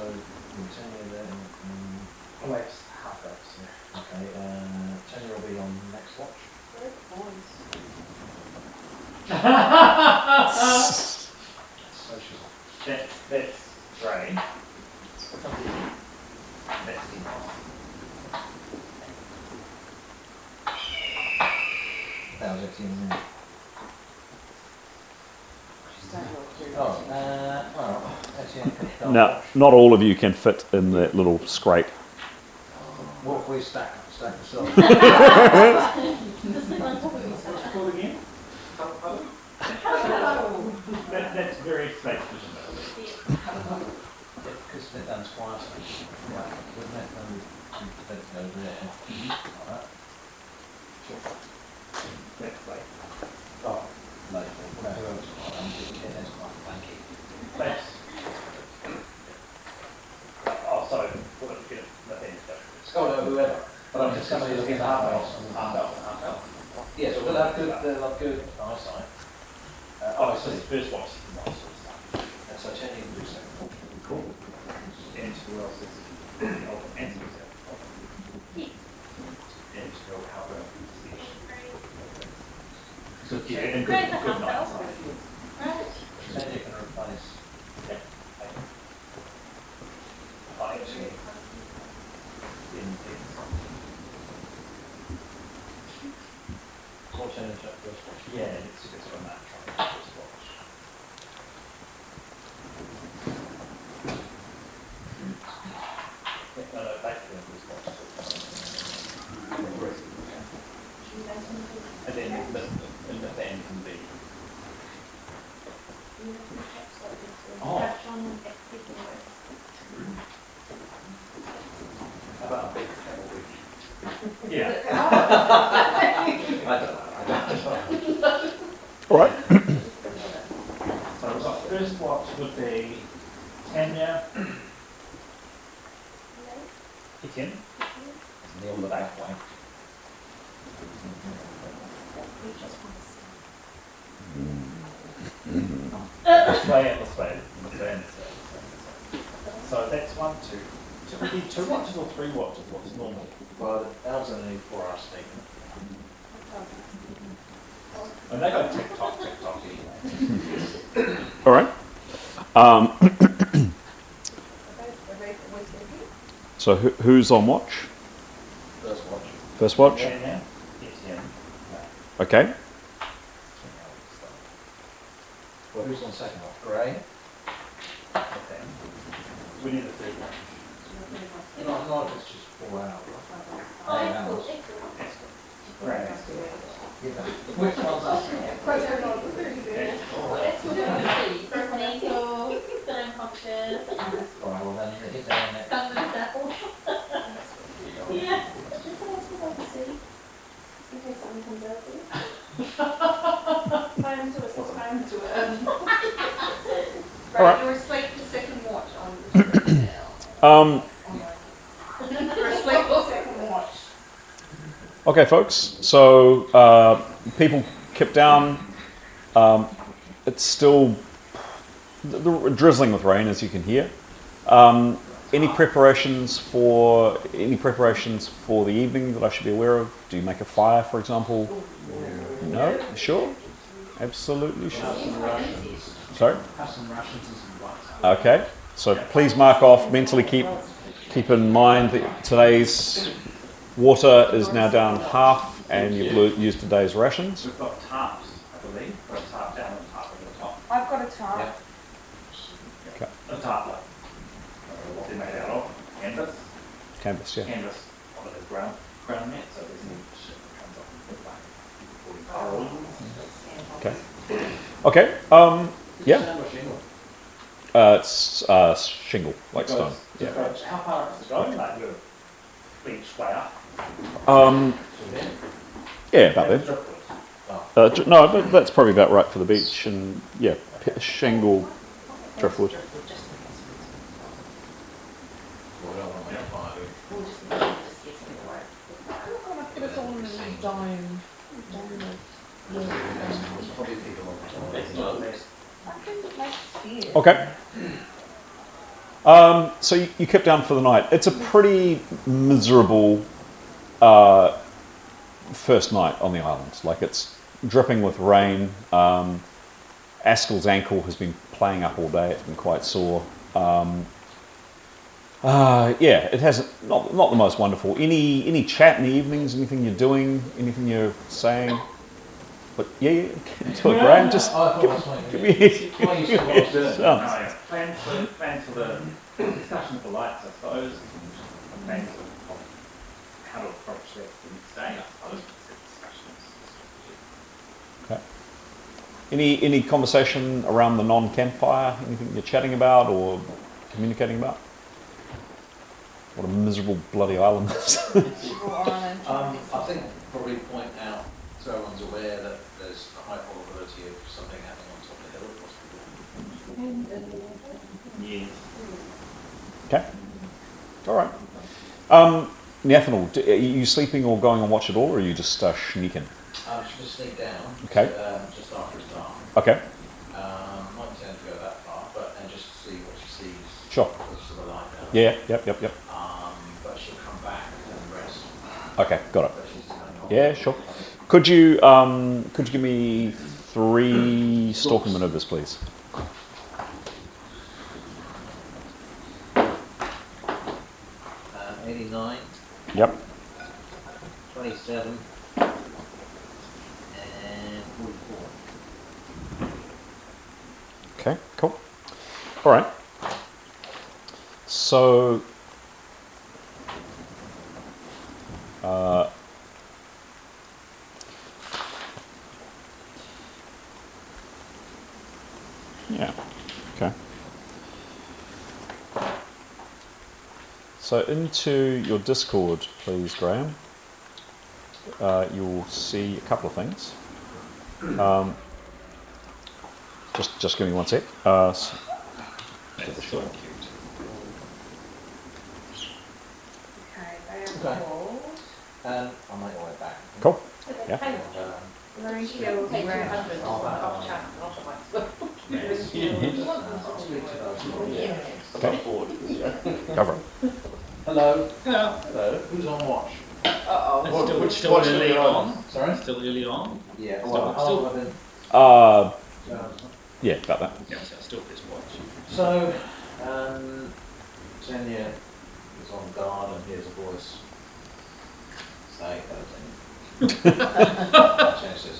Tenure there, Elves, half elves, yeah. okay, Tenure will be on next watch. Social. That's Ray. That's Demos. That was it, yeah. Oh, well, actually, Now, not all of you can fit in that little scrape. what if we stack ourselves? What's it called again? That's very flat vision. Because they're done twice. Right, wouldn't it? Let's go there. Like that. Sure. That's flat. Oh, like, who else? I'm just kidding, that's quite funky. That's. Oh, sorry. We'll get it. Scott or whoever. But I'm just somebody looking at half elf. Yeah, so they'll have good eyesight. Oh, so it's first watch. And so 10 you can do second watch. Cool. And who else is answer and how well so yeah, and good night. Right. 10 you can replace. Yeah, it's sort of natural. First watch. Back to the first watch. And then the end can be. Oh. How about a big pebble ridge? Yeah. I don't know. All right. So we've got first watch would be Tanya. Etienne. Kneel the back way. Let's play it. So that's 1, 2. So we need 2 watches or 3 watches? What's normal? Well, the elves only need 4 hours sleeping. And they go tick tock anyway. All right. So who's on watch? First watch. First watch? Yeah. Etienne. Okay. Well, who's on second watch? Gray? Okay. We need a 3rd watch. Not if it's just 4 hours. Oh, excellent. Right. Which one's us? That's what I see. Personal, feeling conscious. Alright, well then hit down next. Come with that. Yeah. Just what else would like to see. In case something comes out of it. Time to it. Time to it. Right, you're asleep for second watch on the screen now. You're asleep for second watch. Okay, folks. So people kept down. It's still drizzling with rain, as you can hear. Any preparations for the evening that I should be aware of? Do you make a fire, for example? No. Sure. Absolutely sure. Sorry. Okay. So please mark off. Mentally keep in mind that today's water is now down half, and you've used today's rations. We've got tarps, I believe. Got a tarp down and a tarp over the top. I've got a tarp. Okay. A tarp, like, what they're made out of? Canvas. Canvas, yeah. Canvas on the ground net, so there's no shit that comes off the Okay. Yeah. It's shingle, like stone. Yeah. How far is it going? Like the beach way up? Yeah, about there. No, but that's probably about right for the beach, and yeah, shingle, driftwood. Okay. So you kept down for the night. It's a pretty miserable first night on the island. Like, it's dripping with rain. Askell's ankle has been playing up all day. It's been quite sore. Yeah, it hasn't. Not the most wonderful. Any chat in the evenings? Anything you're doing? Anything you're saying? But yeah, to it, Graham. Just give me. Plan for the discussion of the lights, I suppose. Plan for how to approach that the next day, I suppose. Okay. Any conversation around the non-campfire? Anything you're chatting about or communicating about? What a miserable bloody island this is. I think probably point out so everyone's aware that there's a high probability of something happening on top of the hill. Yeah. Okay. All right. Nathaniel, are you sleeping or going on watch at all, or are you just sneaking? She just sneak down. Okay. Just after it's dark. Okay. Not intend to go that far, and just see what she sees. Sure. Puts the light down. Yeah. Yep. But she'll come back and rest. Okay. Got it. But she's kind of Yeah. Sure. Could you give me 3 stalking maneuvers, please? 89. Yep. 27. And 44. Okay. Cool. All right. So. Yeah. Okay. So into your Discord, please, Graham. You'll see a couple of things. Just give me one sec. Okay, they are called. I'll make my way back. Cool. Yeah. Learning skills, Okay. Cover it. Hello. Hello. Hello. Who's on watch? It's still early on. Sorry? Still early on. Yeah. Yeah, about that. Yeah, so still this watch. So, Tanya is on guard and hears a voice. Say, hello, Tanya. Change this.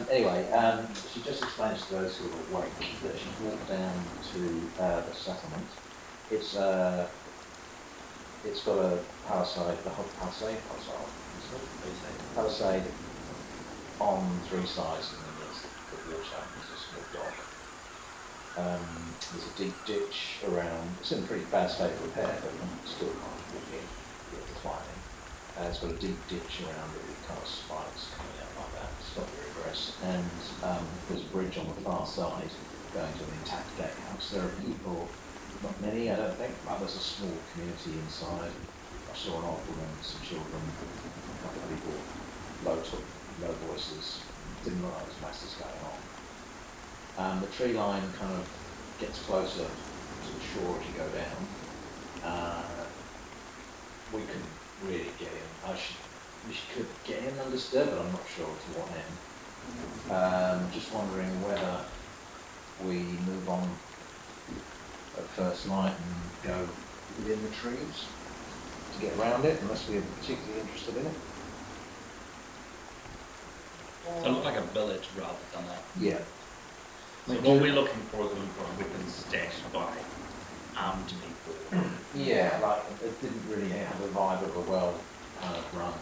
Anyway, she just explains to those who are awake that she walked down to the settlement. It's got a palisade, palisade on 3 sides, and then there's the water. There's a small dock. There's a deep ditch around. It's in a pretty bad state of repair, but still can't walk in. It's climbing. It's got a deep ditch around it with kind of spikes coming out like that to stop your egress. And there's a bridge on the far side going to an intact gatehouse. There are people not many, I don't think, but there's a small community inside. I saw an old woman, some children, a couple of people, low voices, didn't know there was masses going on. The tree line kind of gets closer to the shore as you go down. We couldn't really get in. We could get in undisturbed, but I'm not sure to what end. Just wondering whether we move on at first light and go within the trees to get around it, unless we're particularly interested in it. So it looked like a village rather than a... Yeah. So what we're looking for is looking for a weapon stashed by armed people. Yeah, like it didn't really have the vibe of a well run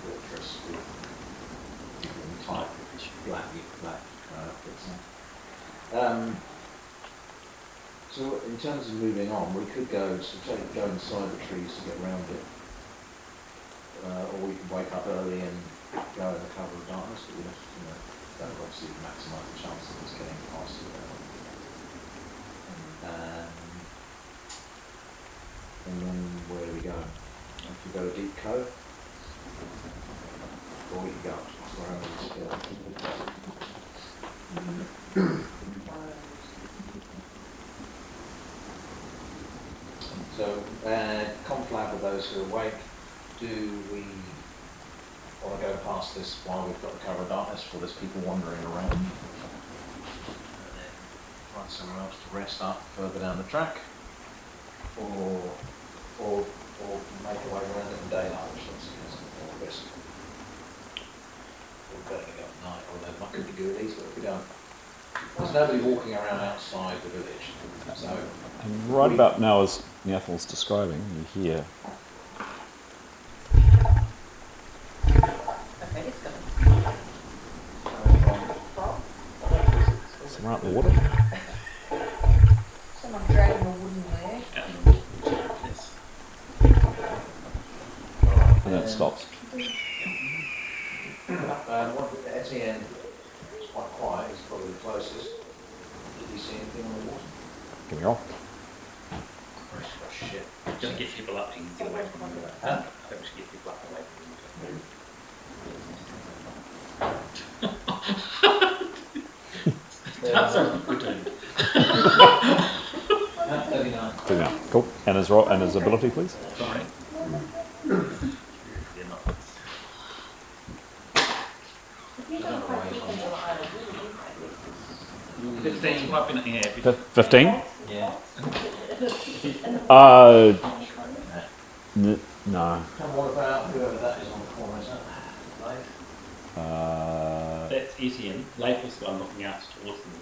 fortress with type black outfits. So in terms of moving on, we could go inside the trees to get around it, or we could wake up early and go in the cover of darkness. But we have to, that would obviously maximise the chances of us getting past it. And then where do we go? If we go to Deep Cove, or we can go wherever we go. So, conflab with those who are awake, do we want to go past this while we've got the cover of darkness, for there's people wandering around? And then find somewhere else to rest up further down the track? Or make our way around it in daylight, which obviously has more risk. We're better to go at night, although not good to go at these, but if we don't. There's nobody walking around outside the village, so... And right about now, as Nyathil's describing, you hear... Okay, it's going. Somewhere out in the water? Someone dragging a wooden leg. And then it stops. Etienne is quite quiet, he's probably the closest. Did you see anything on the water? Give me a roll. Oh shit. Just get people up and get away from them. I think we should get people up and away from them. That's what we're doing. 39. 39. Cool. And his ability, please? Sorry. 15, I've been at the air. 15? Yeah. No. And what about whoever that is on the corner, is that Leif? That's Etienne. Leif was the one looking out towards them.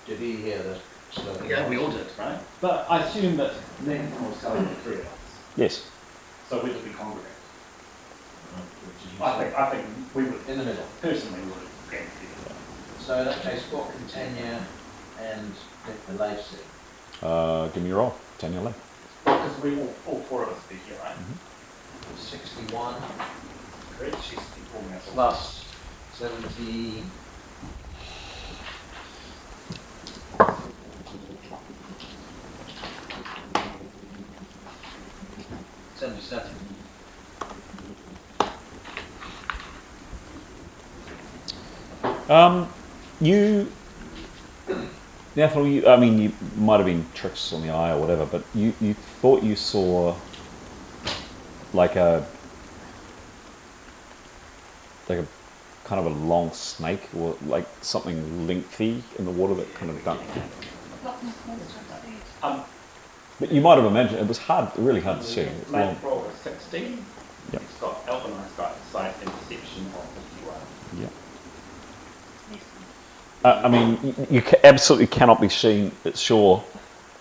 Did he hear the slurping? Yeah, we all did, right? But I assume that Nathan was telling the three of us. Yes. So where did we congregate? I think we would, in the middle. Personally, we would have gone together. So in that case, what can Tanya and the Leif see? Give me a roll. Tanya Leif. Because we all four of us be here, right? 61. Correct, she's informing us. Plus 70. You, Nyathil, I mean, you might have been tricks on the eye or whatever, but you thought you saw like a kind of a long snake or like something lengthy in the water that kind of dunked. But you might have imagined it was really hard to see. Late roll is 16. Yep. It's got alpinized sight and perception of 51. Yeah. I mean, you absolutely cannot be sure.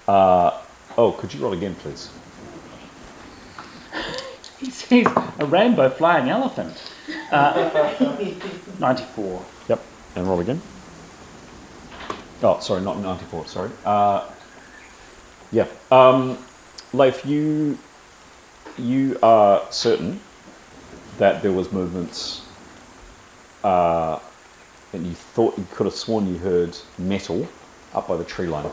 Could you roll again, please? He says a rainbow flying elephant. 94. Yep. And roll again. Oh, sorry, not 94. Sorry. Yeah. Leif, you are certain that there was movements. And you thought you could have sworn you heard metal up by the tree line.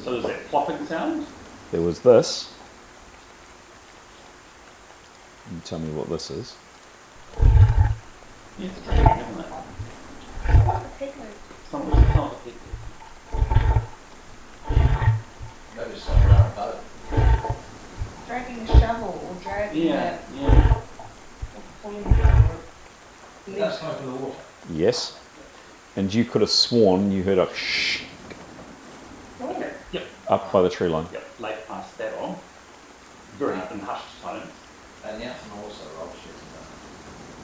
So there's that plopping sound. There was this. You tell me what this is. Yeah, it's dragging, isn't it? It's not a pig. Maybe something around a boat. Dragging a shovel or dragging Yeah, a yeah. pulling it. That's coming from the water. Yes. And you could have sworn you heard a shh Yep. up by the tree line. Yep. Late passed that on. Very in hushed tones. And the anthem also rolled shit.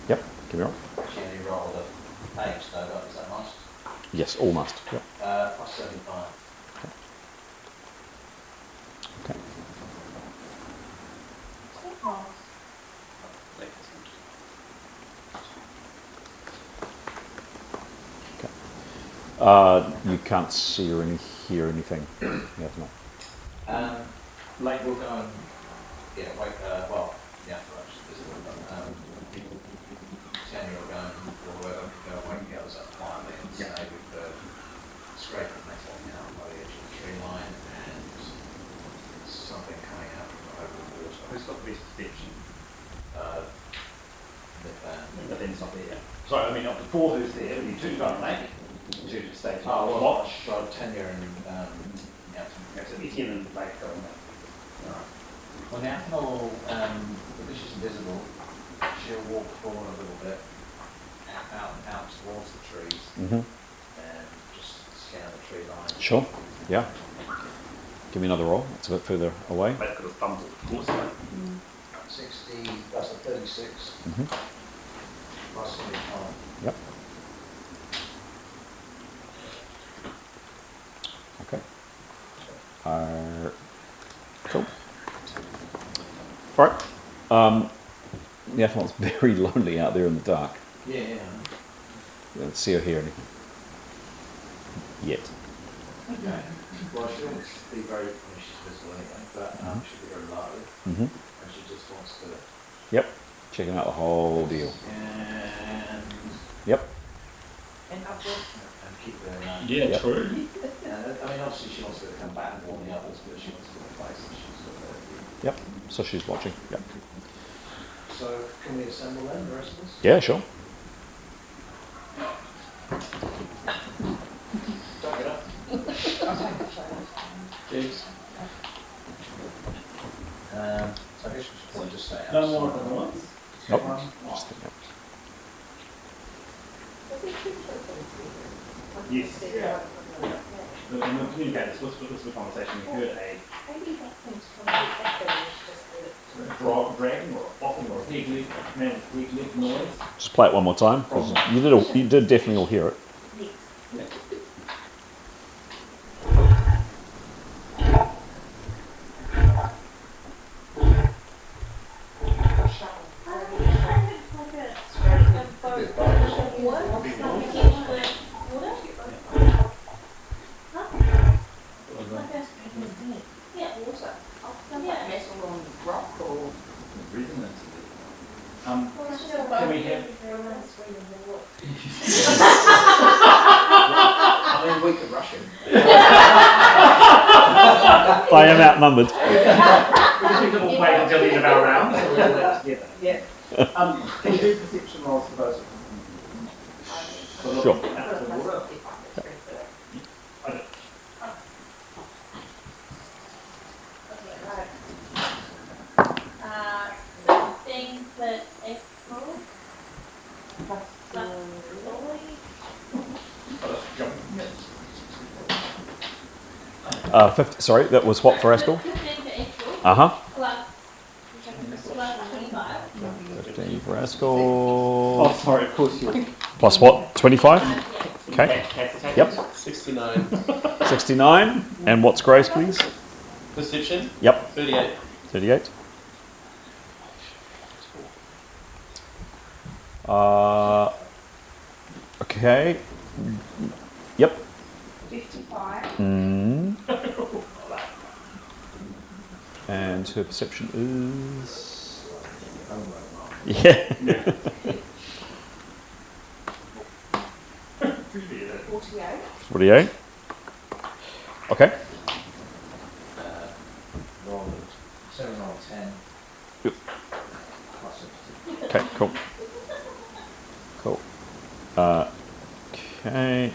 Yep, give me a roll. She only rolled a page, so is that nice? Yes, all must. Yep. Plus 75. Okay. You can't see or hear anything. Yeah, no. Like we'll go and wait. Well, yeah, actually visible, but Tanya will go and we'll go and wake the others up quietly and say we've heard scraping metal out by the edge of the tree line and something coming out from over the water. Who's got the best perception? The Ben's not there. Sorry, I mean, of the four who's there, we need two to go and make. Two to stay to watch. So Tanya and So Etienne and Blake go and make. Alright. Well, the anthem will, because she's invisible, she'll walk forward a little bit, out towards the trees, and just scan the tree line. Sure. Yeah. Give me another roll. It's a bit further away. Blake could have fumbled, of course. Right? 60, that's a 36, plus 75. Yep. Okay. Cool. All right. The Athlon's very lonely out there in the dark. Yeah. You don't see or hear anything. Yet. Okay. Well, she wants to be very, she's visible anyway, but she'll be very low, and she just wants to... Yep. Checking out the whole deal. And... Yep. And upwards. And keep her... Yeah, true. I mean, obviously she wants to come back and warn the others, but she wants to go place and she's got her... Yep. So she's watching. Yep. So, can we assemble then, the rest of us? Yeah, sure. Don't get up. Jeez. So I guess we should probably just stay out. No more than once? Nope. Just think, yep. Yes. Yeah. In the communicators, what's the conversation? We heard a dragging or a bopping or a peg leg noise. Just play it one more time, because you did definitely all hear it. Yeah. Can we have... I mean, we could rush him. I am outnumbered. Because we couldn't wait until the end of our round, so we'll do that together. Yeah. Can you do perception rolls for those? Sure. Things that explode. 50, sorry, that was what for Eskel? 15 for explode. Uh-huh. Plus 25. 15 for Eskel. Oh, sorry, of course you. Plus what? 25? Okay. Yep. 69. 69. And what's Grace, please? Perception? Yep. 38. 38. Okay. Yep. 55. And her perception is... Yeah. 48. 48. Okay. Cool. Cool. Okay.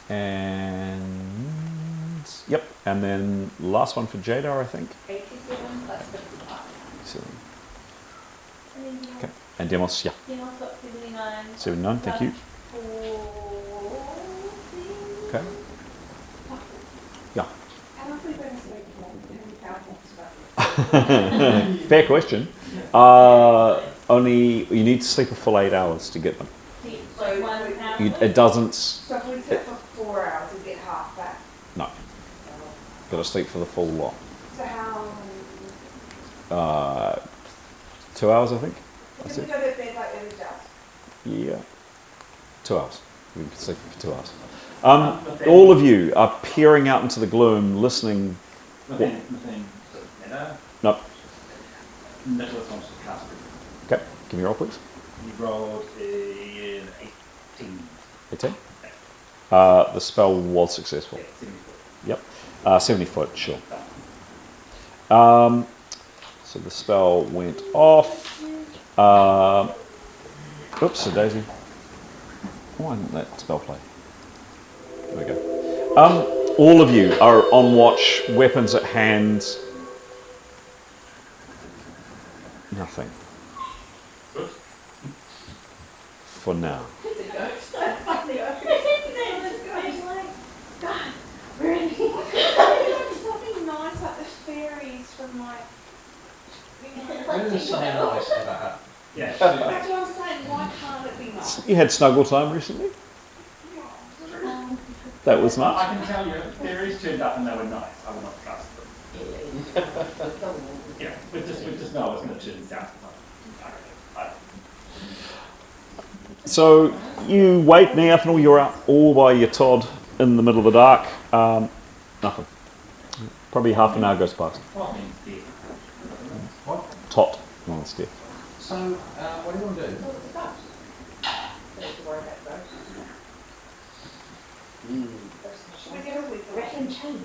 And yep. And then last one for Jada, I think. 87 plus 55. 7. And then Demos. Okay. And Demos, yeah. Demos got 79. 79, thank you. Okay. Yeah. How long are we going to sleep for? How much? Fair question. Only you need to sleep a full 8 hours to get them. So It doesn't. So if we sleep for 4 hours, we get half that. No. Got to sleep for the full lot. So how? 2 hours, I think. That's Can we it. go to bed like early does? Yeah. 2 hours. We can sleep for 2 hours. All of you are peering out into the gloom, listening. Within Meadow. No. Nicholas wants to cast it. Okay. Give me a roll, please. You rolled an 18. 18. The spell was successful. 70 foot. Yep. 70 foot, sure. So the spell went off. Oops, a daisy. Why didn't that spell play? There we go. All of you are on watch, weapons at hand. Nothing. For now. Something nice like the fairies from like. There's something nice about Yeah. That's what I'm saying. Why can't it be nice? You had snuggle time recently? That was nice. I can tell you, fairies turned up and they were nice. I will not trust them. Yeah, with this no, I was going to turn down. So you wait, Neathanel, you're out all by your Todd in the middle of the dark. Nothing. Probably half an hour goes past. What means dead? What? Tot. No, it's dead. So, what do you want to do? Should we get a week? Reckon chain.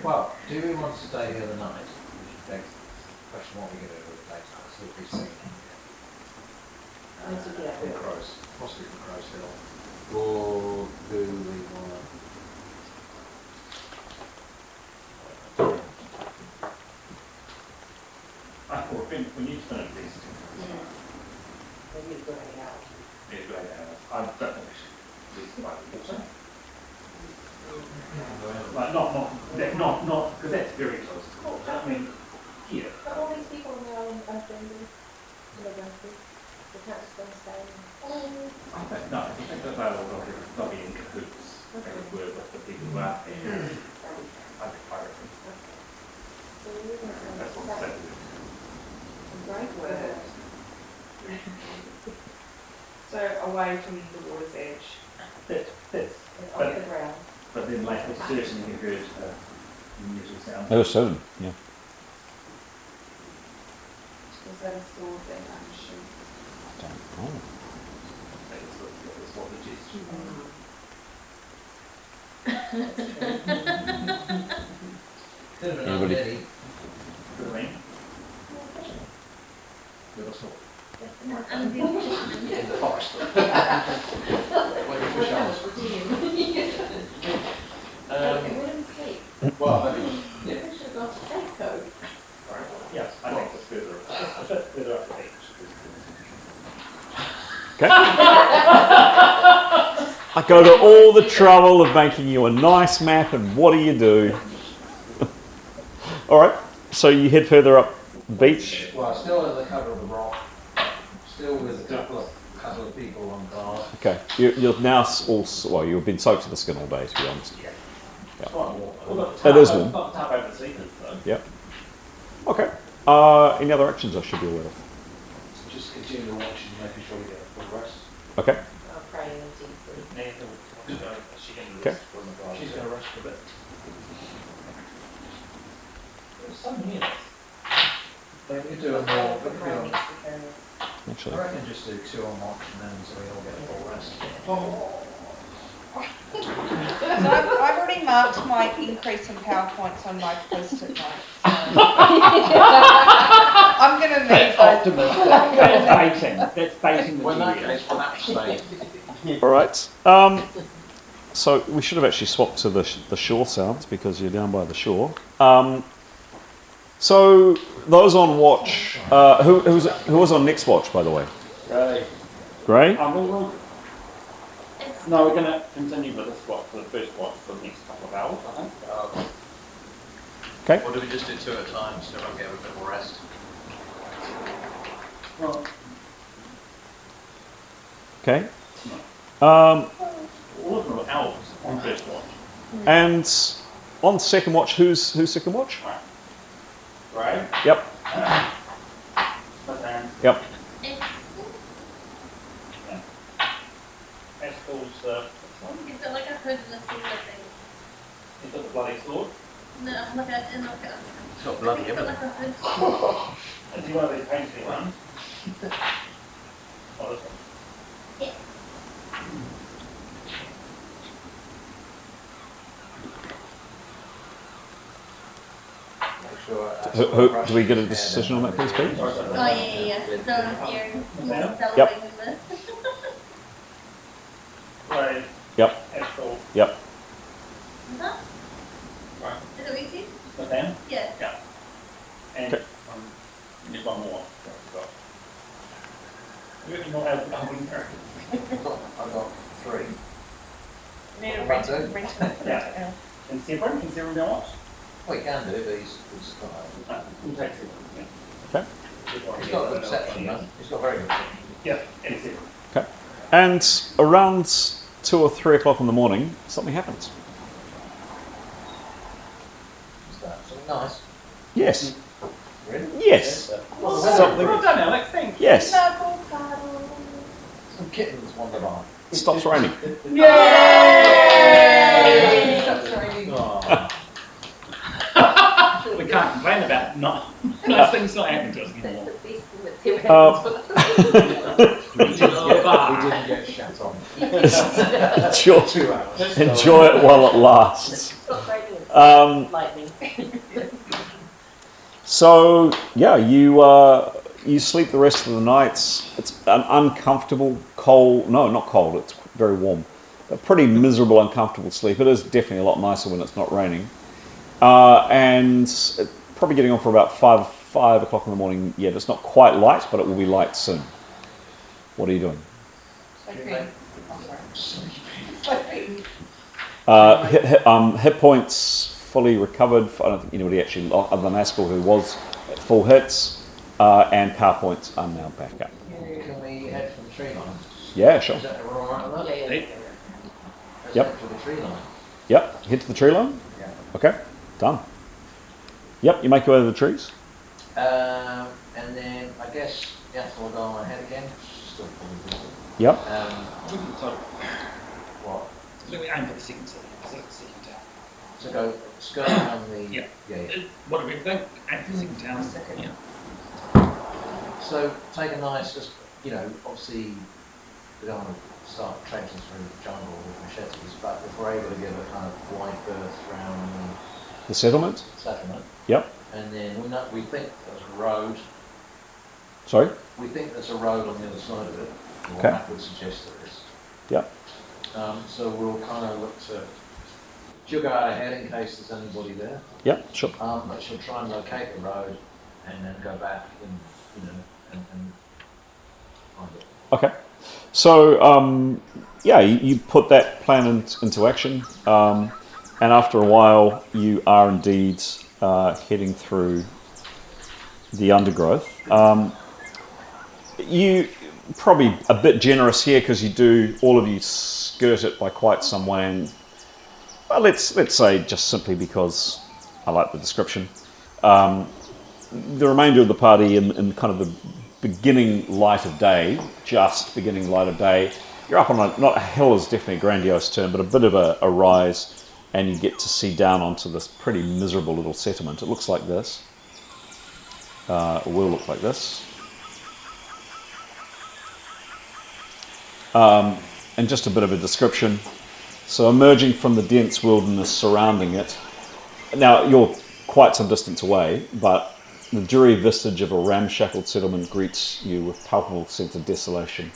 Well, do we want to stay here the night? Which begs the question what we're going to do with the daytime. So if we've seen from Crow's, possibly from Crow's Hill. Or do we want to... I thought when you turn this, Maybe it's going out. it's going out. I don't think we should leave by the water. Like not, because that's very close. I mean, here. But all these people now in unfriendly, they can't just go and stay. I think that they'll be in cahoots with the people who are there. I reckon. That's what I'm saying. Great word. So away from the water's edge. That's Off the ground. but then like with certainly you heard unusual sound. Oh, 7, yeah. Was that a sword then? I'm sure. Oh. That's what the gesture Anybody? Little sword. I'm In the forest. Waiting for shells. Well, I mean, yeah. Yes, I think it's further up the beach. Okay. I go to all the trouble of making you a nice map, and what do? All right, so you head further up the beach. Well, still under the cover of the rock. Still with a couple of people on guard. Okay, you're now all, well, you've been soaked to the skin all day, to be honest. Yeah. Yeah. It's quite warm. It is warm. Not the top over the season, though. Yep. Okay. Any other actions I should be aware of? Just continue to watch and making sure we get a full rest. Okay. I'm praying deeply. Okay. She's going to rest for a bit. There's some here. But we do a more, Actually. I reckon just do 2 on watch and then so we all get a full rest. So I've already marked my increase in power points on my post-it notes. I'm I'm going to need Optimistic. That's baiting. That's baiting the Well, in that GM. case, we'll have to stay. All right. So we should have actually swapped to the shore sounds because you're down by the shore. So those on watch, who was on next watch, by the way? Right. Gray? No, we're going to continue with this watch for the first watch for the next couple of hours, I think. Okay. Or do we just do two at a time so everyone get a bit more rest? Well, Okay. all of them are elves on first watch. And on second watch, who's second watch? Right? Yep. Okay. Yep. Estel's, Is it like a hood and a sword thing? he's got the bloody sword. No, like a, It's got bloody Is it like everything. a hood? Is he one of these painted ones? Oh, this one. Yeah. Make sure, Do we get a decision on that, please, Pete? Oh, yeah. So here, he's Yep. celebrating this. Right. Yep. Estel. Yep. Huh? Right. Is it what you see? With them? Yeah. Yeah. And Okay. there's one more. You reckon you'll have a winner? I've got three. Need a What about rental. two? Yeah. And Severin? Can Severin go watch? Well, you can do, but he's not. We'll take Severin. Okay. He's got good perception, though. He's got very good perception. Yeah, and Severin. Okay. And around 2 or 3 o'clock in the morning, something happens. Is that something nice? Yes. Really? Yes. Something. Well done, Alex. Thank you. Yes. Some kittens wander by. It stops raining. Yay! We can't complain about nice things not happening to us anymore. We didn't get shat on. Enjoy, 2 hours. enjoy it while it lasts. Lightning. So yeah, you sleep the rest of the nights. It's an uncomfortable, cold. No, not cold. It's very warm. A pretty miserable, uncomfortable sleep. It is definitely a lot nicer when it's not raining. And it's probably getting on for about 5 o'clock in the morning yet. It's not quite light, but it will be light soon. What are you doing? Hit points fully recovered. I don't think anybody actually, other than Askell, who was at full hits, and power points are now back up. Can we head for the tree line? Yeah, sure. Is that everyone all right with that? Yeah. Let's Yep. head for the tree line. Yep, head to the tree line. Yeah. Okay, done. Yep, you make your way to the trees. And then I guess Yathel will go on ahead again. Still probably busy. Yep. What? Let me aim for the second town. So go skirt around the. Yeah. Yeah. What do we think? Aim for the second town. Yeah. So take a nice, just obviously we don't want to start traipsing through the jungle with machetes, but if we're able to give a kind of wide berth around The settlement. the settlement, Yep. and then we think there's a road. Sorry. We think there's a road on the other side of it. Or Okay. that would suggest there is. Yep. So we'll kind of look to. She'll go out ahead in case there's anybody there. Yep. Sure. But she'll try and locate the road and then go back and and find it. Okay. So yeah, you put that plan into action, and after a while, you are indeed heading through the undergrowth. You probably a bit generous here because all of you skirt it by quite some way, and well, let's say just simply because I like the description. The remainder of the party in kind of the beginning light of day, just beginning light of day, you're up on not a hill is definitely a grandiose term, but a bit of a rise, and you get to see down onto this pretty miserable little settlement. It looks like this. It will look like this. And just a bit of a description. So emerging from the dense wilderness surrounding it. Now, you're quite some distance away, but The dreary vistage of a ramshackle settlement greets you with palpable sense of desolation.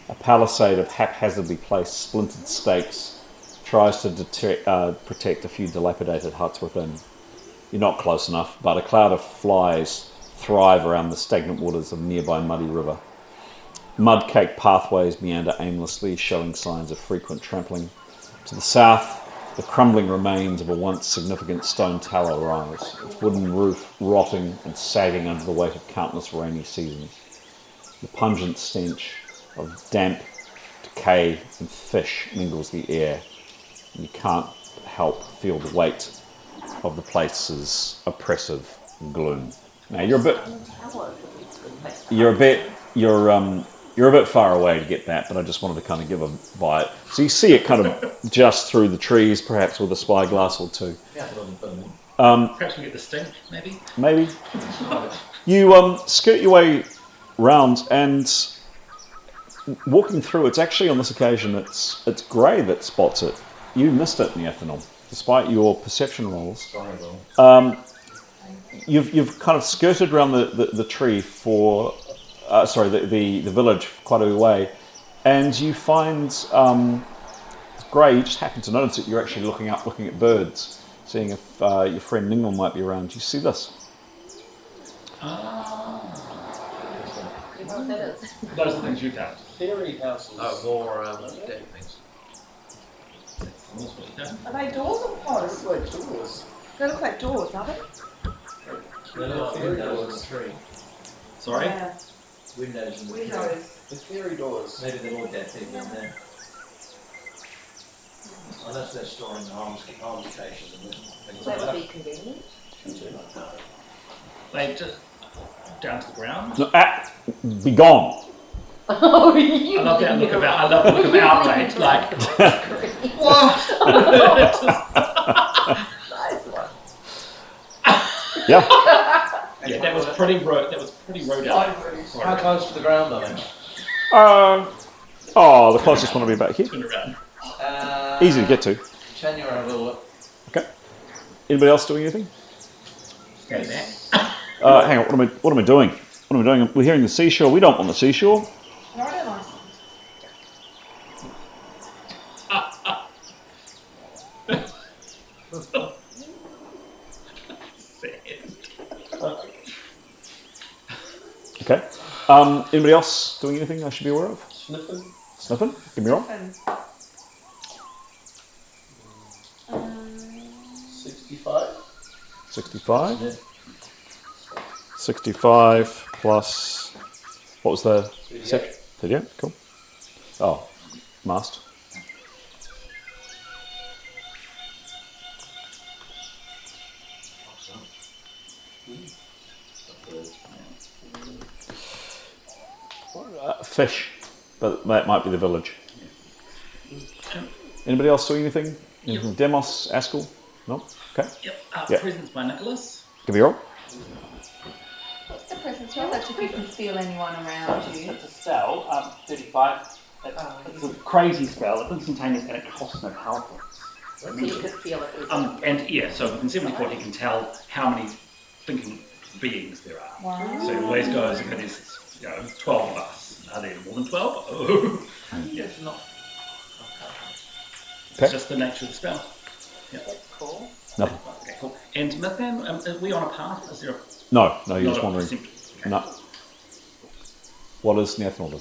A palisade of haphazardly placed splintered stakes tries to protect a few dilapidated huts within. You're not close enough, but a cloud of flies thrive around the stagnant waters of a nearby muddy river. Mud-caked pathways meander aimlessly, showing signs of frequent trampling. To the south, the crumbling remains of a once significant stone tower rise, its wooden roof rotting and sagging under the weight of countless rainy seasons. The pungent stench of damp, decay and fish mingles the air, and you can't help feel the weight of the place's oppressive gloom. Now you're a bit far away to get that, but I just wanted to kind of give a bite. So you see it kind of just through the trees, perhaps with a spyglass or two. Perhaps we get the stink, maybe? Maybe. You skirt your way round, and walking through, it's actually on this occasion, it's Grey that spots it. You missed it in the ethanol, despite your perception rolls. You've kind of skirted around the tree for... the village quite a way, and you find Grey. You just happen to notice that you're actually looking at birds, seeing if your friend Ningle might be around. You see this? Those are the things you found. Fairy houses. Oh, more dead things. Are they doors or pods? They look like doors. They look like doors, are they? They're not windows in the tree. Sorry? Yeah. Windows in the tree. Windows. It's fairy doors. Maybe they're all dead people in there. Unless they're storing arms caches and things like That that. would be convenient. They just down to the ground. No, be gone. Oh, you I love that look of outrage, like. Nice one. Yeah. Yeah, that was pretty road out. How close to the ground are they? The closest one will be about here. Turn around. Easy to get to. Tenure and a little look. Okay. Anybody else doing anything? Go back. Hang on. What am I doing? What am I doing? We're hearing the seashore. We don't want the seashore. No, I don't like Okay. Anybody else doing anything I should be aware of? Sniffing. Sniffing? Give me a roll. 65. 65. 65 plus... What was the... 38. 38, cool. Oh, mast. Fish, but that might be the village. Anybody else doing anything? Anything? Demos, Askell? No? Okay. Yep. Presents by Nicholas. Give me a roll. What's the presence roll? That's if you can feel anyone around you. It's a spell, 35. It's a crazy spell. It's instantaneous and it costs no power points. So you could feel it. So within 74 he can tell how many thinking beings there are. Wow. So it always goes, if it is 12 of us, are there more than 12? Oh. Yeah. It's not. Okay. It's just the nature of the spell. Yeah. That's cool. Nothing. Okay, cool. And Mithan, are we on a path? Is there a... No, you're Not just a wondering. symptom. Okay. No. What is Nathan do?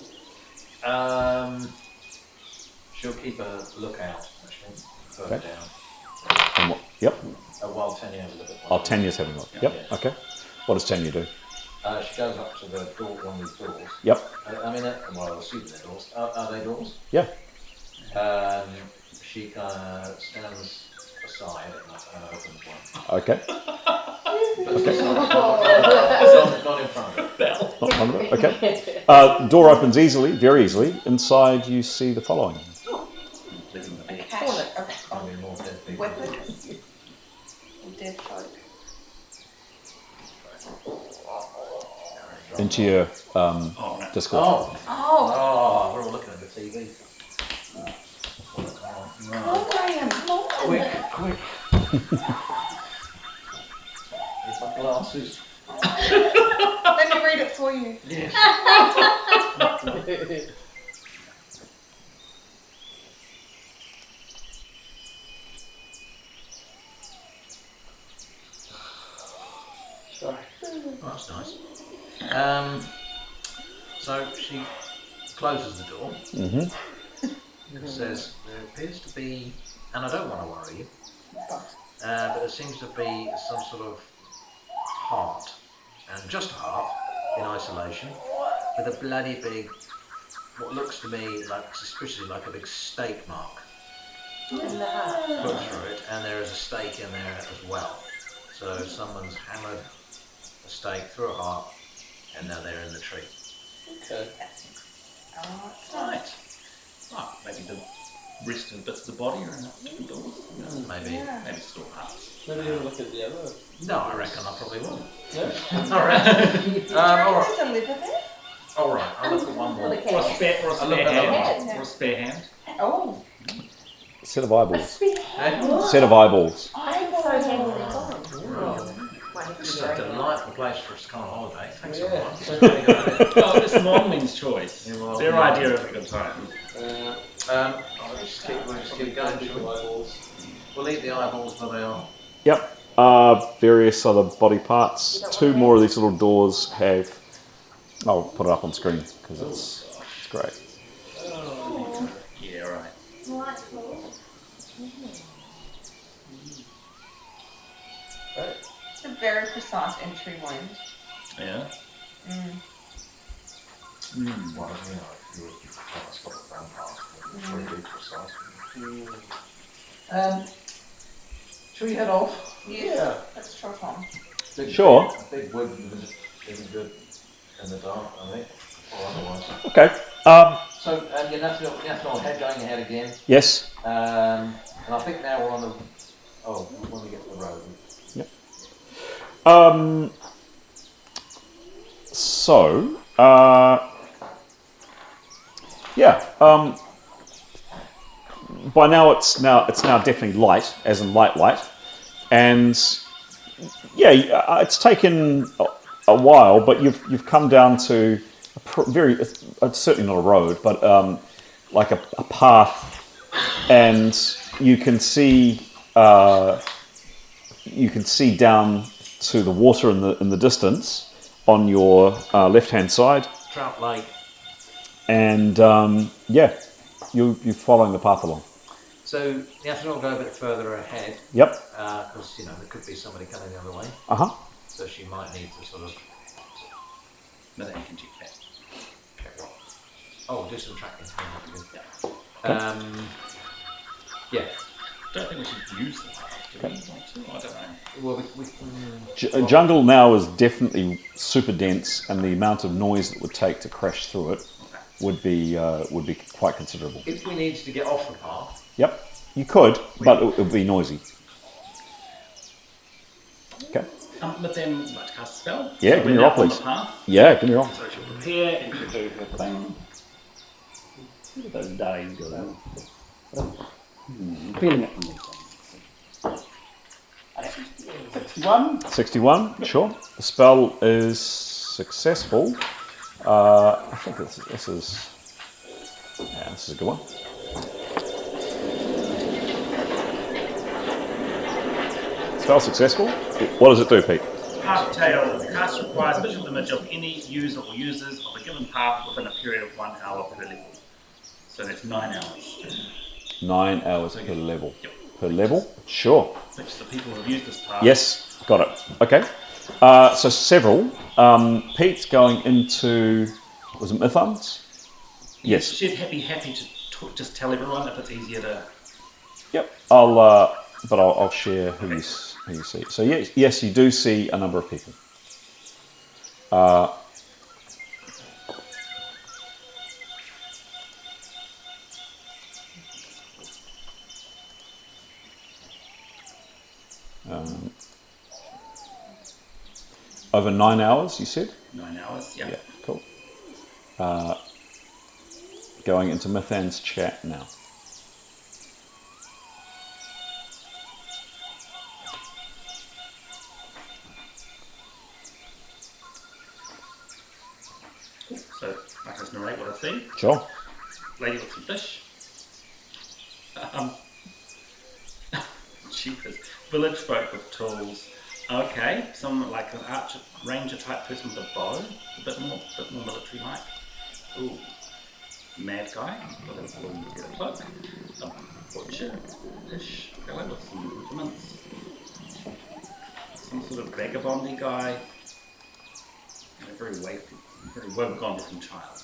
She'll keep a lookout, actually, further Okay. down. And what? Yep. While Tanya has a look at one. Oh, Tanya's having a look. Yep. Yeah. Okay. What does Tanya do? She goes up to the door, one of these doors. Yep. I assume they're doors. Are they doors? Yeah. She stands aside and opens one. Okay. Okay. Not in front of it. Not in front of it. Okay. Door opens easily, very easily. Inside, you see the following. Weapons. Dead folk. Into your Discord. Oh, we're all looking at the TV. Come on, Graham, come on. Quick. Here's my glasses. Oh, Let me read it for you. Sorry. Oh, that's nice. So she closes the door. It says, there appears to be, and I don't want to worry you, but there seems to be some sort of heart, and just a heart, in isolation, with a bloody big, what looks to me like, suspiciously like a big stake mark put through it, and there is a stake in there as well. So someone's hammered a stake through a heart, and now they're in the tree. Okay. Right. Oh, maybe the rest of the bits of the body are in different doors. Maybe. Maybe store parts. Maybe have a look at the other. No, I reckon I probably will. Yeah. All right, I'll look at one more. Or a spare hand. Or a spare hand. Oh. Set of eyeballs. Eh? Set of eyeballs. I'm so happy they're gone. This is a delightful place for us to come on holiday. Thanks Yeah. everyone. Oh, it's Monling's choice. Yeah, well, Their idea of a good time. We'll just keep going, shall we? We'll leave the eyeballs where they are. Yep. Various other body parts. 2 more of these little doors have. I'll put it up on screen because it's great. Yeah, right. It's a very precise entry wound. Yeah. Well, you know, if you were trying to stop a vampire, it's really precise. Should we head off? Yeah. Let's trot on. Sure. A big wood isn't good in the dark, I think, or otherwise. Okay. So, your national head going ahead again. Yes. And I think now we're on the. When we get to the road. Yep. By now it's now definitely light, as in light, and it's taken a while, but you've come down to it's certainly not a road, but like a path, and you can see down to the water in the distance on your left-hand side. Trout Lake. And you're following the path along. So you have to not go a bit further ahead. Yep. Because there could be somebody coming the other way. So she might need to sort of. But then you can check that. Check what? Oh, do some tracking. Yeah. Don't think we should use the path. Do we want to? I don't know. Well, Jungle now is definitely super dense, and the amount of noise that would take to crash through it would be quite considerable. If we needed to get off the path. Yep, you could, but it would be noisy. Okay. But then, like to cast a spell? Yeah, so give me a roll, please. Yeah, give me a roll. So she'll prepare and she'll do her thing. Where did those dice go? Feeling it from these 61. 61, sure. The spell is successful. I think this is a good one. Spell successful. What does it do, Pete? Path Tale. The cast requires a visual image of any user or users of a given path within a period of 1 hour per level. So that's 9 hours. 9 hours per level. Yep. Per level? Sure. Which the people who have used this path. Yes, got it. Okay. So several. Pete's going into, was it Mythons? Yes. She'd be happy to just tell everyone if it's easier to. Yep. I'll share who you see. So yes, you do see a number of people. Over 9 hours, you said? 9 hours, yeah. Yeah, cool. Going into Mythan's chat now. So I just narrate what I see. Sure. Lady with some fish. Cheapers. Village folk with tools. Okay, some like an archer, ranger type person with a bow. A bit more military like. Ooh. Mad guy with a blue cloak. A butcher. Fish. Guy with some implements. Some sort of vagabondy guy. And a very woe-gone looking child.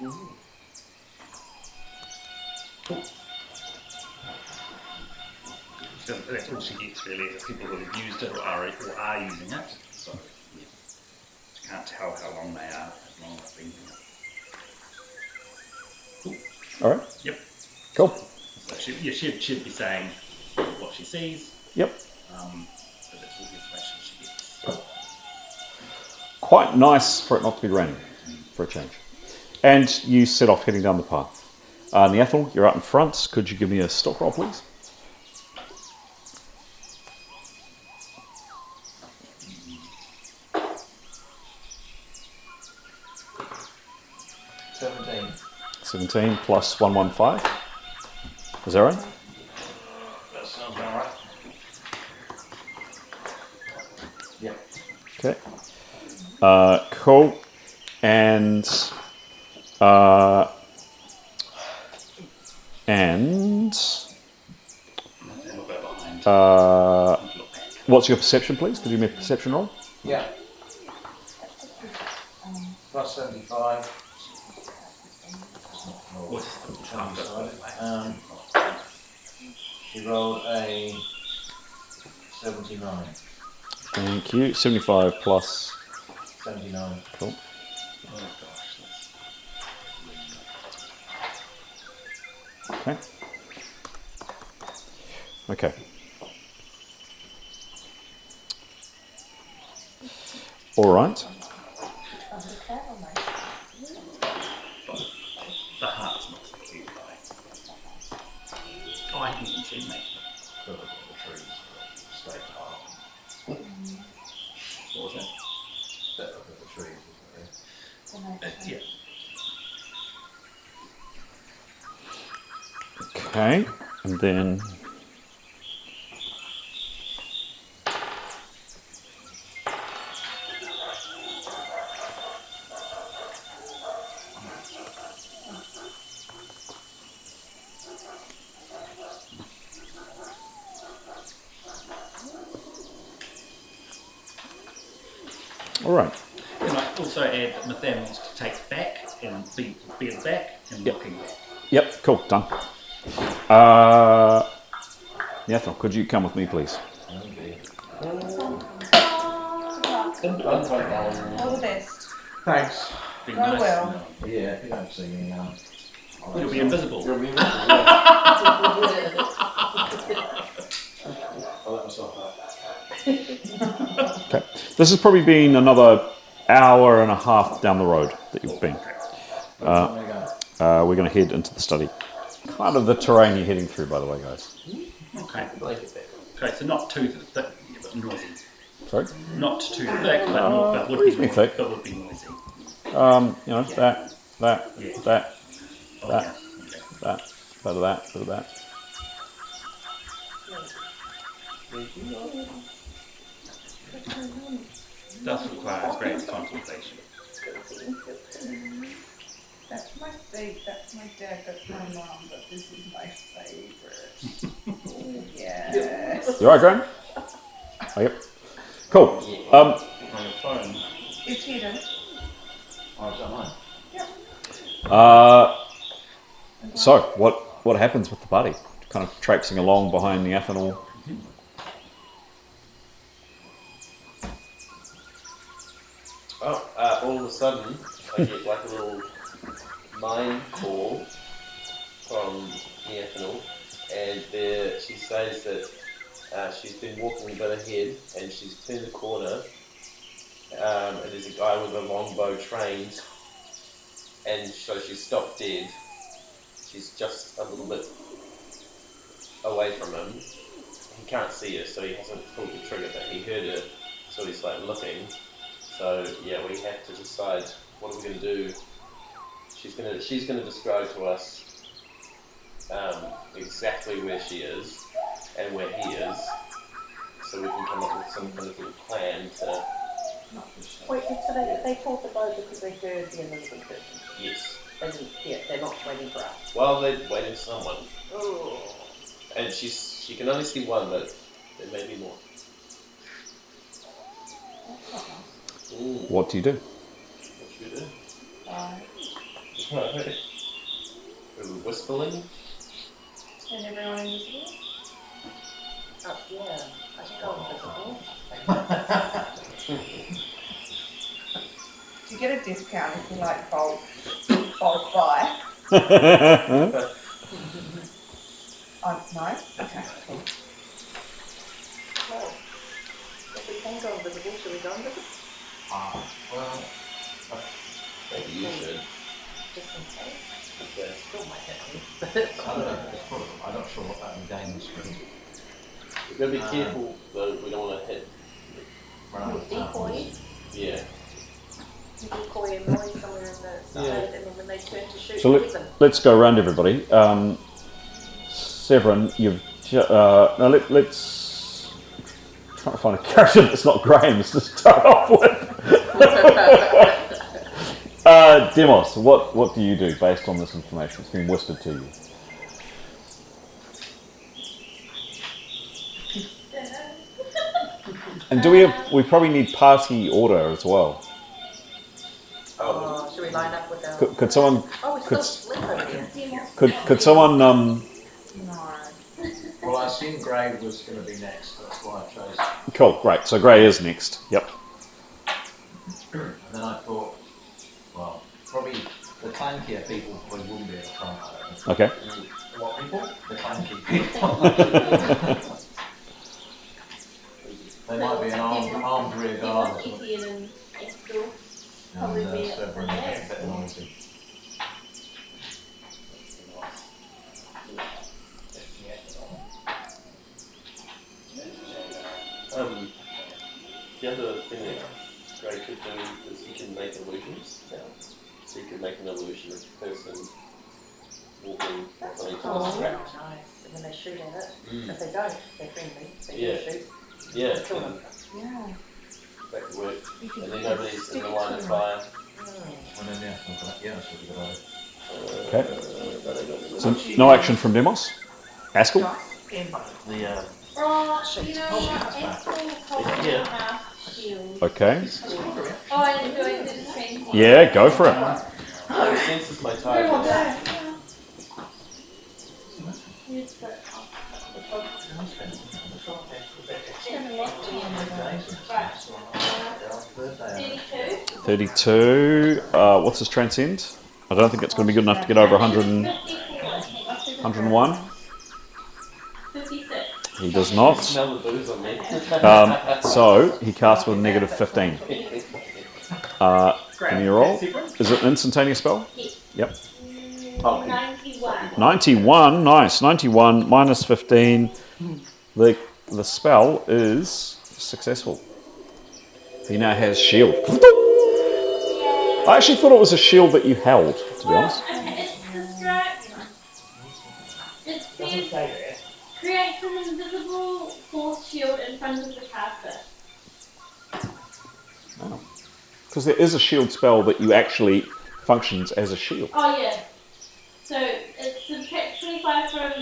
Ooh. Cool. So that's what she gets really, is people who have used it or are using it. So yeah. You can't tell how long they are, as long as they've been here. All right. Yep. Cool. So she'd be saying what she sees. Yep. But that's all the information she gets. Quite nice for it not to be raining, for a change. And you set off heading down the path. Neathel, you're out in front. Could you give me a stock roll, please? $17. 17 plus 115. Is that right? That sounds about right. Yeah. Okay. Cool. And what's your perception, please? Could you make a perception roll? Yeah. Plus 75. She rolled a 79. Thank you. 75 plus 79. Cool. Oh gosh. Okay. Okay. All right. The heart's not the cute guy. Oh, I think you can see me. Got the trees, stay apart. What was that? That look at the trees, isn't it? Yeah. Okay. And then all right. Can I also add that Mathem wants to take back and be at the back and looking back? Yep, cool, done. Neathel, could you come with me, please? All the best. Thanks. Be Go nice. well. Yeah, if you don't see me now. You'll be invisible. You'll be invisible, yeah. I'll let myself up. Okay. This has probably been another hour and a half down the road that you've been. We're going to head into the study. Kind of the terrain you're heading through, by the way, guys. Okay. Okay, so not too thick, but noisy. Sorry? Not too thick, but would be reasonably thick. But would be noisy. You know, Yeah. that, Yeah. that, Oh, that, yeah. that, bit of that, bit of that. Does require great contemplation. That's my steak, that's my dad, that's my mum, but this is my favourite. Oh, yes. You alright, Graham? Oh, yep. Cool. On your phone. It's hidden. Oh, is that mine? So, what happens with the party? Kind of traipsing along behind the ethanol. All of a sudden, I get like a little mind call from the ethanol, and she says that she's been walking a bit ahead, and she's turned the corner, and there's a guy with a longbow trained, and so she's stopped dead. She's just a little bit away from him. He can't see her, so he hasn't pulled the trigger, but he heard her, so he's like looking. So yeah, we have to decide what are we going to do? She's gonna describe to us exactly where she is and where he is, so we can come up with some kind of little plan to. Wait, so they pulled the bow because they heard the invisible person? Yes. They didn't, they're not waiting for us. Well, they're waiting for someone. Oh. And she can only see one, but there may be more. What do you do? What should we do? We're whispering. And everyone invisible? Oh, yeah. I should go invisible. Do you get a discount if you like bulk buy? Oh, no? Okay, cool. Well, if we can go invisible, should we go invisible? Well, Maybe you should. Just in case. Okay. Still might hit me. I'm not sure what that gains. We've got to be careful though, we don't want to hit. Decoy. Yeah. Decoy and Roy somewhere in the side, and then when they turn to shoot, So let's go around everybody. Severin, you've let's try to find a character that's not Graham's to start off with. Demos, what do you do based on this information? It's been whispered to you. And do we probably need party order as well? Oh, should we line up with our... Could someone... Oh, we still sleep over here. Could someone... No. Well, I assumed Gray was going to be next, that's why I chose. Cool, great. So Gray is next. Yep. And then I thought, well, probably the clankier people probably wouldn't be able to try it. Okay. What people? The clanky people. They might be an armed rear guard or something. Probably be Severin a bit noisy. The other thing that Gray could do is he can make illusions now. So he could make an illusion of a person walking That's on each cool. other's track. Nice. And when they shoot at it, if they don't, they're friendly. They shoot. Yeah. Kill them. Yeah. That could work. And then nobody's in the line of fire. And then, yeah, that's really good idea. Okay. So no action from Demos. Haskell? The You know what? Axel probably half shield. Okay. Oh, I didn't do it. Did the same thing. Yeah, go for it. sense is my target. Use the- 32. What's his transcend? I don't think it's going to be good enough to get over 101. 56. He does not. Smell the booze on me. So he casts with a negative 15. Can you roll? Is it an instantaneous spell? Yep. 91. 91. Nice. 91 minus 15. The spell is successful. He now has shield. I actually thought it was a shield that you held, to be honest. It's described. It says creates an invisible force shield in front of the caster. Because there is a shield spell that you actually functions as a shield. Oh yeah. So it subtracts 25 from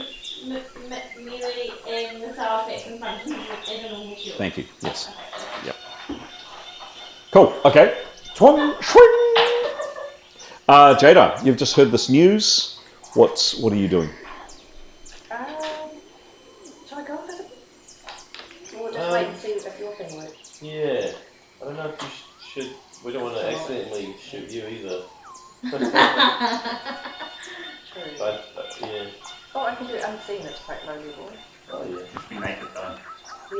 melee and the missile attack and functions as a normal shield. Thank you. Yes. Yep. Cool. Okay. Twang, swing. Jada, you've just heard this news. What are you doing? Shall I go for it? Or just wait and see if your thing works? Yeah. I don't know if you should. We don't want to accidentally shoot you either. True. But yeah. Oh, I can do it unseen. It's quite low level. Oh yeah. You make it though.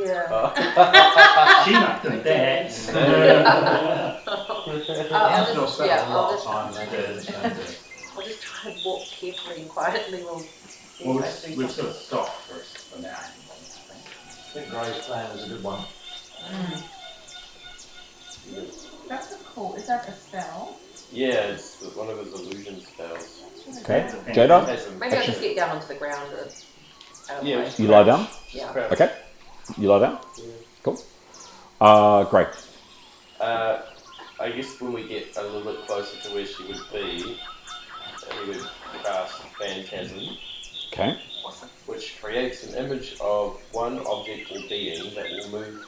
Yeah. She might do that. I'll just try and walk carefully and quietly while We've sort of stopped for now. I think Gray's plan is a good one. That's a cool. Is that a spell? Yeah, it's one of his illusion spells. Okay. Jada? Maybe I'll just get down onto the ground. Yeah. You lie down? Yeah. Okay. You lie down? Yeah. Cool. Great. I guess when we get a little bit closer to where she would be, he would cast Phantasm. Okay. Which creates an image of one object or being that will move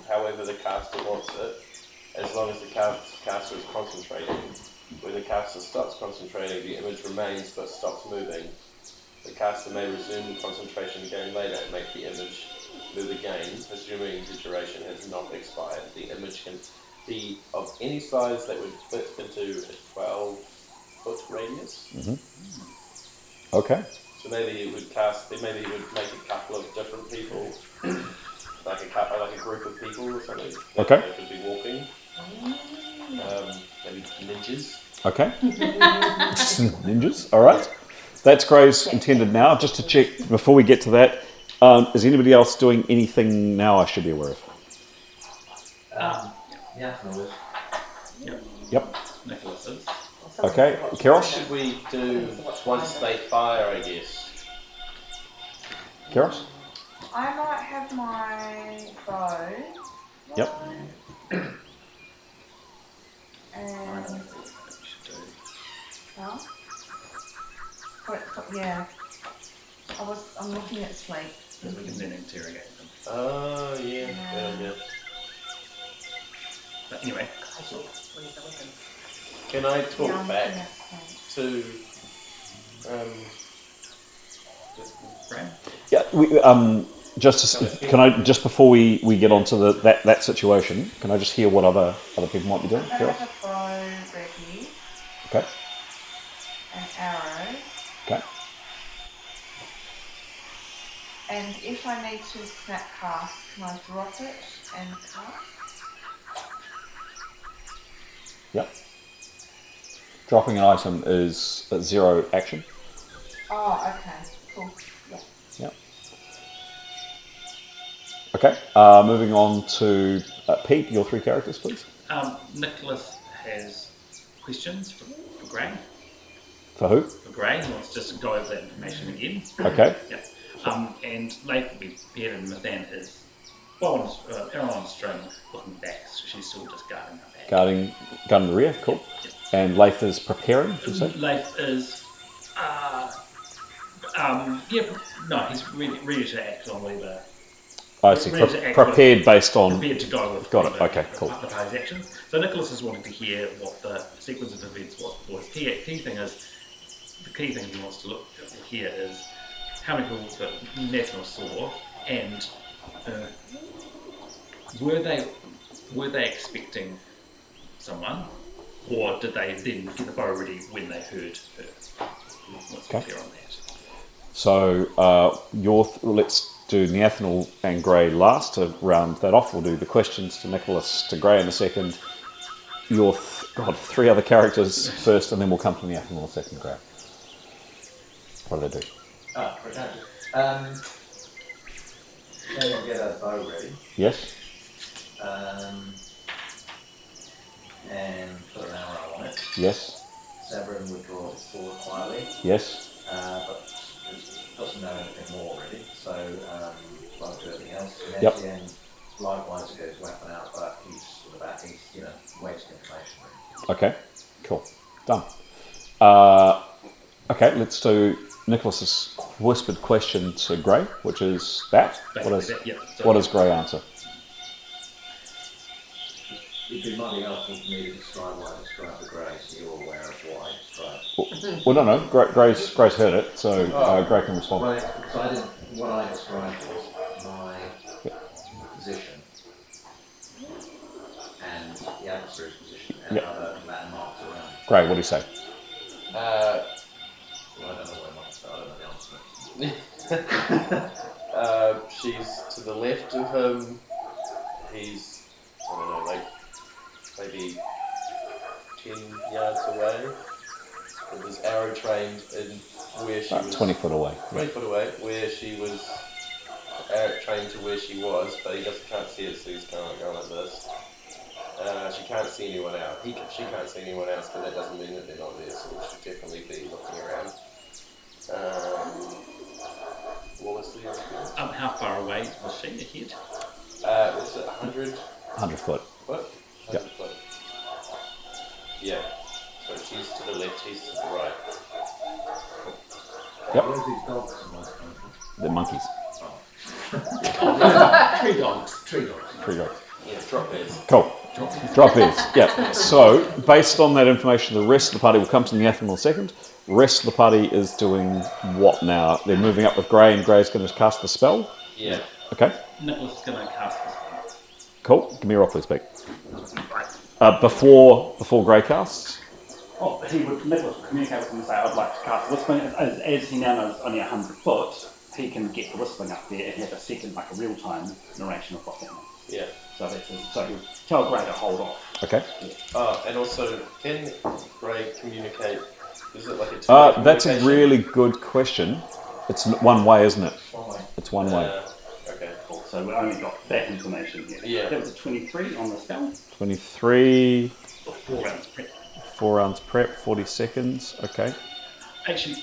however the caster wants it, as long as the caster is concentrating. When the caster stops concentrating, the image remains but stops moving. The caster may resume the concentration again later and make the image move again, assuming the duration has not expired. The image can be of any size that would fit into a 12-foot radius. Okay. So maybe he would make a couple of different people, like a group of people or something. Okay. They could be walking. Maybe ninjas. Okay. Ninjas. All right. That's Gray's intended now. Just to check before we get to that, is anybody else doing anything now I should be aware of? Yep. Nicholas is. Okay. Keros? Should we do once they fire, I guess? Keros? I might have my bow. Yep. And yeah. I'm looking at sleep. Because we can then interrogate them. Oh yeah. Yeah. But anyway. Can I talk back to Graham? Yeah. Can I just before we get onto that situation? Can I just hear what other people might be doing? I have a bow ready. Okay. An arrow. Okay. And if I need to snap cast, can I drop it and cast? Yep. Dropping an item is a 0 action. Oh, okay. Cool. Yeah. Yep. Okay. Moving on to Pete, your 3 characters, please. Nicholas has questions for Graham. For who? For Gray, he wants just to go over that information again. Okay. Yeah. And Leif will be prepared, and Mathan is on string, looking back, so she's still just guarding her back. Guarding the rear, cool. Yep. And Leif is preparing, did you say? Leif is, he's ready to act on whatever. I see. Prepared based on. Prepared to go with. Got it. Okay. Cool. The party's actions. So Nicholas is wanting to hear what the sequence of events was. The key thing he wants to hear is how many people that Nathaniel saw, and were they expecting someone, or did they then get the bow ready when they heard her? What's clear on that? So let's do Nathaniel and Gray last to round that off. We'll do the questions to Nicholas, to Gray in a second. Your 3 other characters first, and then we'll come to Nathaniel in a second, Gray. What do they do? They will get a bow ready. Yes. And put an arrow on it. Yes. Severin would draw his sword quietly. Yes. But doesn't know anything more really, so won't do anything else. And Yep. then likewise get his weapon out, but he's wasting information. Okay. Cool. Done. Okay. Let's do Nicholas's whispered question to Gray, which is that. What does Gray answer? It'd be mighty helpful for me to describe what I described to Gray, so you're aware of what I described. Well, no. Gray's heard it, so Gray can respond. Right, so what I described was my position and the adversary's position and other landmarks around. Gray, what do you say? I don't know where mine is, I don't know the answer. She's to the left of him. He's, I don't know, like maybe 10 yards away. With his arrow trained in where she was. 20 foot away. 20 foot away, where she was. Arrow trained to where she was, but he can't see it, so he's kind of like going like this. She can't see anyone else. She can't see anyone else, but that doesn't mean that they're not there, so we should definitely be looking around. What was the other thing? How far away was she ahead? Was it 100? 100 foot. Foot? 100 foot. Yeah. So she's to the left, he's to the right. Yep. Where's these dogs? They're monkeys. Tree dogs. Tree dogs. Yeah, drop bears. Cool. Drop bears. Yeah. So, based on that information, the rest of the party will come to the Athen in a second. Rest of the party is doing what now? They're moving up with Grey, and Grey's going to cast the spell? Yeah. Okay. Nicholas is going to cast this one. Cool. Give me a roll, please, Beck. Before Grey casts? Oh, Nicholas would communicate with him and say, I'd like to cast whispering. As he now knows only 100 foot, he can get the whispering up there and have a second, like a real-time narration of what's happening. Yeah. So he'll tell Grey to hold off. Okay. And also, can Grey communicate? Is it like a that's a really good question. It's one way, isn't it? One way. It's one way. Okay, cool. So we only got that information here. Yeah. That was a 23 on the spell. 23. 4 rounds prep. 4 rounds prep, 40 seconds. Okay. Actually,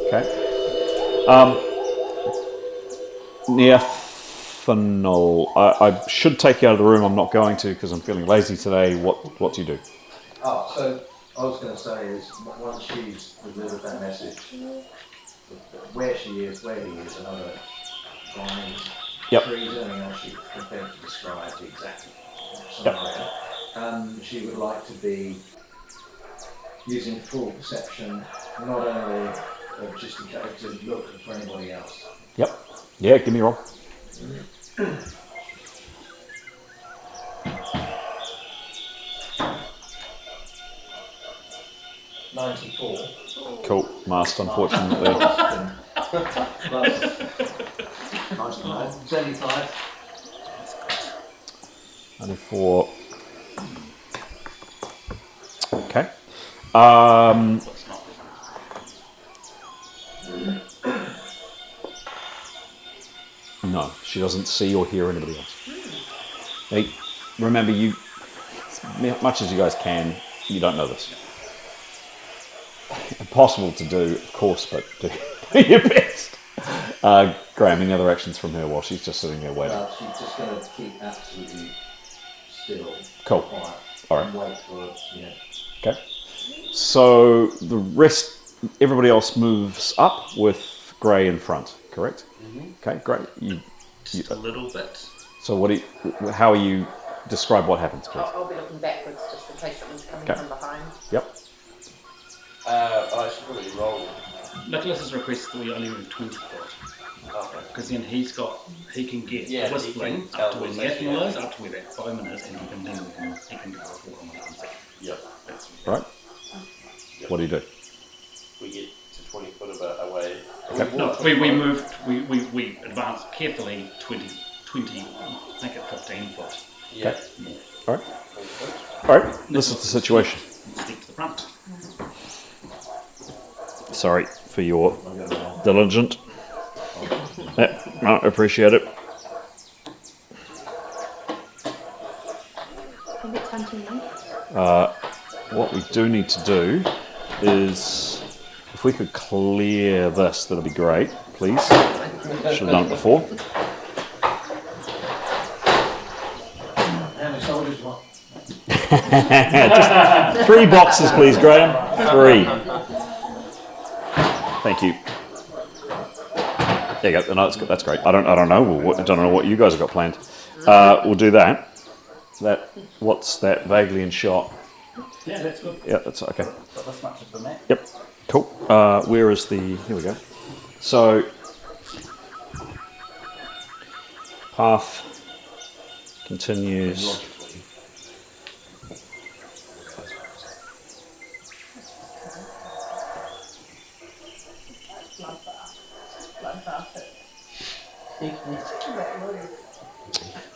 Okay. Neathanol. I should take you out of the room. I'm not going to because I'm feeling lazy today. What do you do? Oh, so I was going to say is once she's delivered that message, where she is, where he is, another vines, trees, anything else she prepared to describe the exact scenario. She would like to be using full perception, not only just in case to look for anybody else. Yep. Yeah, give me a roll. $94. Cool. Must, unfortunately. Plus 75. 94. Okay. No, she doesn't see or hear anybody else. Hey, remember, you, as much as you guys can, you don't know this. Impossible to do, of course, but do your best. Graham, any other actions from her while she's just sitting there waiting? Well, she's just going to keep absolutely still. Cool. Quiet. All right. And wait for Okay. So the rest, everybody else moves up with Grey in front, correct? Mm-hmm. Okay, great. just a little bit. So how are you, describe what happens, please? I'll be looking backwards just in case someone's coming from behind. Yep. I should probably roll. Nicholas's request that we only move 20 foot. Okay. Because then he can get whistling up to where Nathaniel is, up to where that bowman is, and he can do a forward on 1 second. Yep. That's right. Yep. What do you do? We get to 20 foot away. Okay. No, we advance carefully 20, make it 15 foot. Yeah. Okay. All right. All right. This is the situation. Stick to the front. Sorry for your diligent. Yeah, no, I appreciate it. What we do need to do is, if we could clear this, that'd be great, please. Should have done it before. How many soldiers want? Just 3 boxes, please, Graham. 3. Thank you. There you go. No, that's great. I don't know. I don't know what you guys have got planned. We'll do that. What's that? Vaguely in shot. Yeah, that's good. Yeah, that's okay. Got this much of the map. Yep. Cool. Where is the? Here we go. So path continues.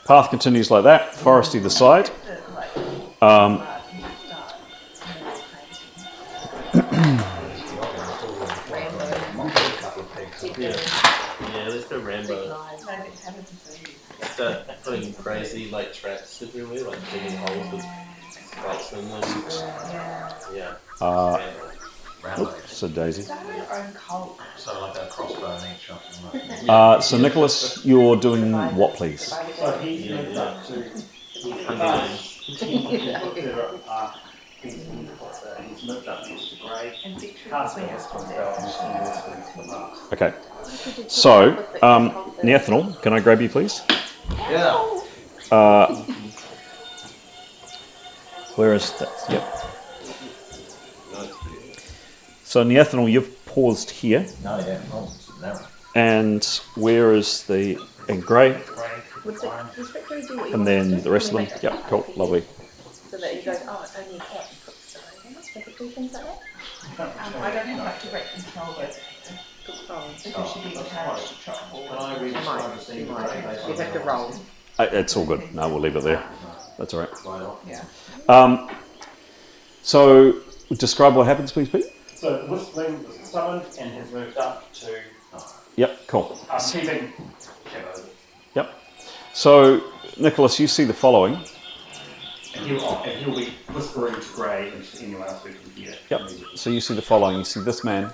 Path continues like that, forest either side. Yeah, let's go Rambo. Start putting crazy like traps everywhere, like digging holes with spikes in them. Yeah. Oops, so Daisy. So like a crossbow in each or something like So Nicholas, you're doing what, please? So he's moved up to he's moved up next to Grey. Cast a whispering spell and send whispering to the bar. Okay. So, Neathanel, can I grab you, please? Yeah. Where is that? Yep. So, Neathanel, you've paused here. No, yeah. Oh, it's narrow. And where is the... And Grey? Does Victory do what you And want then it to the rest of when them? you make Yep, cool, lovely. So that he goes, oh, it's only a cat. Does it do things like that? I don't have like direct control over it because she'd be encouraged to trouble. Can I read the scene? You have to roll. It's all good. No, we'll leave it there. That's all right. Yeah. So, describe what happens, please, Pete. So the whistling was summoned and has moved up to Yep, cool. keeping shadows. Yep. So, Nicholas, you see the following. And he'll be whispering to Grey and to anyone else who can hear. Yep. So you see the following. You see this man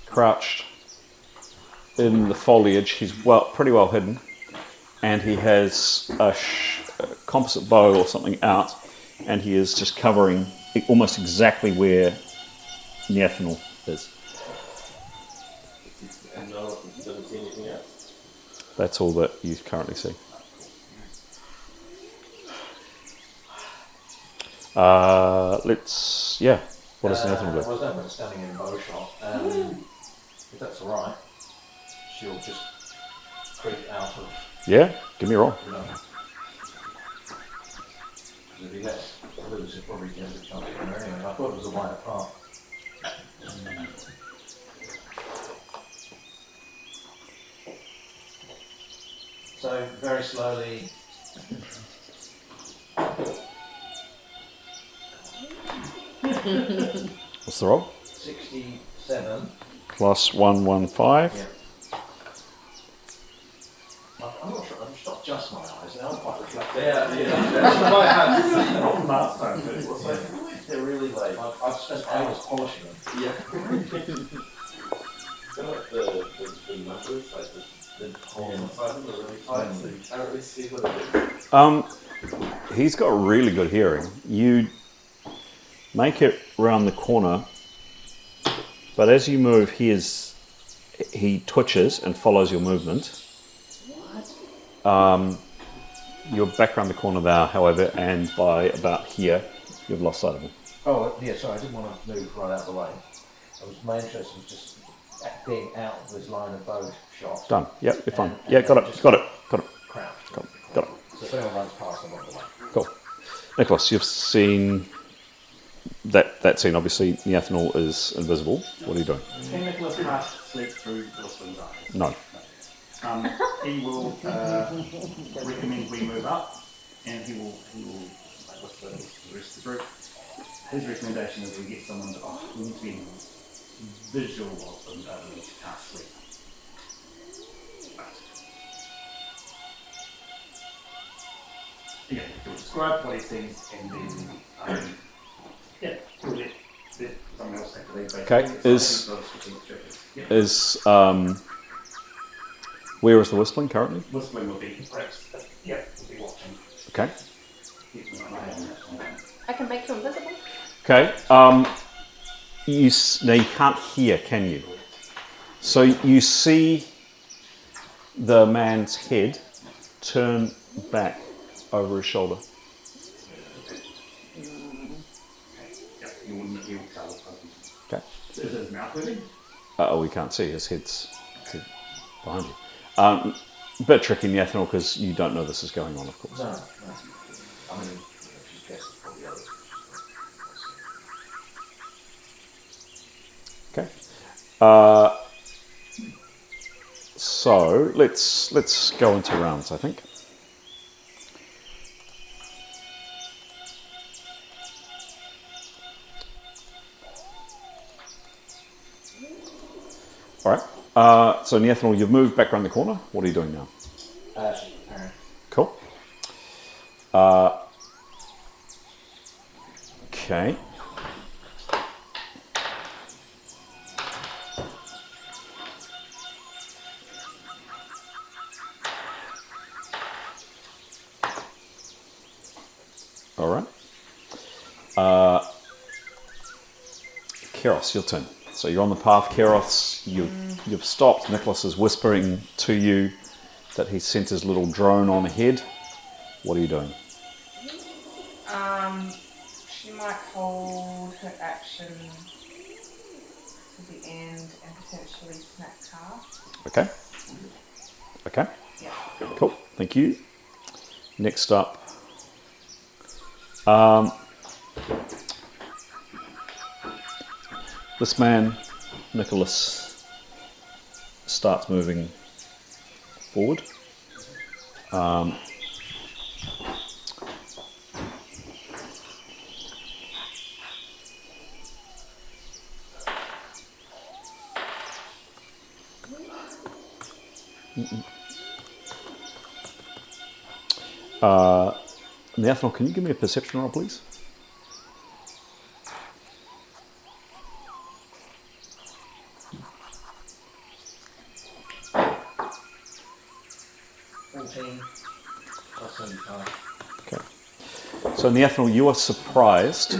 crouched in the foliage. He's pretty well hidden, and he has a composite bow or something out, and he is just covering almost exactly where Neathanel is. That's all that you currently see. What does Neathanel do? Well, that one's standing in bow shot. If that's alright, she'll just creep out of... Yeah, give me a roll. If he lets loose, he'll probably get a chance of her anyway. I thought it was a wider part. So, very slowly... What's the roll? 67. Plus 115. Yeah. I'm not sure, I'm just not just my eyes, now I'm quite reflective. That's what I had. They're really late. I've spent hours polishing them. Yeah. They're like the numbers, like the holes inside them are really tight, so you can't really see what it is. He's got really good hearing. You make it round the corner, but as you move, he twitches and follows your movement. You're back around the corner now, however, and by about here, you've lost sight of him. Oh, yeah, sorry, I didn't want to move right out of the way. My interest was just being out of this line of bow shot. Done. Yep, you're fine. Yeah, got it. Got it. Crouched. Got it. So if anyone runs past, I'm on the way. Cool. Nicholas, you've seen that scene. Obviously, Neathanel is invisible. What are you doing? Can Nicholas cast sleep through the whispering eyes? No. He will recommend we move up, and he will whisper to the rest of the group. His recommendation is we get someone to we need to be visual of them rather than to cast sleep. Yeah, he'll describe what he sees, and then he'll let someone else take the lead. Okay. Where is the whistling currently? Whistling will be perhaps. Yeah, we'll be watching. Okay. I can make you invisible. Okay. Now you can't hear, can you? So you see the man's head turn back over his shoulder. Okay. Is his mouth moving? We can't see. His head's behind you. A bit tricky, Neathanel, because you don't know this is going on, of course. No. I mean, she's guessed probably others. Okay. So let's go into rounds, I think. All right. So Neathanel, you've moved back around the corner. What are you doing now? Aaron. Cool. Okay. All right. Keros, your turn. So you're on the path, Keros. You've stopped. Nicholas is whispering to you that he sent his little drone on ahead. What are you doing? She might hold her action to the end and potentially snack cast. Okay. Okay. Yeah. Cool. Thank you. Next up. This man, Nicholas, starts moving forward. Nathaniel, can you give me a perception roll, please? Okay. So Nathaniel, you are surprised.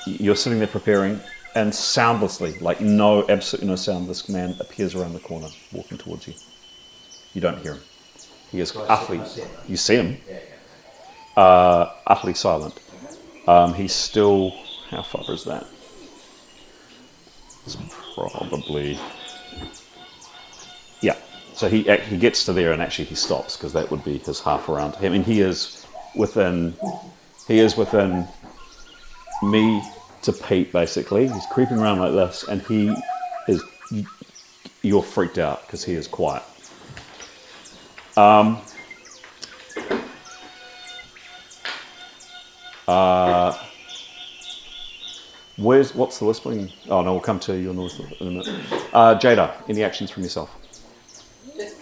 You're sitting there preparing, and soundlessly, like absolutely no sound, this man appears around the corner, walking towards you. You don't hear him. He is utterly. You see him. Utterly silent. He's still. How far is that? It's probably. Yeah. So he gets to there and actually he stops because that would be his half around. I mean, he is within me to Pete basically. He's creeping around like this, and he is. You're freaked out because he is quiet. What's the whispering? Oh no, we'll come to you in a minute. Jada, any actions from yourself? Just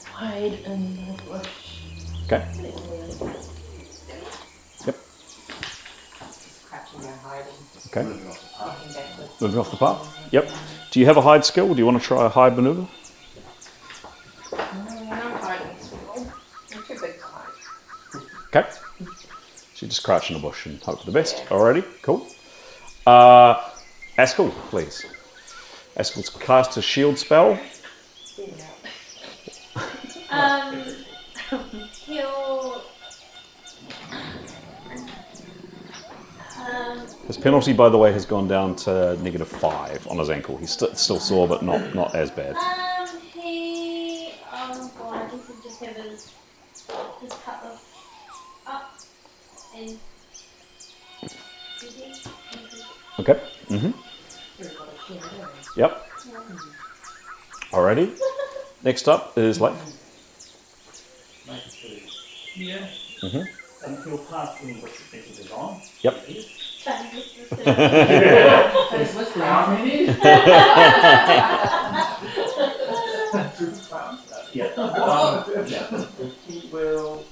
hide in the bush. Okay. Yep. Crouching and hiding. Okay. Walking backwards. Moving off the path. Yep. Do you have a hide skill? Do you want to try a hide maneuver? No hiding skill. I'm too big to hide. Okay. So you just crouch in the bush and hope for the best. Alrighty, cool. Askell, please. Askell's cast a shield spell. He'll. His penalty, by the way, has gone down to -5 on his ankle. He's still sore, but not as bad. He. Oh god, I guess he'll just have his cutlass up and. Okay. Mm-hmm. Yep. Alrighty. Next up is Leif. Yeah. Mm-hmm. And he'll pass in what you think is on. Yep. He will,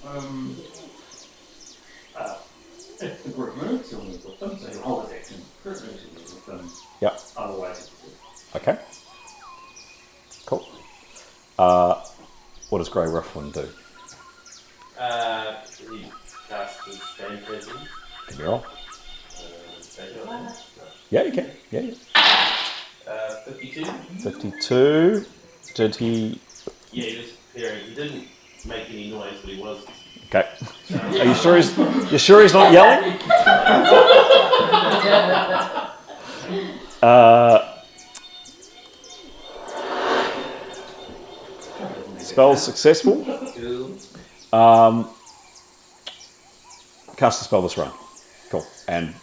if the group moves, he'll move with them, so he'll hold his action. Group moves, he'll move with them. Yep. Otherwise, Okay. Cool. What does Grey Rufflin do? He casts his Bane Presence. Can you roll? Yeah, you can. Yeah. 52. 52. Did he? Yeah, he was preparing. He didn't make any noise, but he was. Okay. Are you sure he's not yelling? Spell successful. Cast a spell this round. Cool. And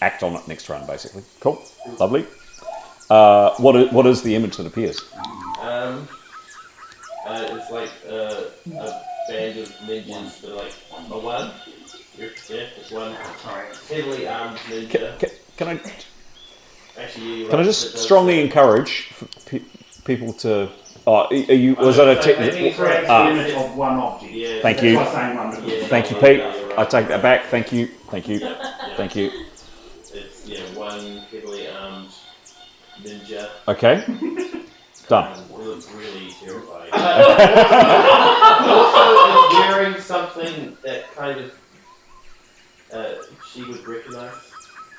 act on it next round, basically. Cool. Lovely. What is the image that appears? It's like a band of ninjas, but like a one. Just one. Heavily armed ninja. Can I Actually, just strongly encourage people to Oh, are you? Was that a It creates the image of one object. Yeah. Thank you. Yeah. Thank you, Pete. I take that back. Thank you. Thank you. Thank you. It's one heavily armed ninja. Okay. Done. It looks really terrifying. Also, it's wearing something that kind of she would recognise,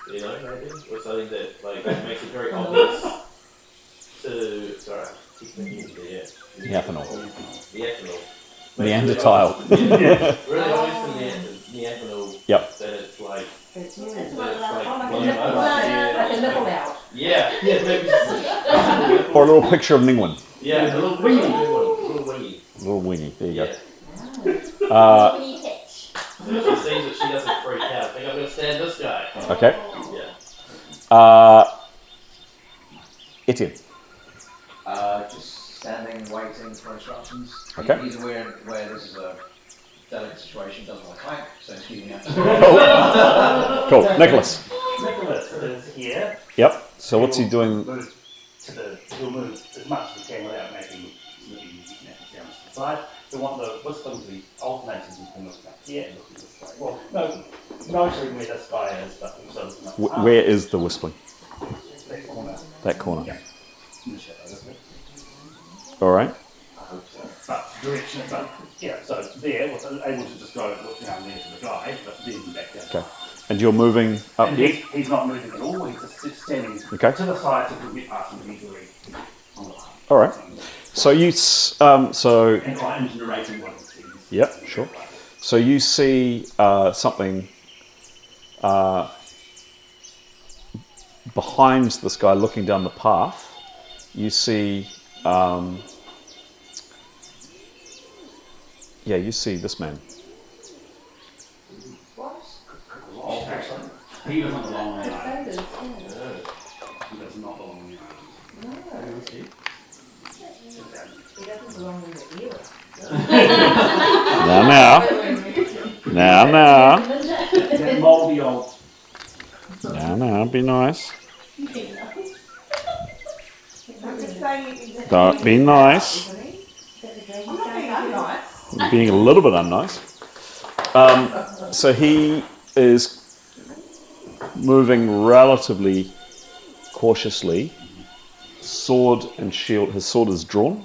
maybe, or something that makes it very obvious to. Sorry, keep thinking there. Neanderthal. Neanderthal. Really obvious to Neanderthal. Yep. That it's like. It's like a nipple out. Yeah, maybe. Or a little picture of Ningwen. Yeah, a little wingy. A little wingy. There you go. She sees that she doesn't freak out. I think I'm going to stand this guy. Okay. Yeah. Etienne. Just standing, waiting for instructions. Okay. He's aware this is a delicate situation, doesn't want to clank, so he's keeping out. Cool. Nicholas. Nicholas is here. Yep. So what's he doing? He'll move as much as he can without making snippy sounds to the side. We want the whistling to be alternating between looking up here and looking this way. Well, noting where this guy is, but also looking up. Where is the whistling? That corner. That corner. Yeah. In the shadow, isn't it? All right. But direction, so there, was able to just go look down there to the guy, but then back down. Okay. And you're moving up And here? he's not moving at all, he's just standing Okay. to the side to get past him easily. All right. So you And I'm narrating what he sees. Yep, sure. So you see something behind this guy looking down the path. You see, you see this man. He doesn't belong on the island. He does not belong on the island. He doesn't belong in the era. Now. That mouldy old. Now, be nice. I'm just saying Don't be nice. I'm not being unnice. You're being a little bit unnice. So he is moving relatively cautiously. Sword and shield. His sword is drawn,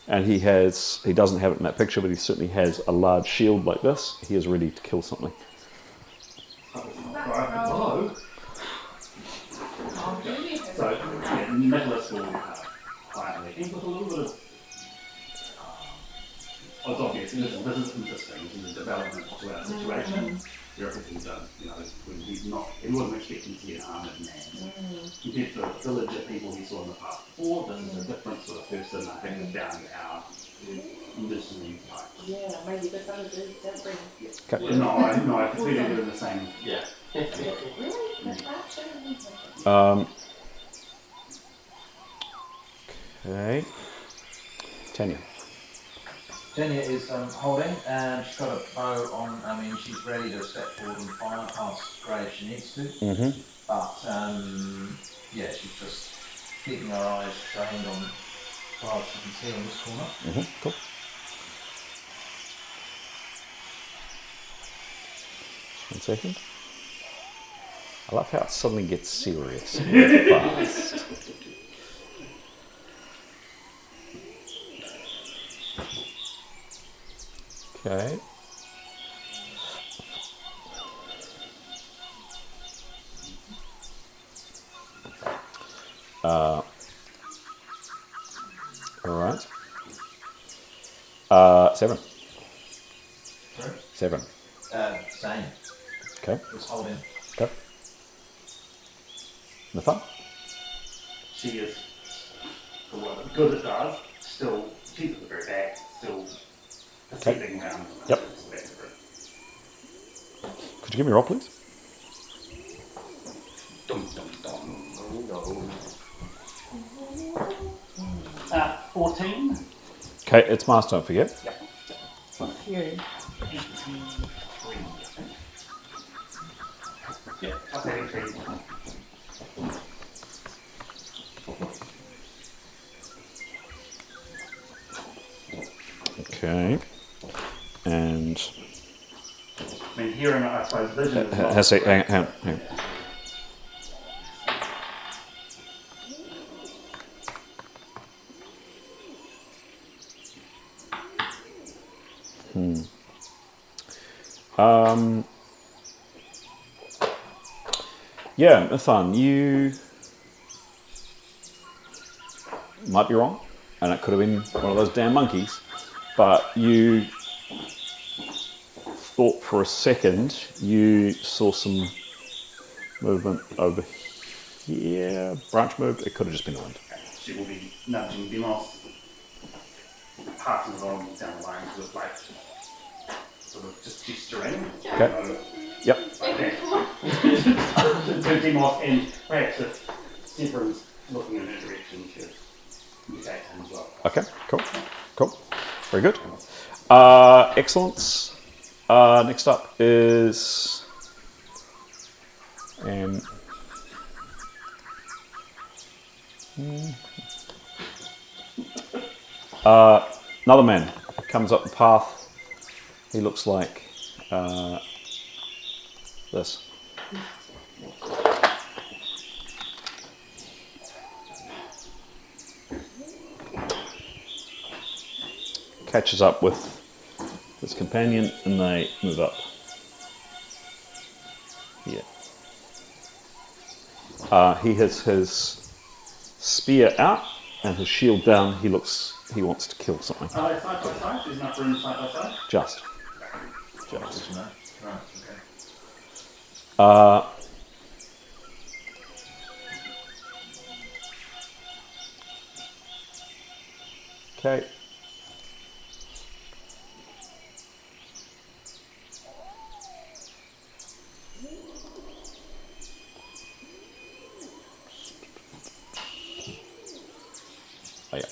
and he doesn't have it in that picture, but he certainly has a large shield like this. He is ready to kill something. Hello. So, Nicholas will quietly, and with a little bit of. It's obvious, this is interesting, this is a development to our situation. Where everything's done, when he wasn't expecting to see an armoured man. Compared to the village of people he saw in the past before, this is a different sort of person, I think, down to our listening type. Yeah, maybe the fellow don't bring. Okay. No, I completely do the same. Yeah. Okay. Tanya. Tanya is holding, and she's got a bow on. She's ready to step forward and fire past Grey if she needs to. Mm-hmm. But she's just keeping her eyes trained on cards she can see on this corner. Mm-hmm. Cool. One second. I love how it suddenly gets serious fast. Okay. All right. 7. Sorry? 7. Same. Okay. Just holding. Okay. Nathan? She is, for what good it does, still, she's at the very back, still perceiving around. Yep. Could you give me a roll, please? Dum, dum, dum. 14. Okay, it's Mars, don't forget. Yep. Thank you. 83. Yep, that's 83. Okay. And I mean, hearing, I suppose, vision is not... hang on. Yeah, Nathan, you might be wrong, and it could have been one of those damn monkeys, but you thought for a second you saw some movement over here. Branch moved. It could have just been the wind. She will be nudging Demos, passing it on down the line, sort of just gesturing. Okay. Yep. To Demos, and perhaps if Severan's looking in her direction, she'll indicate him as well. Okay, cool. Very good. Excellence. Next up is another man comes up the path. He looks like this. Catches up with his companion and they move up here. He has his spear out and his shield down. He wants to kill something. Are they side by side? There's enough room side by side? Just. Right, okay. Okay. Oh, yeah.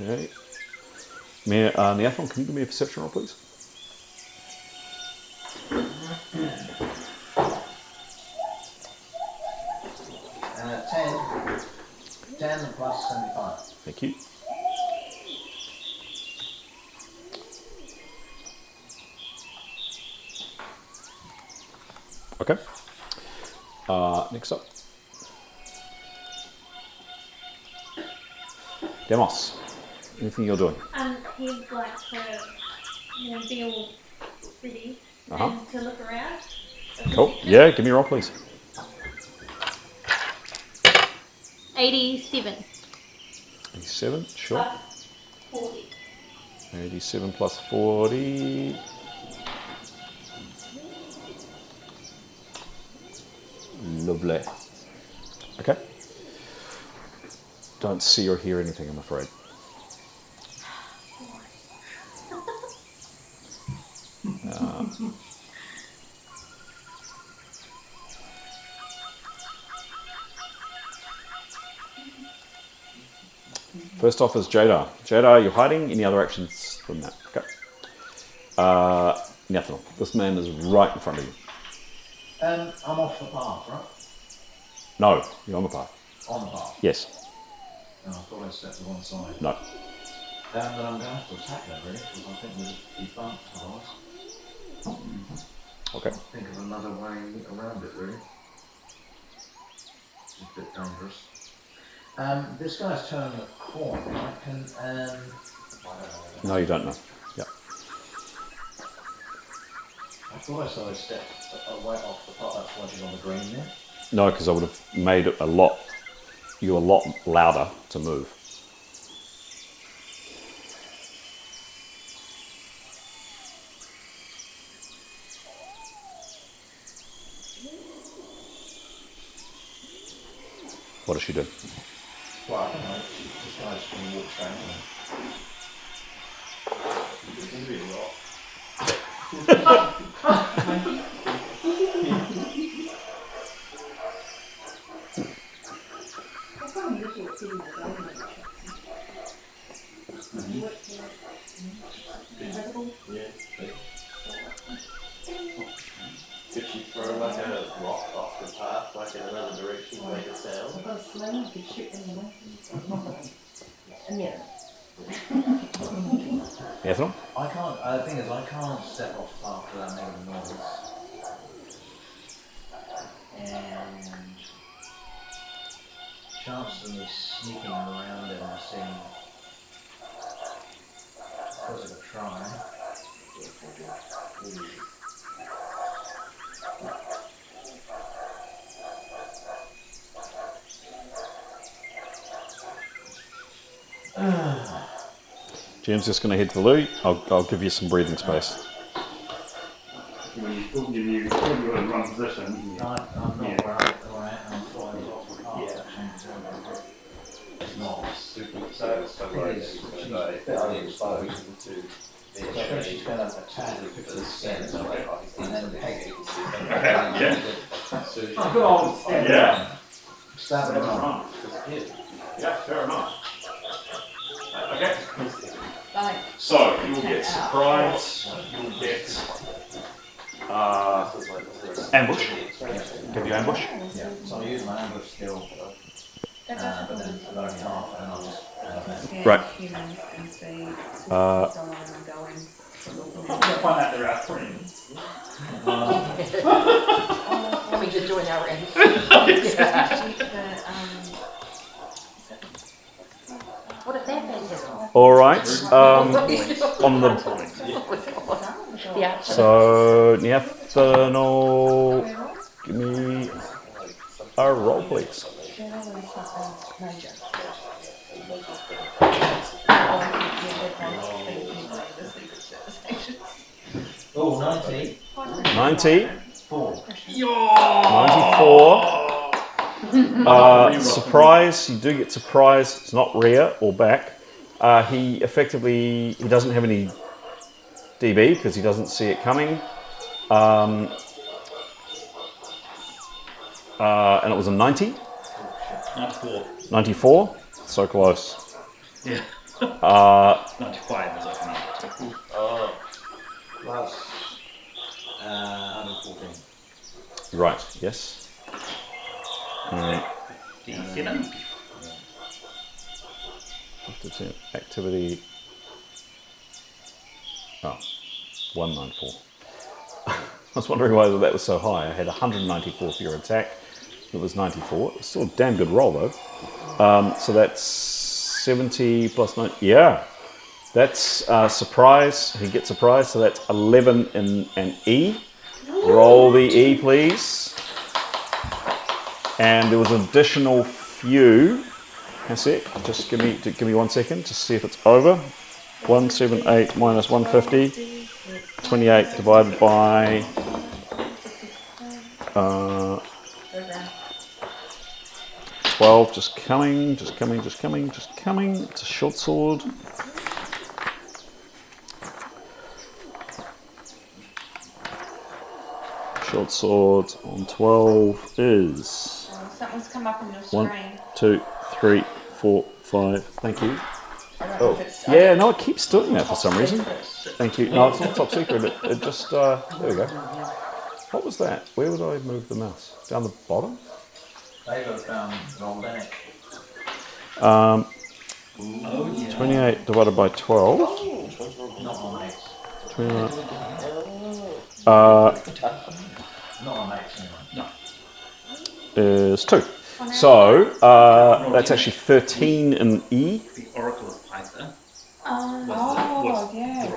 Okay. Neathlon, can you give me a perception roll, please? Uh, 10 plus 75. Thank you. Okay. Next up. Demos. Anything you're doing? He'd like to, be all ready Uh-huh. and to look around. Cool. Yeah, give me a roll, please. 87. 87, sure. Plus 40. 87 plus 40. Lovely. Okay. Don't see or hear anything, I'm afraid. First off is Jada. Jada, are you hiding? Any other actions than that? Okay. Nothing. This man is right in front of you. I'm off the path, right? No, you're on the path. On the path? Yes. Oh, I thought I stepped to one side. No. Then I'm going to have to attack them, really, because I think we'll be bumped otherwise. Okay. Think of another way around it, really. It's a bit dangerous. This guy's turning a corner. I can, I don't know. No, you don't know. Yeah. I thought I saw a step away off the part that's why she's on the green there. No, because I would have made it a lot louder to move. What does she do? Well, I don't know. This guy's going to walk straight on. It's going to be a lot. Yeah. Could she throw like a rock off the path, like in another direction to make a sound? I've got a sling, I could shoot in the wind. Ethel? I can't, the thing is, I can't step off the path without making a noise. And chance of me sneaking around it and seeing, I suppose I could try. Jim's just going to head to the loo. I'll give you some breathing space. When you pull your in one position. I'm not where I am, I'm flying off the path. It's not super, so it's exposed to the she's going to attack the sense and then peg it. Good old yeah. Stab it on. Yeah, fair enough. Okay. Like, So, you will get surprise, you will get ambush. Give you ambush. Yeah, so I use my ambush skill, but then I'm only half and I'll just... Right. Find out they're our friends. Coming to join our end. What if they're phantasm? All right. On the Yeah. so Neathanol, give me a roll, please. Oh, 90. 90. 4. 94. Surprise. You do get surprise. It's not rear or back. He doesn't have any DB because he doesn't see it coming. And it was a 90. 94. 94. So close. Yeah. 95 is like 92. Oh. Plus 114. Right. Yes. 57. 50% activity. Oh, 194. I was wondering why that was so high. I had 194 for your attack. It was 94. It's still a damn good roll though. So that's 70 plus 9. Yeah, that's surprise. He gets surprise. So that's 11 in an E. Roll the E, please. And there was an additional few. A sec. Just give me 1 second. Just see if it's over. 178 minus 150. 28 divided by 12. Just coming. It's a short sword. Short sword on 12 is something's come up on your 1, screen. 2, 3, 4, 5. Thank you. Oh, yeah, no, it keeps doing that for some reason. Thank you. No, it's not top secret. It just, there we go. What was that? Where would I move the mouse? Down the bottom? They got rolled in it. 28 divided by 12. Not on X. 29. Not on X anyway. No. Is 2. So, that's actually 13 in E. The Oracle of Python. Yeah.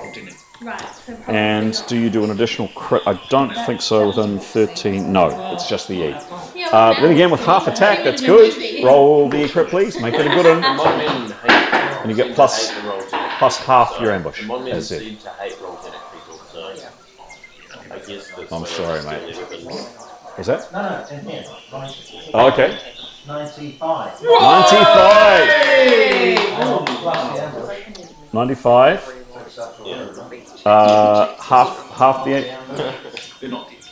Right. So And do you do an additional crit? I don't think so within 13. No, it's just the E. Then again, with half attack, that's good. Roll the crit, please. Make it a good one. And you get plus half your ambush. That's it. I'm sorry, mate. Was that? No, it's in here. Oh, okay. 95. 95! Plus the ambush. 95. Half the... They're not dead.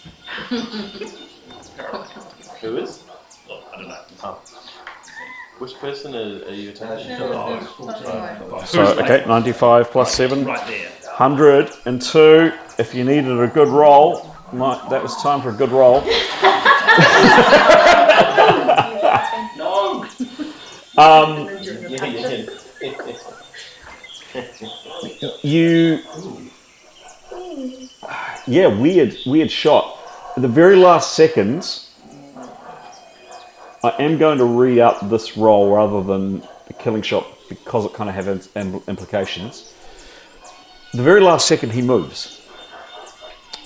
Who is? Well, I don't know. Which person are you attacking? So, okay, 95 plus 7. Right there. 102. If you needed a good roll, that was time for a good roll. No! Weird shot. At the very last seconds, I am going to read out this roll rather than the killing shot because it kind of has implications. The very last second he moves.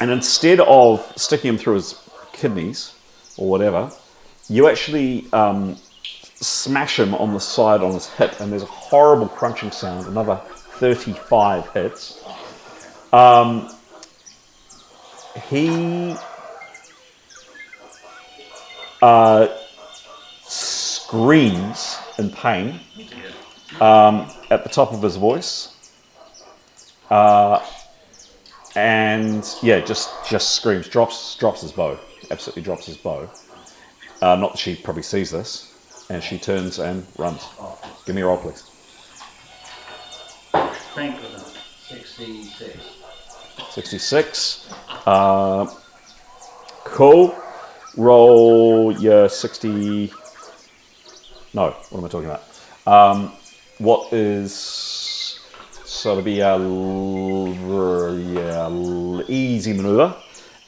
And instead of sticking him through his kidneys or whatever, you actually smash him on the side on his hip, and there's a horrible crunching sound, another 35 hits. He screams in pain at the top of his voice. And yeah, just screams, drops his bow, absolutely drops his bow. Not that she probably sees this, and she turns and runs. Give me a roll, please. Thank goodness. 66. 66. Cool. Roll your 60. No, what am I talking about? What is. So it'll be a easy maneuver,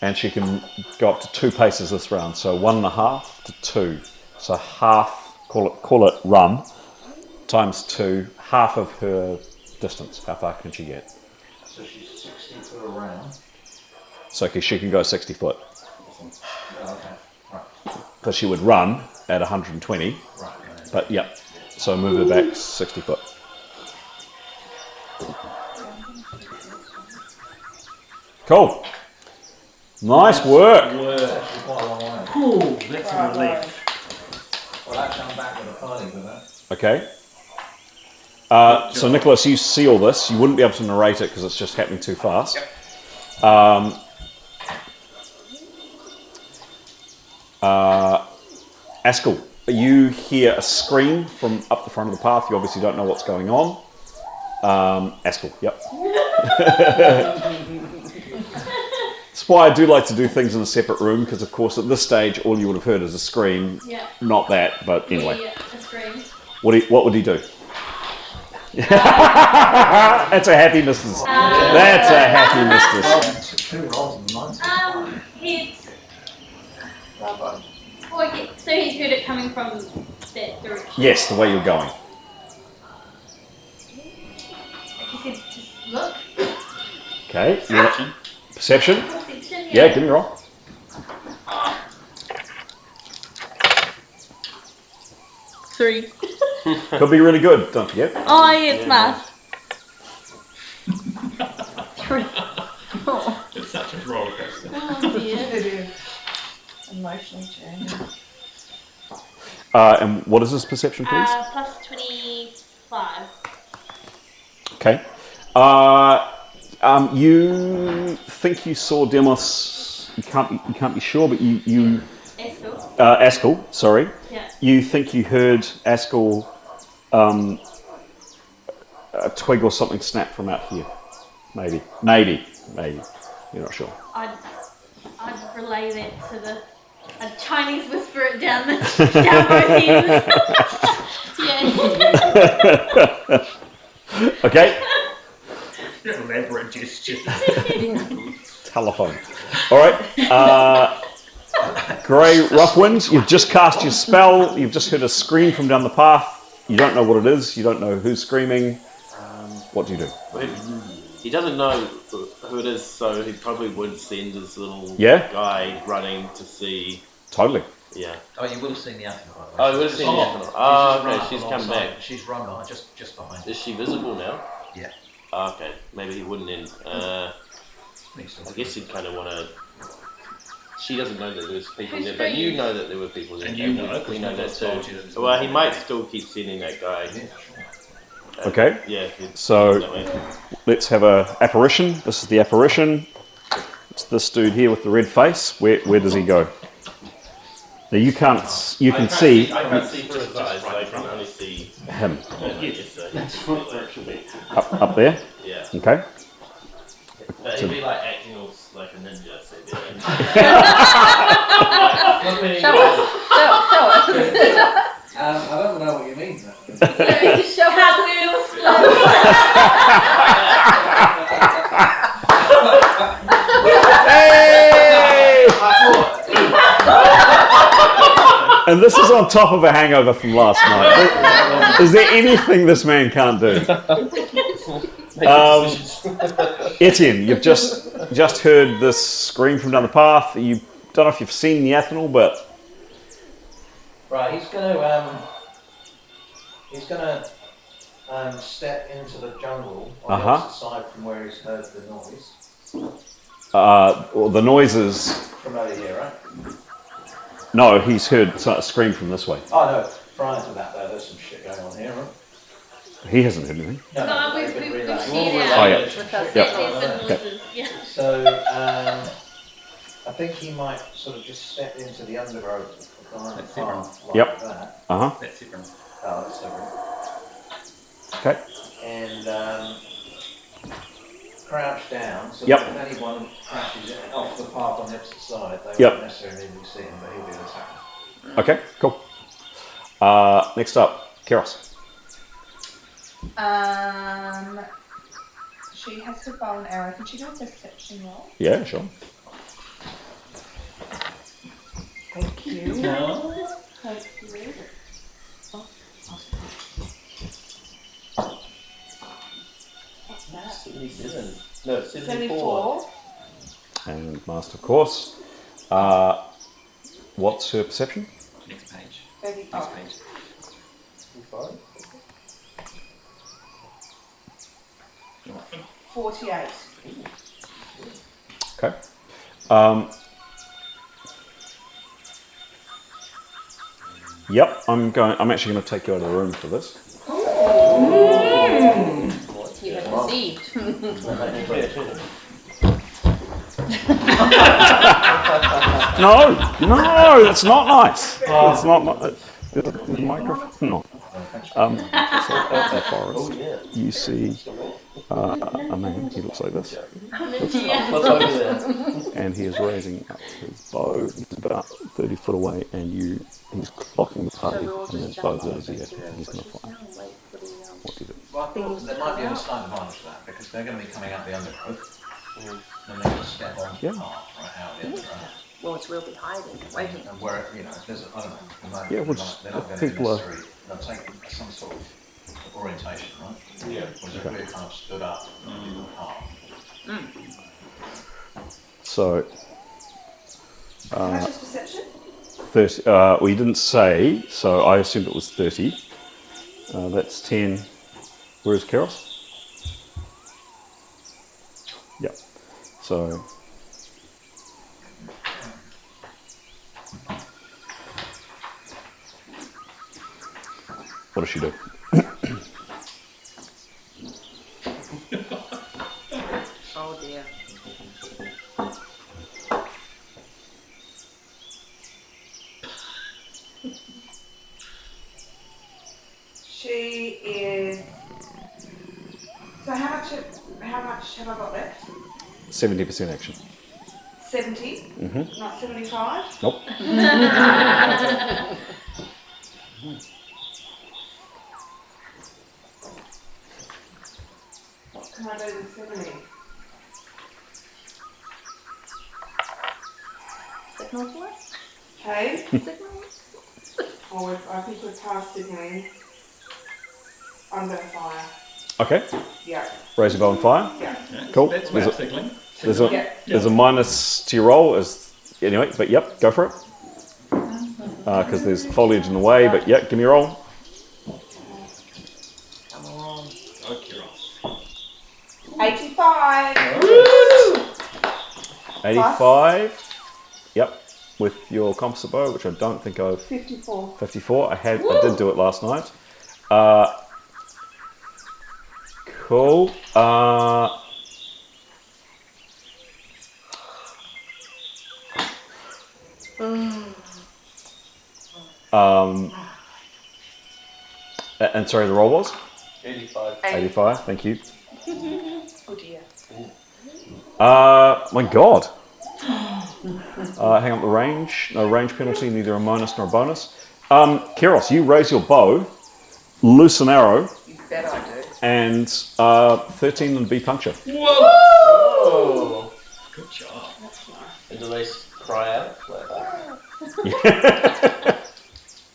and she can go up to 2 paces this round. So 1.5 to 2. So half, call it run, times 2, half of her distance. How far can she get? So she's 60 foot around. So she can go 60 foot. Okay. Right. Because she would run at 120. Right. But yep. So move her back 60 foot. Cool. Nice work. That's actually quite a long way. Ooh, that's a relief. Well, actually, I'm back with a party for that. Okay. So Nicholas, you see all this. You wouldn't be able to narrate it because it's just happening too fast. Askell, you hear a scream from up the front of the path. You obviously don't know what's going on. Askell, yep. That's why I do like to do things in a separate room, because of course at this stage all you would have heard is a scream. Yeah. Not that, but anyway. Yeah, a scream. What would he do? That's a happy missus. That's a happy missus. 2 rolls and 9. So he's heard it coming from that direction. Yes, the way you're going. He could just look. Okay. Perception? Yeah, give me a roll. Three. Could be really good, don't forget. Oh, yeah, it's math. 3. It's such a roller coaster. Oh, dear. It is. Emotionally changing. And what is this perception, please? Plus 25. Okay. You think you saw Demos. You can't be sure, but you Askell, sorry. Yeah. You think you heard Askell a twig or something snap from out here. Maybe. You're not sure. I'd relay that to the... I'd Chinese whisper it down both ends. Okay. Elaborate gestures. Telephone. All right. Grey Roughwind, you've just cast your spell. You've just heard a scream from down the path. You don't know what it is. You don't know who's screaming. What do you do? He doesn't know who it is, so he probably would send his little guy running to see. Totally. Yeah. Oh, you would have seen the Athena, by the way. Oh, you would have seen the Athena. Oh, okay, she's come back. She's run on, just behind. Is she visible now? Yeah. Oh, okay, maybe he wouldn't then. I guess he'd kind of want to... She doesn't know that there's people there, but you know that there were people there. And you know, we know that too. Well, he might still keep sending that guy. Okay. Yeah. So let's have a apparition. This is the apparition. It's this dude here with the red face. Where does he go? Now you can see. I can't see through his eyes. I can only him. That's what it should be. Up there? Yeah. Okay. But he'd be like acting all like a ninja, so he'd be like... Show us. I don't know what you mean. Show cartwheels. Hey! And this is on top of a hangover from last night. Is there anything this man can't do? Etienne, you've just heard this scream from down the path. You don't know if you've seen the ethanol, but Right, he's gonna step into the jungle on the opposite side from where he's heard the noise. well, the noises. From over here, right? No, he's heard a scream from this way. Oh no, prior to that though, there's some shit going on here, right? He hasn't heard anything. No, we've they've been seen relaying. it. Oh, yeah. With us. Yep. There's been Okay. noises. Yeah. So I think he might sort of just step into the undergrowth behind the path like Yep. that. That's different. Oh, that's different. Okay. And crouch down, so Yep. if anyone crashes off the path on the opposite side, they Yep. won't necessarily see him, but he'll be attacking. Okay, cool. Next up, Keros. She has her bow and arrow. Can she do a perception roll? Yeah, sure. Thank you. No. Thank you. What's that? 77. No, 74. And Master Course. What's her perception? Next page. 35. Next page. 48. Okay. Yep, I'm actually going to take you out of the room for this. You have received. No, that's not nice. It's not the microphone. No. So out in the forest, you see a man. He looks like this, and he is raising up his bow. He's about 30 foot away, and he's clocking the party, and then bows at his ear, and he's going to fire. What do you do? Well, I thought there might be a slight advantage to that because they're going to be coming out the undergrowth, and they just step on the path right out the undergrowth. Well, it's we'll be hiding, waiting. And where, you know, if there's, I don't know, they might, Yeah, well, they're not going to people are- necessarily, they'll take some sort of orientation, right? Yeah. Whereas if we're kind of stood up in the path. So, How much is perception? 30. Well, he didn't say, so I assumed it was 30. That's 10. Where's Keros? Yep. So. What does she do? Oh dear. She is. So how much have I got left? 70% action. 70. Mm-hmm. Not 75. Nope. What can I do with 70? Signal for us? Okay. Signal? Or I think we're past signaling. I'm going to fire. Okay. Yeah. Raise your bow and fire. Yeah. Cool. That's There's about a, signaling. there's a minus to your roll. Anyway, but yep, go for it. Because there's foliage in the way, but yep, give me a roll. Come on. Okay, Ross. 85. 85. Yep. With your composite bow, which I don't think I've... 54. 54. I did do it last night. Cool. And sorry, the roll was? 85. 85, thank you. Oh dear. My god. Hang on, the range. No range penalty, neither a minus nor a bonus. Keros, you raise your bow, loose an arrow, You bet I do. and 13 and B puncture. Whoa! Good job. And do they cry out?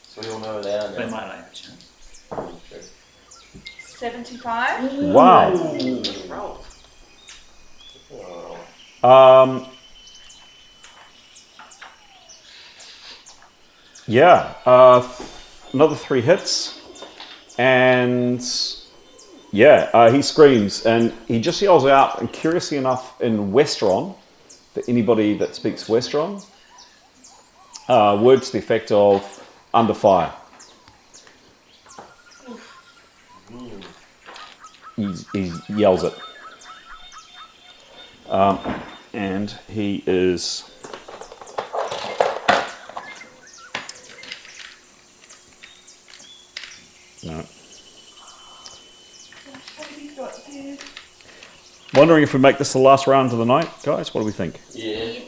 So we all know where they are now. They might like it. 75. Wow. Yeah, another 3 hits, and yeah, he screams, and he just yells out, and curiously enough, in Westron, for anybody that speaks Westron, words to the effect of "under fire." He yells it, and he is. No. Wondering if we make this the last round of the night, guys. What do we think? Yeah.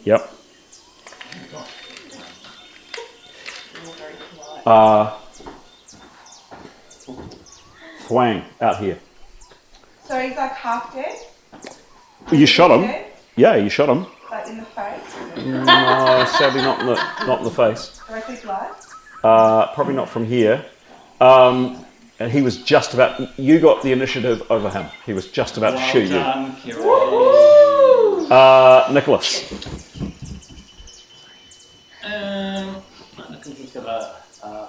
Yep. Thwang out here. So he's like half dead? You shot him. Dead? Yeah, you shot him. Like in the face? No, sadly not in the face. Do I see blood? Probably not from here. And he was just about. You got the initiative over him. He was just about to shoot Done, you. Kira. Nicholas. Nicholas has got a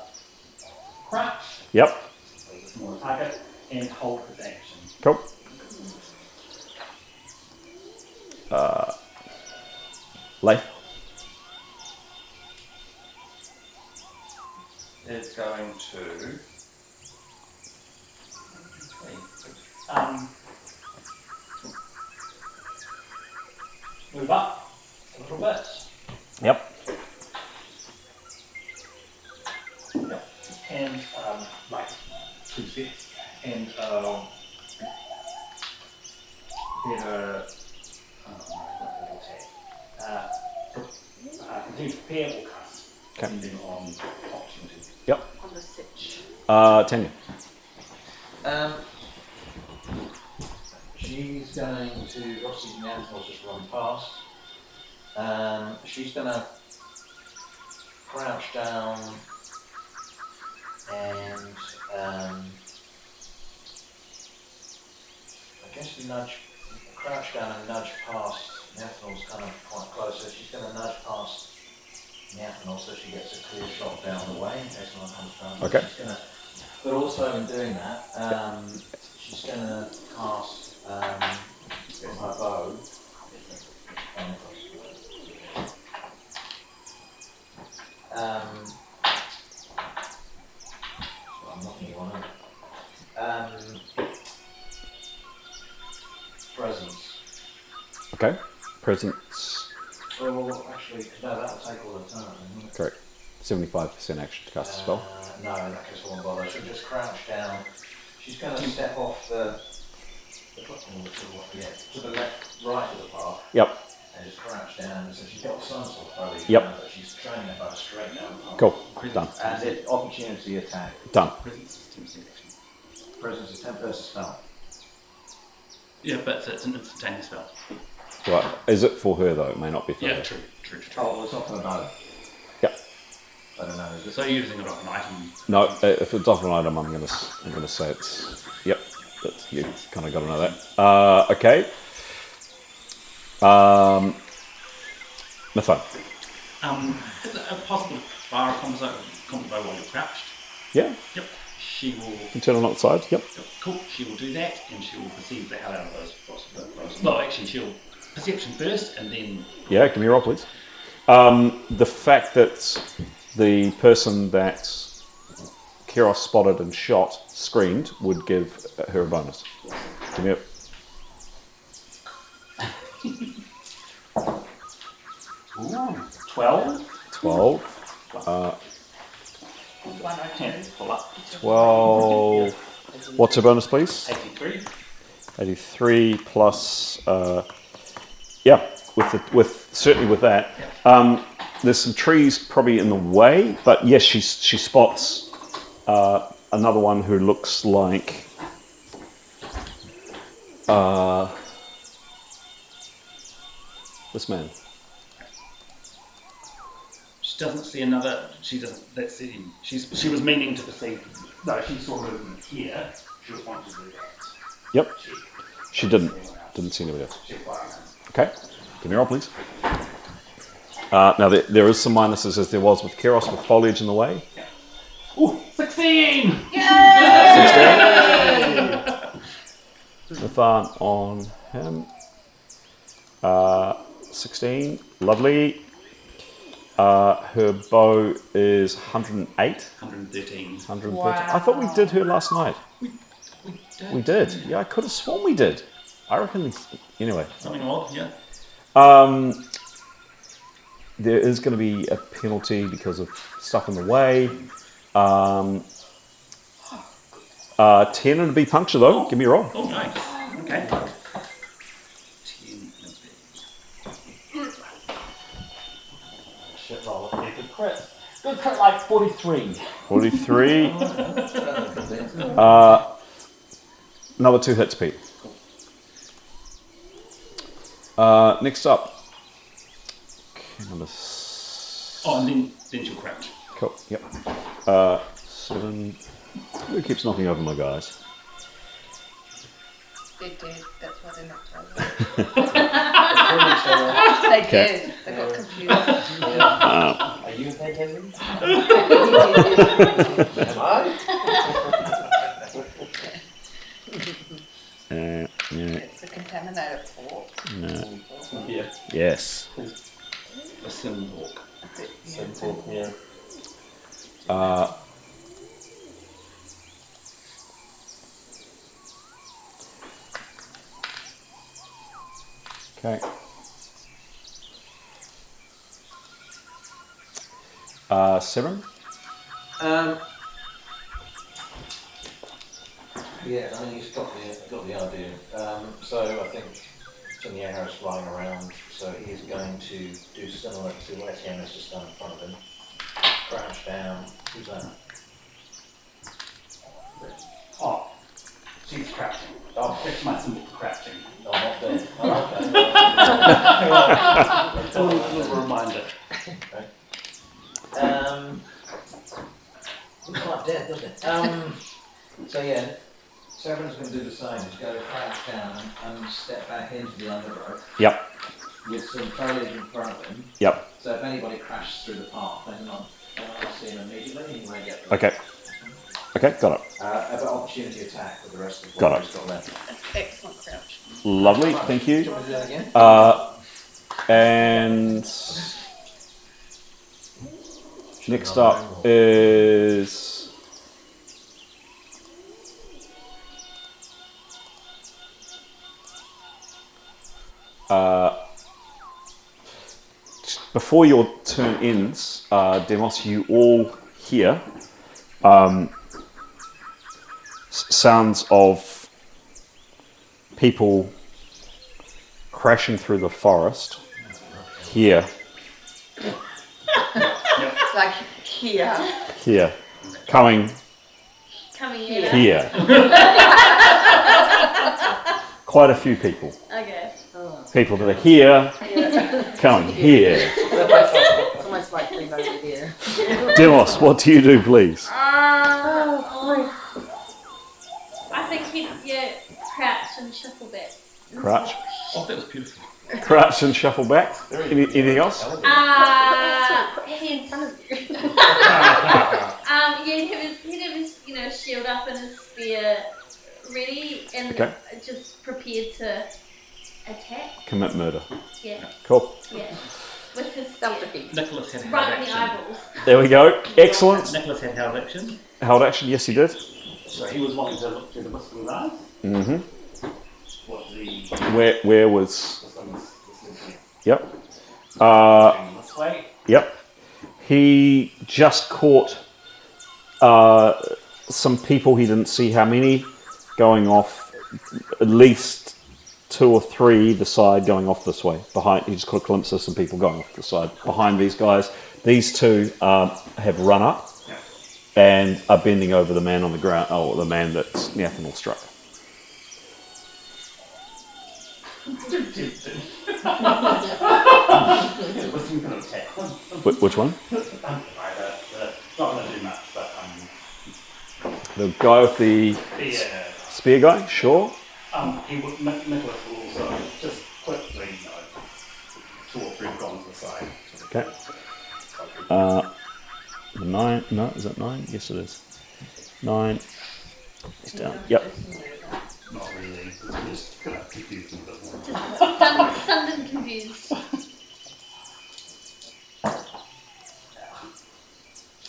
crouch, Yep. small target, and hold his action. Cool. Leif. It's going to. Move up a little bit. Yep. Yep. And like 2 steps. And get a continue to prepare or cast. Okay. Depending on opportunity. Yep. On the sitch. Tanya. She's going to, obviously Neanderthals just run past. She's going to crouch down and I guess crouch down and nudge past. Neanderthals kind of quite close, so she's going to nudge past Neanderthal so she gets a clear shot down the way in case one comes down. Okay. She's gonna, but also in doing that, she's going to cast from her bow. I'm not going to presence. Okay. Presence. Well, actually, no, that'll take all the time. Correct. 75% action to cast a spell. No, in that case, I won't bother. She'll just crouch down. She's going to step off to the left, right of the path. Yep. And just crouch down. So she's got some sort of bow, Yep. but she's training her bow straight down the path. Cool. Done. And it opportunity attack. Done. Presence is 10 versus spell. Yeah, but it's an instantaneous spell. Right. Is it for her though? It may not be for her. Yeah, true. Oh, well, it's not for the bow. Yep. I don't know. Is it? So you're using it off an item. No, if it's off an item, I'm gonna say it's. Yep. That's, you kind of got to know that. Okay. Mithone. Is it possible to fire a combo while you're crouched? Yeah. Yep. She will. You can turn it on its side. Yep. Cool. She will do that, and she will perceive the hell out of those. No, actually, she'll perception first, and then. Yeah. Give me a roll, please. The fact that the person that Keros spotted and shot screamed would give her a bonus. Give me it. 12. 12. Hands full up. 12. What's her bonus, please? 83. 83 plus. Yeah, certainly with that. There's some trees probably in the way, but yes, she spots another one who looks like. This man. She doesn't see another. She doesn't. Let's see. She was meaning to perceive. No, she saw movement here. She was wanting to do that. Yep. She didn't see anybody else. Okay. Give me a roll, please. Now there is some minuses as there was with Keros with foliage in the way. Ooh, 16! Yay! 16. Nathan on him. 16. Lovely. Her bow is 108. 113. 113. Wow. I thought we did her last night. We did. Yeah, I could have sworn we did. I reckon. Anyway. Something odd, yeah. There is going to be a penalty because of stuff in the way. 10 and a B puncture though. Give me a roll. Oh, nice. Okay. 10 Shit roll. Yeah, good crit. Good crit, like 43. 43. Another 2 hits, Pete. Next up. Number and then she'll crouch. Cool. Yep. 7. Who keeps knocking over my guys? They did. That's why they're not told. They Okay. did. They got confused. Are you a phantasm? Am I? Yeah. It's a contaminated port. No. Yeah. Yes. A Simhawk. Simple, yeah. Okay. 7. Yeah, I mean, he's got the idea. So I think Tanya Harris flying around, so he's going to do similar to what Etienne has just done in front of him. Crouch down. Who's that? Oh, she's crouching. Oh, That's my symbol for crouching. no, not there. Oh, It's a little reminder. okay. Looks like death, doesn't it? So yeah, Severin's going to do the same. He's going to crouch down and step back into the undergrowth. Yep. With some foliage in front of him. Yep. So if anybody crashes through the path, then I'll see him immediately and he may get them. Okay. Okay, got it. Have an opportunity attack with the rest of Got what it. he's got left. Excellent crouch. Lovely, thank you. Do you want to do that again? And next up is before your turn ends, Demos, you all hear sounds of people crashing through the forest here. Like here. Here. Coming Coming in. here. Quite a few people. Okay. People that are here, coming here. It's almost like being over here. Demos, what do you do, please? I think you crouch and shuffle back. Crouch. Oh, that was beautiful. Crouch and shuffle back. Anything else? He's, he'd have his, shield up and his spear ready and Okay. just prepared to attack. Commit murder. Yeah. Cool. Yeah. With his spear. Nicholas had held Right in the action. eyeballs. There we go. Excellent. Nicholas had held action. Held action, yes he did. So he was wanting to look through the whistling eyes. Mm-hmm. What the... Where was... Yep. This way. Yep. He just caught some people, he didn't see how many, going off at least 2 or 3 either side going off this way. Behind, he just caught a glimpse of some people going off the side behind these guys. These 2 have run up and are bending over the man on the ground, the man that's Nathaniel struck. Which one? Not going to do much, but the guy with the spear guy, sure. Nicholas will also just quickly, 2 or 3 gone to the side. Okay. 9, no, is that 9? Yes, it is. 9. He's down. Yep. Not really. Just confused a bit more. Stunned and confused.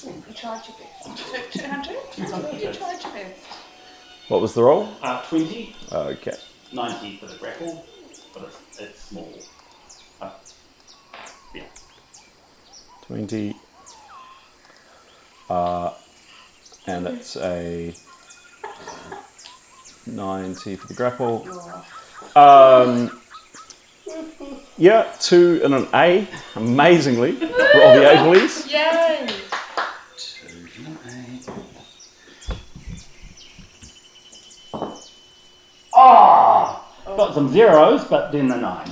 You tried your best. 200? You tried your best. What was the roll? 20. Okay. 90 for the grapple, but it's small. Yeah. 20. And it's a 90 for the grapple. Yeah, 2 and an A. Amazingly. Roll the A, please. Yay! 2 and an A. Oh! Got some zeros, but then a 9.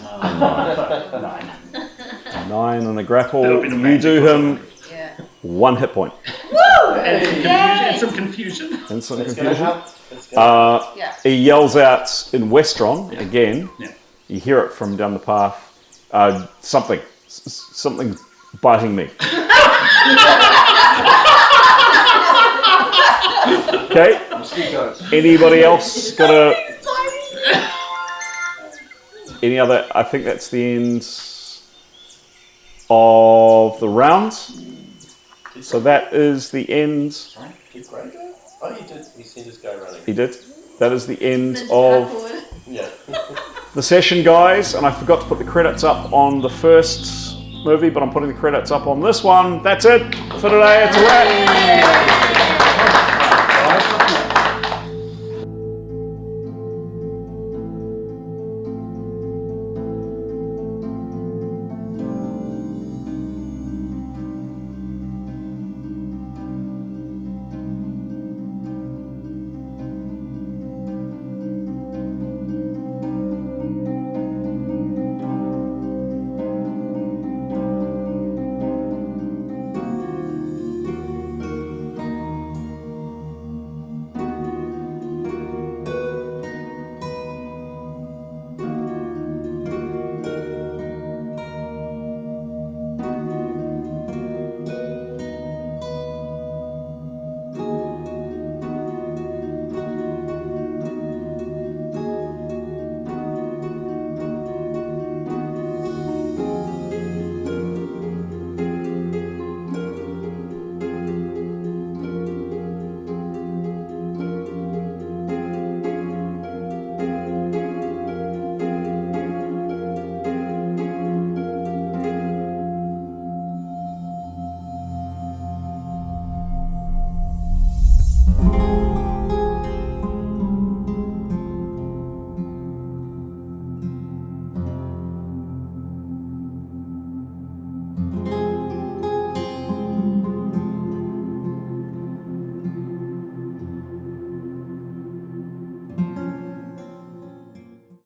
9. 9 on a grapple. You do him 1 hit point. Woo! And some confusion. And some confusion. He yells out in Westron again. Yeah. You hear it from down the path. Something's biting me. Okay. Anybody else got any other? I think that's the end of the round. So that is the end. Sorry, did Gray go? Oh, he did. He seen this guy running. He did. That is the end of Yeah. the session, guys. And I forgot to put the credits up on the first movie, but I'm putting the credits up on this one. That's it for today. It's a wrap.